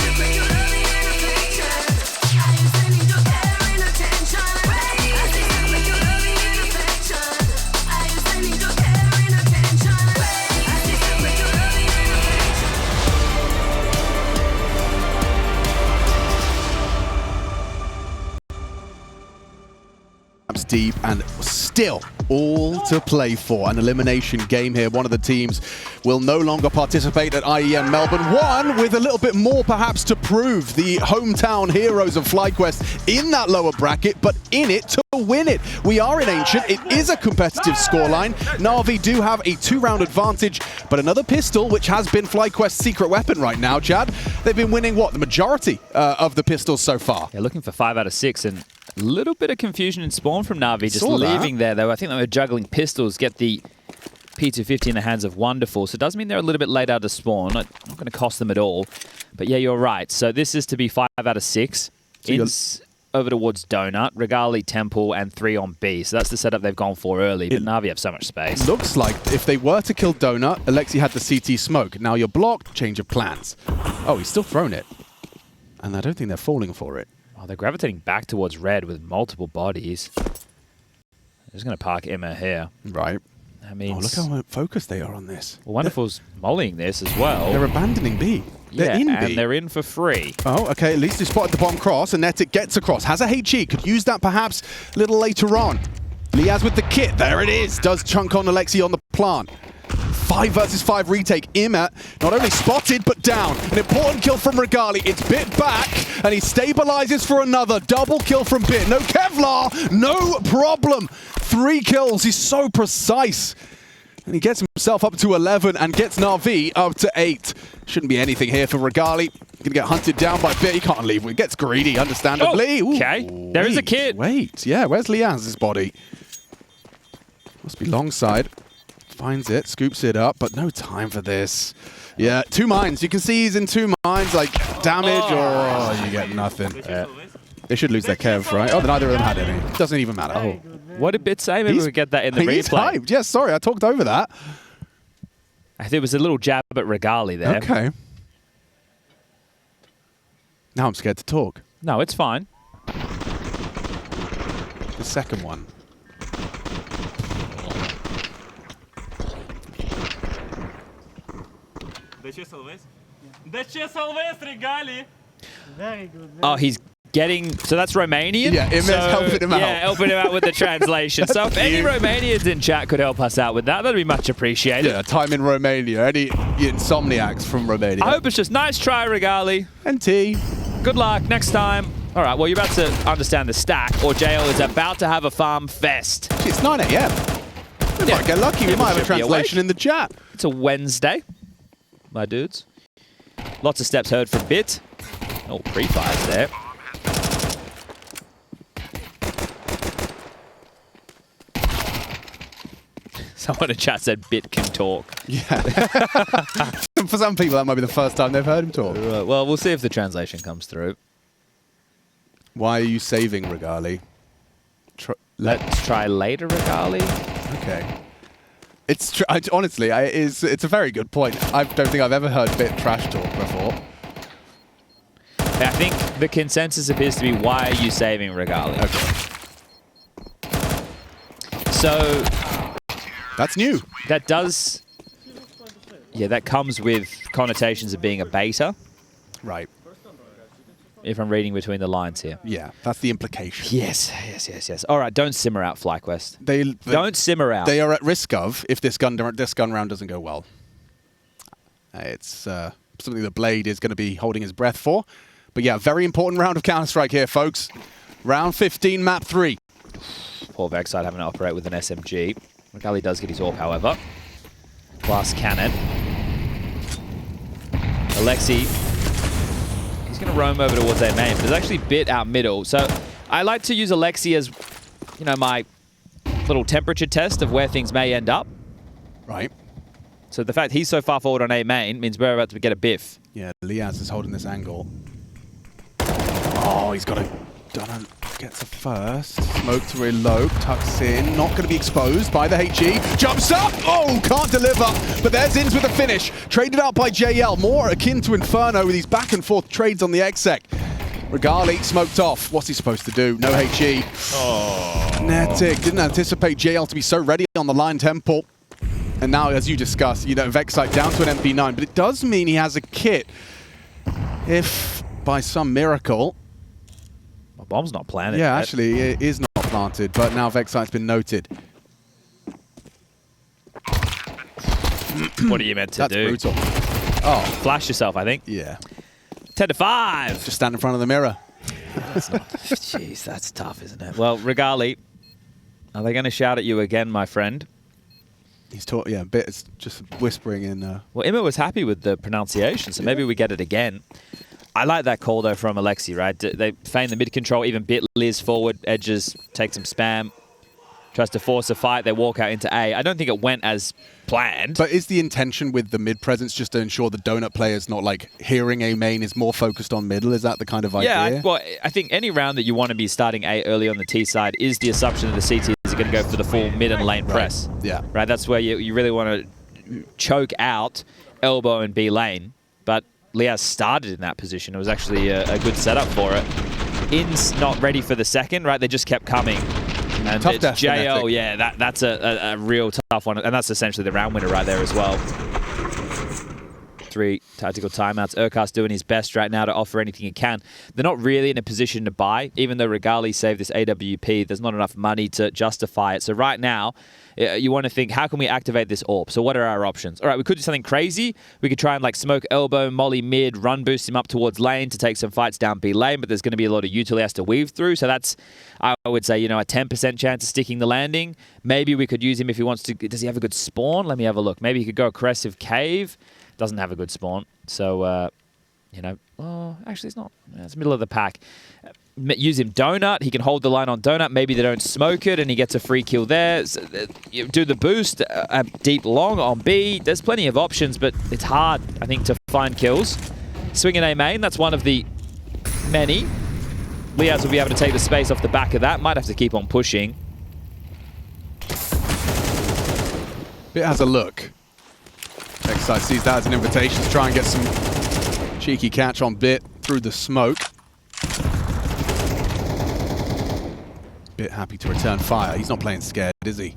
I used to need your care and attention. I used to need your care and attention. I used to need your care and attention. Deep and still all to play for. An elimination game here. One of the teams will no longer participate at IEM Melbourne. One with a little bit more perhaps to prove. The hometown heroes of FlyQuest in that lower bracket, but in it to win it. We are in Ancient. It is a competitive scoreline. NAVI do have a 2-round advantage, but another pistol, which has been FlyQuest's secret weapon right now, Chad. They've been winning, what, the majority of the pistols so far. They're looking for 5 out of 6 and a little bit of confusion in spawn from NAVI, just leaving there, though. I think they were juggling pistols, get the P250 in the hands of Wonderful. So it does mean they're a little bit late out of spawn. Not going to cost them at all. But yeah, you're right. So this is to be 5 out of 6. It's over towards Donut, Regali, Temple, and 3 on B. So that's the setup they've gone for early. But NAVI have so much space. Looks like if they were to kill Donut, Alexi had the CT smoke. Now you're blocked, change of plans. Oh, he's still thrown it. And I don't think they're falling for it. Oh, they're gravitating back towards red with multiple bodies. I'm just going to park Emma here. Right. I mean, look how focused they are on this. Well, Wonderful's mollying this as well. They're abandoning B. They're in B. And they're in for free. Oh, okay. At least they spotted the bomb cross, and nettik gets across. Has a HE. Could use that perhaps a little later on. Liaz with the kit. There it is. Does chunk on Alexi on the plant. 5 versus 5 retake. Ima not only spotted, but down. An important kill from Regali. It's Bit back, and he stabilizes for another. Double kill from Bit. No Kevlar. No problem. 3 kills. He's so precise. And he gets himself up to 11 and gets NAVI up to 8. Shouldn't be anything here for Regali. Gonna get hunted down by Bit. He can't leave. He gets greedy, understandably. Oh, okay. There is a kid. Wait. Yeah, where's Liaz's body? Must be long side. Finds it, scoops it up, but no time for this. Yeah, 2 mines. You can see he's in 2 mines, like damage, or you get nothing. They should lose their Kev, right? Oh, neither of them had any. Doesn't even matter. Oh. What did Bit say? Maybe we get that in the replay. He's hyped. Yeah, sorry, I talked over that. I think it was a little jab at Regali there. Okay. Now I'm scared to talk. No, it's fine. The second one. Regali. Very good. Oh, he's getting... So that's Romanian? Yeah, Im's helping him out. Yeah, helping him out with the translation. So if any Romanians in chat could help us out with that, that'd be much appreciated. Yeah, time in Romania. Any insomniacs from Romania. I hope it's just nice try, Regali. And T. Good luck next time. All right, well, you're about to understand the stack, or JL is about to have a farm fest. It's 9 AM. We might get lucky. We might have a translation in the chat. It's a Wednesday, my dudes. Lots of steps heard from Bit. Oh, pre-fires there. Someone in chat said Bit can talk. Yeah. For some people, that might be the first time they've heard him talk. Right, well, we'll see if the translation comes through. Why are you saving Regali? Let's try later, Regali. Okay. It's honestly, it's a very good point. I don't think I've ever heard Bit trash talk before. I think the consensus appears to be, why are you saving Regali? Okay. So... That's new. That does... Yeah, that comes with connotations of being a beta. Right. If I'm reading between the lines here. Yeah, that's the implication. Yes. All right, don't simmer out, FlyQuest. Don't simmer out. They are at risk of, if this gun round doesn't go well. It's something that Blade is going to be holding his breath for. But yeah, very important round of Counter-Strike here, folks. Round 15, map 3. Poor Vexide having to operate with an SMG. Regali does get his AWP, however. Glass cannon. Alexi, he's going to roam over towards their main. There's actually Bit out middle. So I like to use Alexi as, you know, my little temperature test of where things may end up. Right. So the fact he's so far forward on A main means we're about to get a biff. Yeah, Liaz is holding this angle. Oh, he's got a... Gets a first. Smoke to reload. Tucks in. Not going to be exposed by the HE. Jumps up! Oh, can't deliver. But there's Ins with a finish. Traded out by JL. More akin to Inferno with these back and forth trades on the exec. Regali smoked off. What's he supposed to do? No HE. Oh. nettik didn't anticipate JL to be so ready on the line temple. And now, as you discussed, you know, Vexite down to an MP9. But it does mean he has a kit. If, by some miracle... My bomb's not planted. Yeah, actually, it is not planted, but now Vexite's been noted. What are you meant to do? That's brutal. Oh. Flash yourself, I think. Yeah. 10-5. Just stand in front of the mirror. Jeez, that's tough, isn't it? Well, Regali, are they going to shout at you again, my friend? He's talking, yeah, a bit. It's just whispering in. Well, Emma was happy with the pronunciation, so maybe we get it again. I like that call, though, from Alexi, right? They feign the mid-control, even Bit Liz forward, edges, take some spam, tries to force a fight, they walk out into A. I don't think it went as planned. But is the intention with the mid-presence just to ensure the donut player's not, like, hearing A main, is more focused on middle? Is that the kind of idea? Yeah, well, I think any round that you want to be starting A early on the T side is the assumption that the CTs are going to go for the full mid and lane press. Yeah. Right, that's where you really want to choke out elbow and B lane. But Liaz started in that position. It was actually a good setup for it. In's not ready for the second, right? They just kept coming. And tough it's death for JL, nettik. yeah, that's a real tough one. And that's essentially the round winner right there as well. 3 tactical timeouts. Urkast doing his best right now to offer anything he can. They're not really in a position to buy. Even though Regali saved this AWP, there's not enough money to justify it. So right now, you want to think, how can we activate this AWP? So what are our options? All right, we could do something crazy. We could try and like smoke elbow, molly mid, run boost him up towards lane to take some fights down B lane, but there's going to be a lot of util he has to weave through. So that's, I would say, you know, a 10% chance of sticking the landing. Maybe we could use him if he wants to. Does he have a good spawn? Let me have a look. Maybe he could go aggressive cave. Doesn't have a good spawn. So, you know, oh, actually it's not. It's middle of the pack. Use him Donut. He can hold the line on Donut. Maybe they don't smoke it and he gets a free kill there. So, do the boost, deep long on B. There's plenty of options, but it's hard, I think, to find kills. Swinging A main, that's one of the many. Liaz will be able to take the space off the back of that. Might have to keep on pushing. It has a look. Xside sees that as an invitation to try and get some cheeky catch on Bit through the smoke. Bit happy to return fire. He's not playing scared, is he?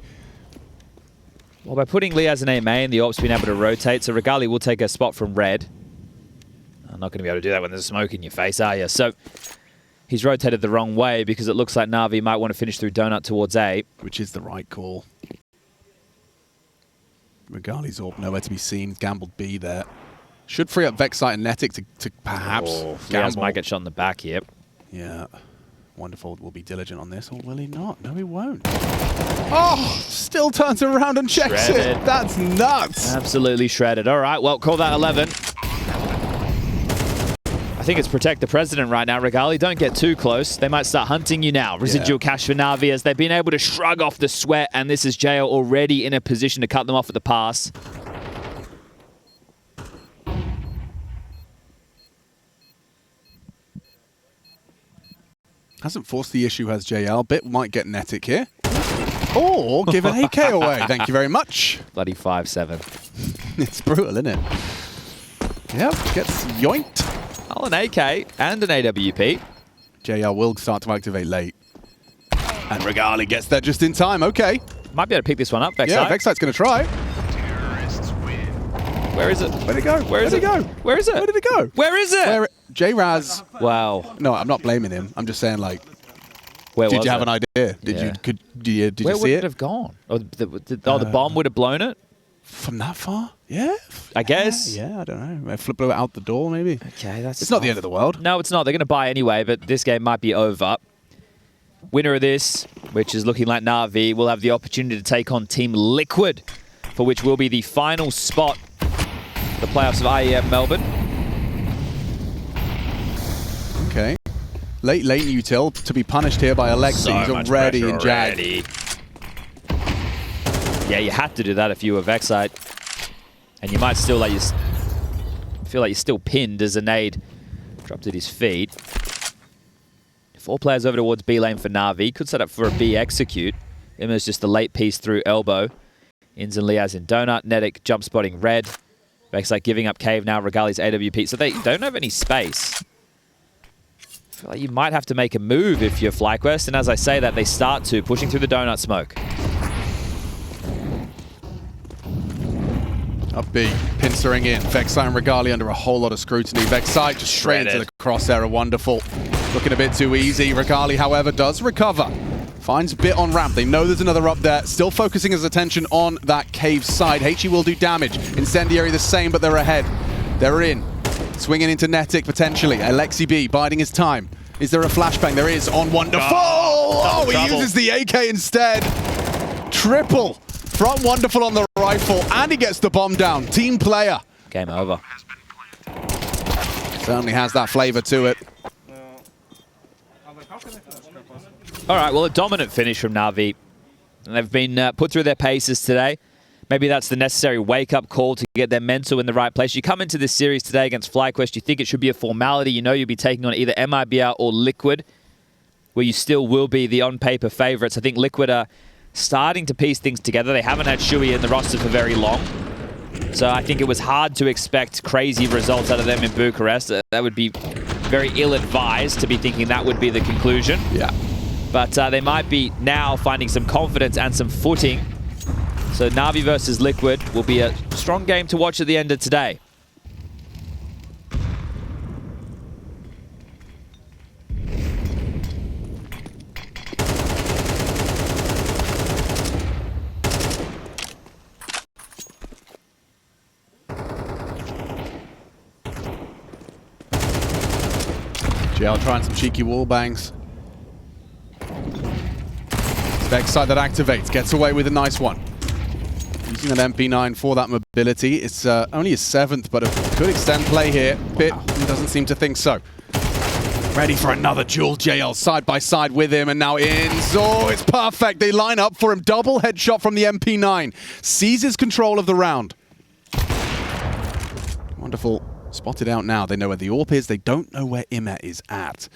Well, by putting Liaz in A main, the AWP's been able to rotate, so Regali will take a spot from red. I'm not going to be able to do that when there's smoke in your face, are you? So he's rotated the wrong way because it looks like Navi might want to finish through Donut towards A. Which is the right call. Regali's AWP nowhere to be seen. Gambled B there. Should free up Vexite and nettik to perhaps Liaz might get shot in the back here. Yeah. Wonderful will be diligent on this, or will he not? No, he won't. Oh! Still turns around and checks Shredded. it. That's nuts. Absolutely shredded. All right, well, call that 11. I think it's protect the president right now, Regali. Don't get too close. They might start hunting you now. Residual cash for Navi as they've been able to shrug off the sweat, and this is JL already in a position to cut them off at the pass. Hasn't forced the issue, has JL. Bit might get nettik here. Or give an AK away. Thank you very much. Bloody 5-7. It's brutal, isn't it? Yep, gets yoinked. Oh, an AK and an AWP. JL will start to activate late. And Regali gets there just in time. Okay. Might be able to pick this one up, Vexite. Yeah, Vexite's going to try. Where is it? Where'd it go? Where'd it go? Where is it? Where did it go? Where is it? J-Raz. Wow. No, I'm not blaming him. I'm just saying, like, Where did was you have it? an idea? Did you Where see would it? it have gone? Oh, the bomb would have blown it? From that far? Yeah. I guess. Yeah, I don't know. Blew it out the door, maybe. Okay, that's... It's not the end of the world. No, it's not. They're going to buy anyway, but this game might be over. Winner of this, which is looking like Navi, will have the opportunity to take on Team Liquid, for which will be the final spot, the playoffs of IEM Melbourne. Okay. Late util to be punished here by Alexi. He's already in jag. Yeah, you had to do that if you were Vexite. And you might still feel like you're still pinned as a nade dropped at his feet. 4 players over towards B lane for Navi. Could set up for a B execute. Imma's just the late piece through elbow. Inz and Liaz in Donut. nettik jump spotting red. Vexite giving up cave now. Regali's AWP. So they don't have any space. I feel like you might have to make a move if you're FlyQuest. And as I say that, they start to, pushing through the Donut smoke. Up B, pincering in. Vexite and Regali under a whole lot of scrutiny. Vexite just straight into the crosshair. Wonderful. Looking a bit too easy. Regali, however, does recover. Finds Bit on ramp. They know there's another up there. Still focusing his attention on that cave side. HE will do damage. Incendiary the same, but they're ahead. They're in. Swinging into nettik potentially. Alexi B biding his time. Is there a flashbang? There is on Wonderful. Oh, he uses the AK instead. Triple. From Wonderful on the rifle, and he gets the bomb down. Team player. Game over. Certainly has that flavor to it. All right, well, a dominant finish from Navi. And they've been put through their paces today. Maybe that's the necessary wake-up call to get their mental in the right place. You come into this series today against FlyQuest, you think it should be a formality. You know you'll be taking on either MIBR or Liquid, where you still will be the on-paper favorites. I think Liquid are starting to piece things together. They haven't had Shui in the roster for very long. So I think it was hard to expect crazy results out of them in Bucharest. That would be very ill-advised to be thinking that would be the conclusion. Yeah. but they might be now finding some confidence and some footing. So NAVI versus Liquid will be a strong game to watch at the end of today. JL trying some cheeky wall bangs. Backside that activates, gets away with a nice one. Using an MP9 for that mobility. It's only his 7th, but a good extend play here. Bit doesn't seem to think so. Ready for another duel. JL side by side with him, and now Inns. Oh, it's perfect. They line up for him. Double headshot from the MP9. Seizes control of the round. Wonderful. Spotted out now. They know where the AWP is. They don't know where Imet is at.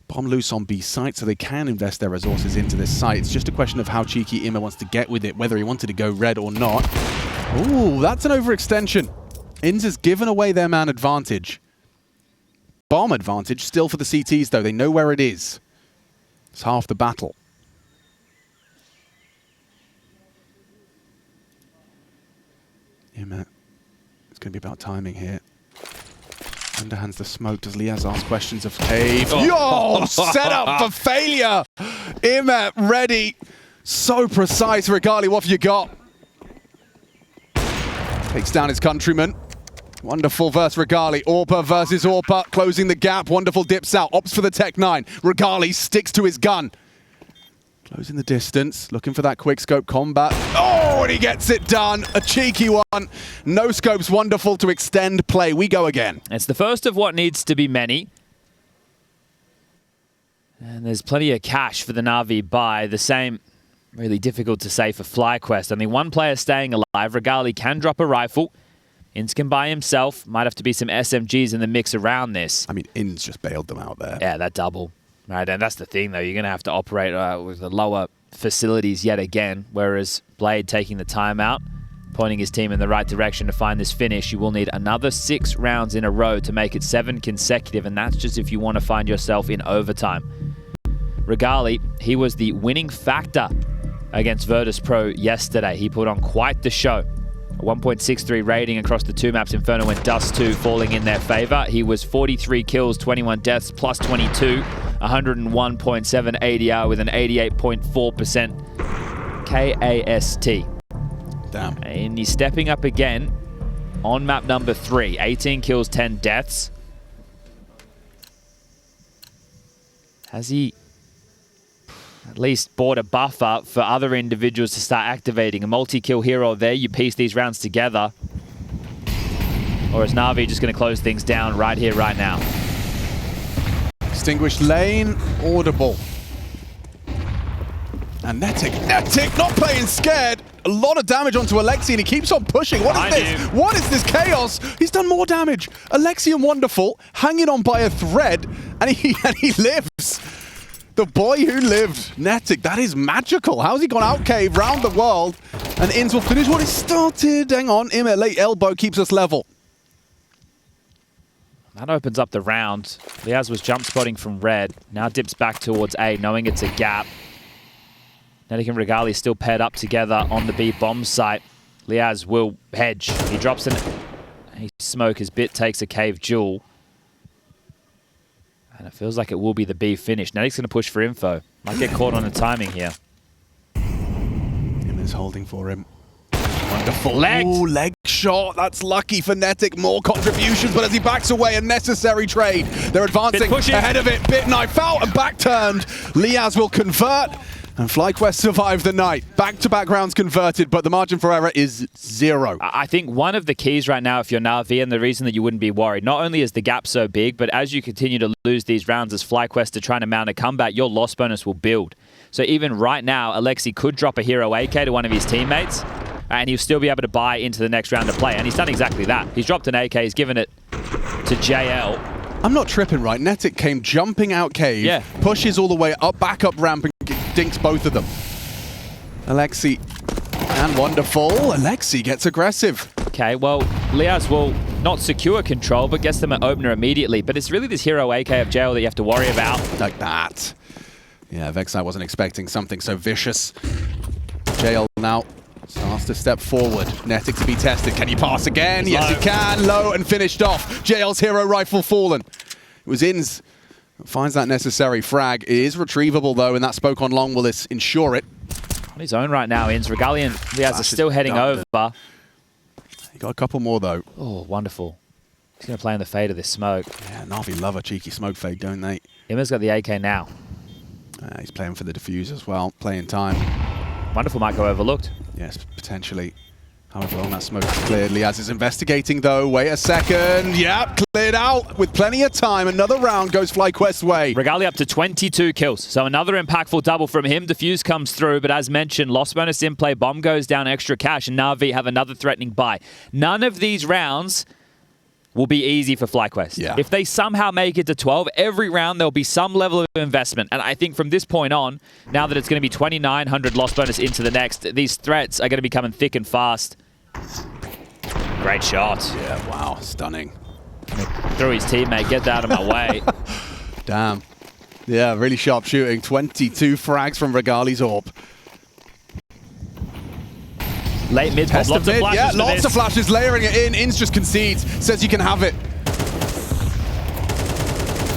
Bomb loose on B site, so they can invest their resources into this site. It's just a question of how cheeky Imet wants to get with it, whether he wanted to go red or not. Ooh, that's an overextension. Inns has given away their man advantage. Bomb advantage still for the CTs, though. They know where it is. It's half the battle. Imet. It's going to be about timing here. Underhands the smoke. Does Liaz ask questions of Cave? Oh. Yo! Set up for failure! Imet ready. So precise. Regali, what have you got? Takes down his countryman. Wonderful versus Regali. Orpa versus Orpa. Closing the gap. Wonderful dips out. Opts for the Tech 9. Regali sticks to his gun. Closing the distance. Looking for that quick scope combat. Oh, and he gets it done. A cheeky one. No scope's wonderful to extend play. We go again. It's the first of what needs to be many. And there's plenty of cash for the NAVI buy. The same, really difficult to say for FlyQuest. Only one player staying alive. Regali can drop a rifle. Inns can buy himself. Might have to be some SMGs in the mix around this. I mean, Inns just bailed them out there. Yeah, that double. Right, and that's the thing, though. You're going to have to operate with the lower facilities yet again, whereas Blade taking the time out, pointing his team in the right direction to find this finish. You will need another 6 rounds in a row to make it 7 consecutive, and that's just if you want to find yourself in overtime. Regali, he was the winning factor against Virtus Pro yesterday. He put on quite the show. A 1.63 rating across the 2 maps. Inferno and Dust 2 falling in their favor. He was 43 kills, 21 deaths, plus 22, 101.7 ADR with an 88.4% KAST. Damn. And he's stepping up again on map number 3. 18 kills, 10 deaths. Has he at least bought a buffer for other individuals to start activating? A multi-kill hero there, you piece these rounds together. Or is NAVI just going to close things down right here, right now? Extinguished lane, audible. And nettik not playing scared. A lot of damage onto Alexi, and he keeps on pushing. What is this? What is this chaos? He's done more damage. Alexi and Wonderful hanging on by a thread, and he lives. The boy who lived. nettik, that is magical. How's he gone out cave round the world? And Inns will finish what he started. Hang on, Imet late elbow keeps us level. That opens up the round. Liaz was jump spotting from red. Now dips back towards A, knowing it's a gap. nettik and Regali still paired up together on the B bomb site. Liaz will hedge. He drops a smoke as Bit takes a cave duel. And it feels like it will be the B finish. nettik's going to push for info. Might get caught on the timing here. Imet's holding for him. Wonderful. Legged. Ooh, leg shot. That's lucky for nettik. More contributions, but as he backs away, a necessary trade. They're advancing ahead of it. Bit knife out and back turned. Liaz will convert. And FlyQuest survived the night. Back-to-back rounds converted, but the margin for error is 0. I think one of the keys right now, if you're NAVI, and the reason that you wouldn't be worried, not only is the gap so big, but as you continue to lose these rounds as FlyQuest are trying to mount a comeback, your loss bonus will build. So even right now, Alexi could drop a hero AK to one of his teammates, and he'll still be able to buy into the next round of play. And he's done exactly that. He's dropped an AK, he's given it to JL. I'm not tripping, right? nettik came jumping out cave, pushes all the way up, back up ramp, and dinks both of them. Alexi and Wonderful. Alexi gets aggressive. Okay, well, Liaz will not secure control, but gets them an opener immediately. But it's really this hero AK of JL that you have to worry about. Like that. Yeah, Vexite wasn't expecting something so vicious. JL now starts to step forward. nettik to be tested. Can he pass again? He's yes, low. he can. Low and finished off. JL's hero rifle fallen. It was Inz. Finds that necessary frag. It is retrievable, though, and that smoke on long will ensure it. On his own right now, Inz. Regalian Liaz is still heading over. He got a couple more, though. Oh, wonderful. He's going to play in the fade of this smoke. Yeah, Navi love a cheeky smoke fade, don't they? Imma's got the AK now. He's playing for the defuse as well, playing time. Wonderful might go overlooked. Yes, potentially. However long that smoke is cleared. Liaz is investigating, though. Wait a second. Yep, cleared out with plenty of time. Another round goes FlyQuest's way. Regali up to 22 kills. So another impactful double from him. Defuse comes through, but as mentioned, lost bonus in play. Bomb goes down, extra cash, and NAVI have another threatening buy. None of these rounds will be easy for FlyQuest. Yeah. If they somehow make it to 12, every round there'll be some level of investment. And I think from this point on, now that it's going to be 2,900 lost bonus into the next, these threats are going to be coming thick and fast. Great shot. Yeah, wow, stunning. Through his teammate, get that out of my way. Damn. Yeah, really sharp shooting. 22 frags from Regali's AWP. Late mid, lots of mid, flashes. yeah, for lots this. of flashes, layering it in. Inz just concedes, says you can have it.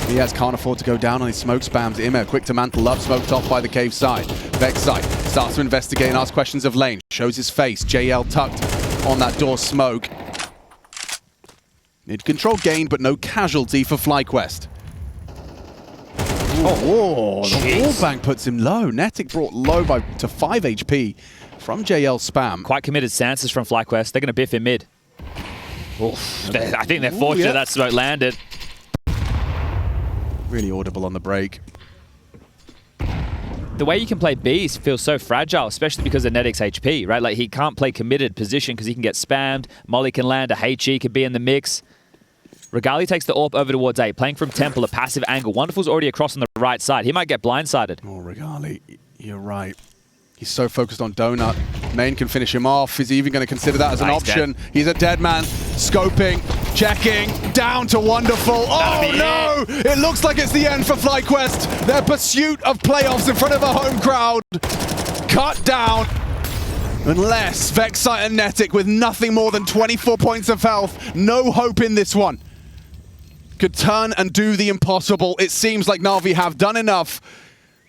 Diaz can't afford to go down on his smoke spams. Immer quick to mantle up, smoked off by the cave side. Vexite starts to investigate and ask questions of lane. Shows his face. JL tucked on that door smoke. Need control gained, but no casualty for FlyQuest. Oh, the wallbang puts him low. nettik brought low to 5 HP from JL spam. Quite committed stances from FlyQuest. They're going to biff in mid. Oof. I think they're fortunate that smoke landed. Really audible on the break. The way you can play B feels so fragile, especially because of nettik's HP, right? Like, he can't play committed position because he can get spammed. Molly can land, a HE could be in the mix. Regali takes the AWP over towards A, playing from Temple, a passive angle. Wonderful's already across on the right side. He might get blindsided. Oh, Regali, you're right. He's so focused on Donut. Main can finish him off. Is he even going to consider that as an option? He's a dead man. Scoping, checking, down to Wonderful. Oh no! It looks like it's the end for FlyQuest. Their pursuit of playoffs in front of a home crowd cut down. Unless Vexite and nettik, with nothing more than 24 points of health, no hope in this one, could turn and do the impossible. It seems like NAVI have done enough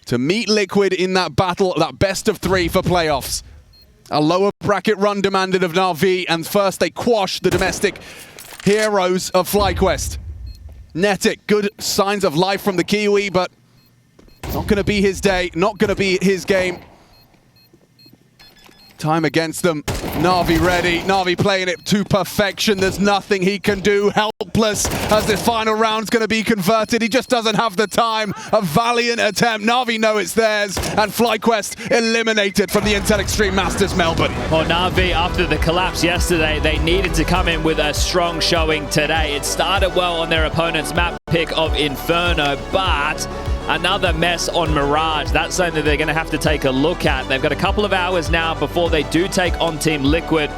to meet Liquid in that battle, that best of 3 for playoffs. A lower bracket run demanded of NAVI, and first they quash the domestic heroes of FlyQuest. nettik, good signs of life from the Kiwi, but not going to be his day, not going to be his game. Time against them. NAVI ready. NAVI playing it to perfection. There's nothing he can do. Helpless as this final round's going to be converted. He just doesn't have the time. A valiant attempt. NAVI know it's theirs. And FlyQuest eliminated from the Intel Extreme Masters Melbourne. Well, NAVI, after the collapse yesterday, they needed to come in with a strong showing today. It started well on their opponent's map pick of Inferno, but another mess on Mirage. That's something that they're going to have to take a look at. They've got a couple of hours now before they do take on Team Liquid,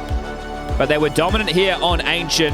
but they were dominant here on Ancient.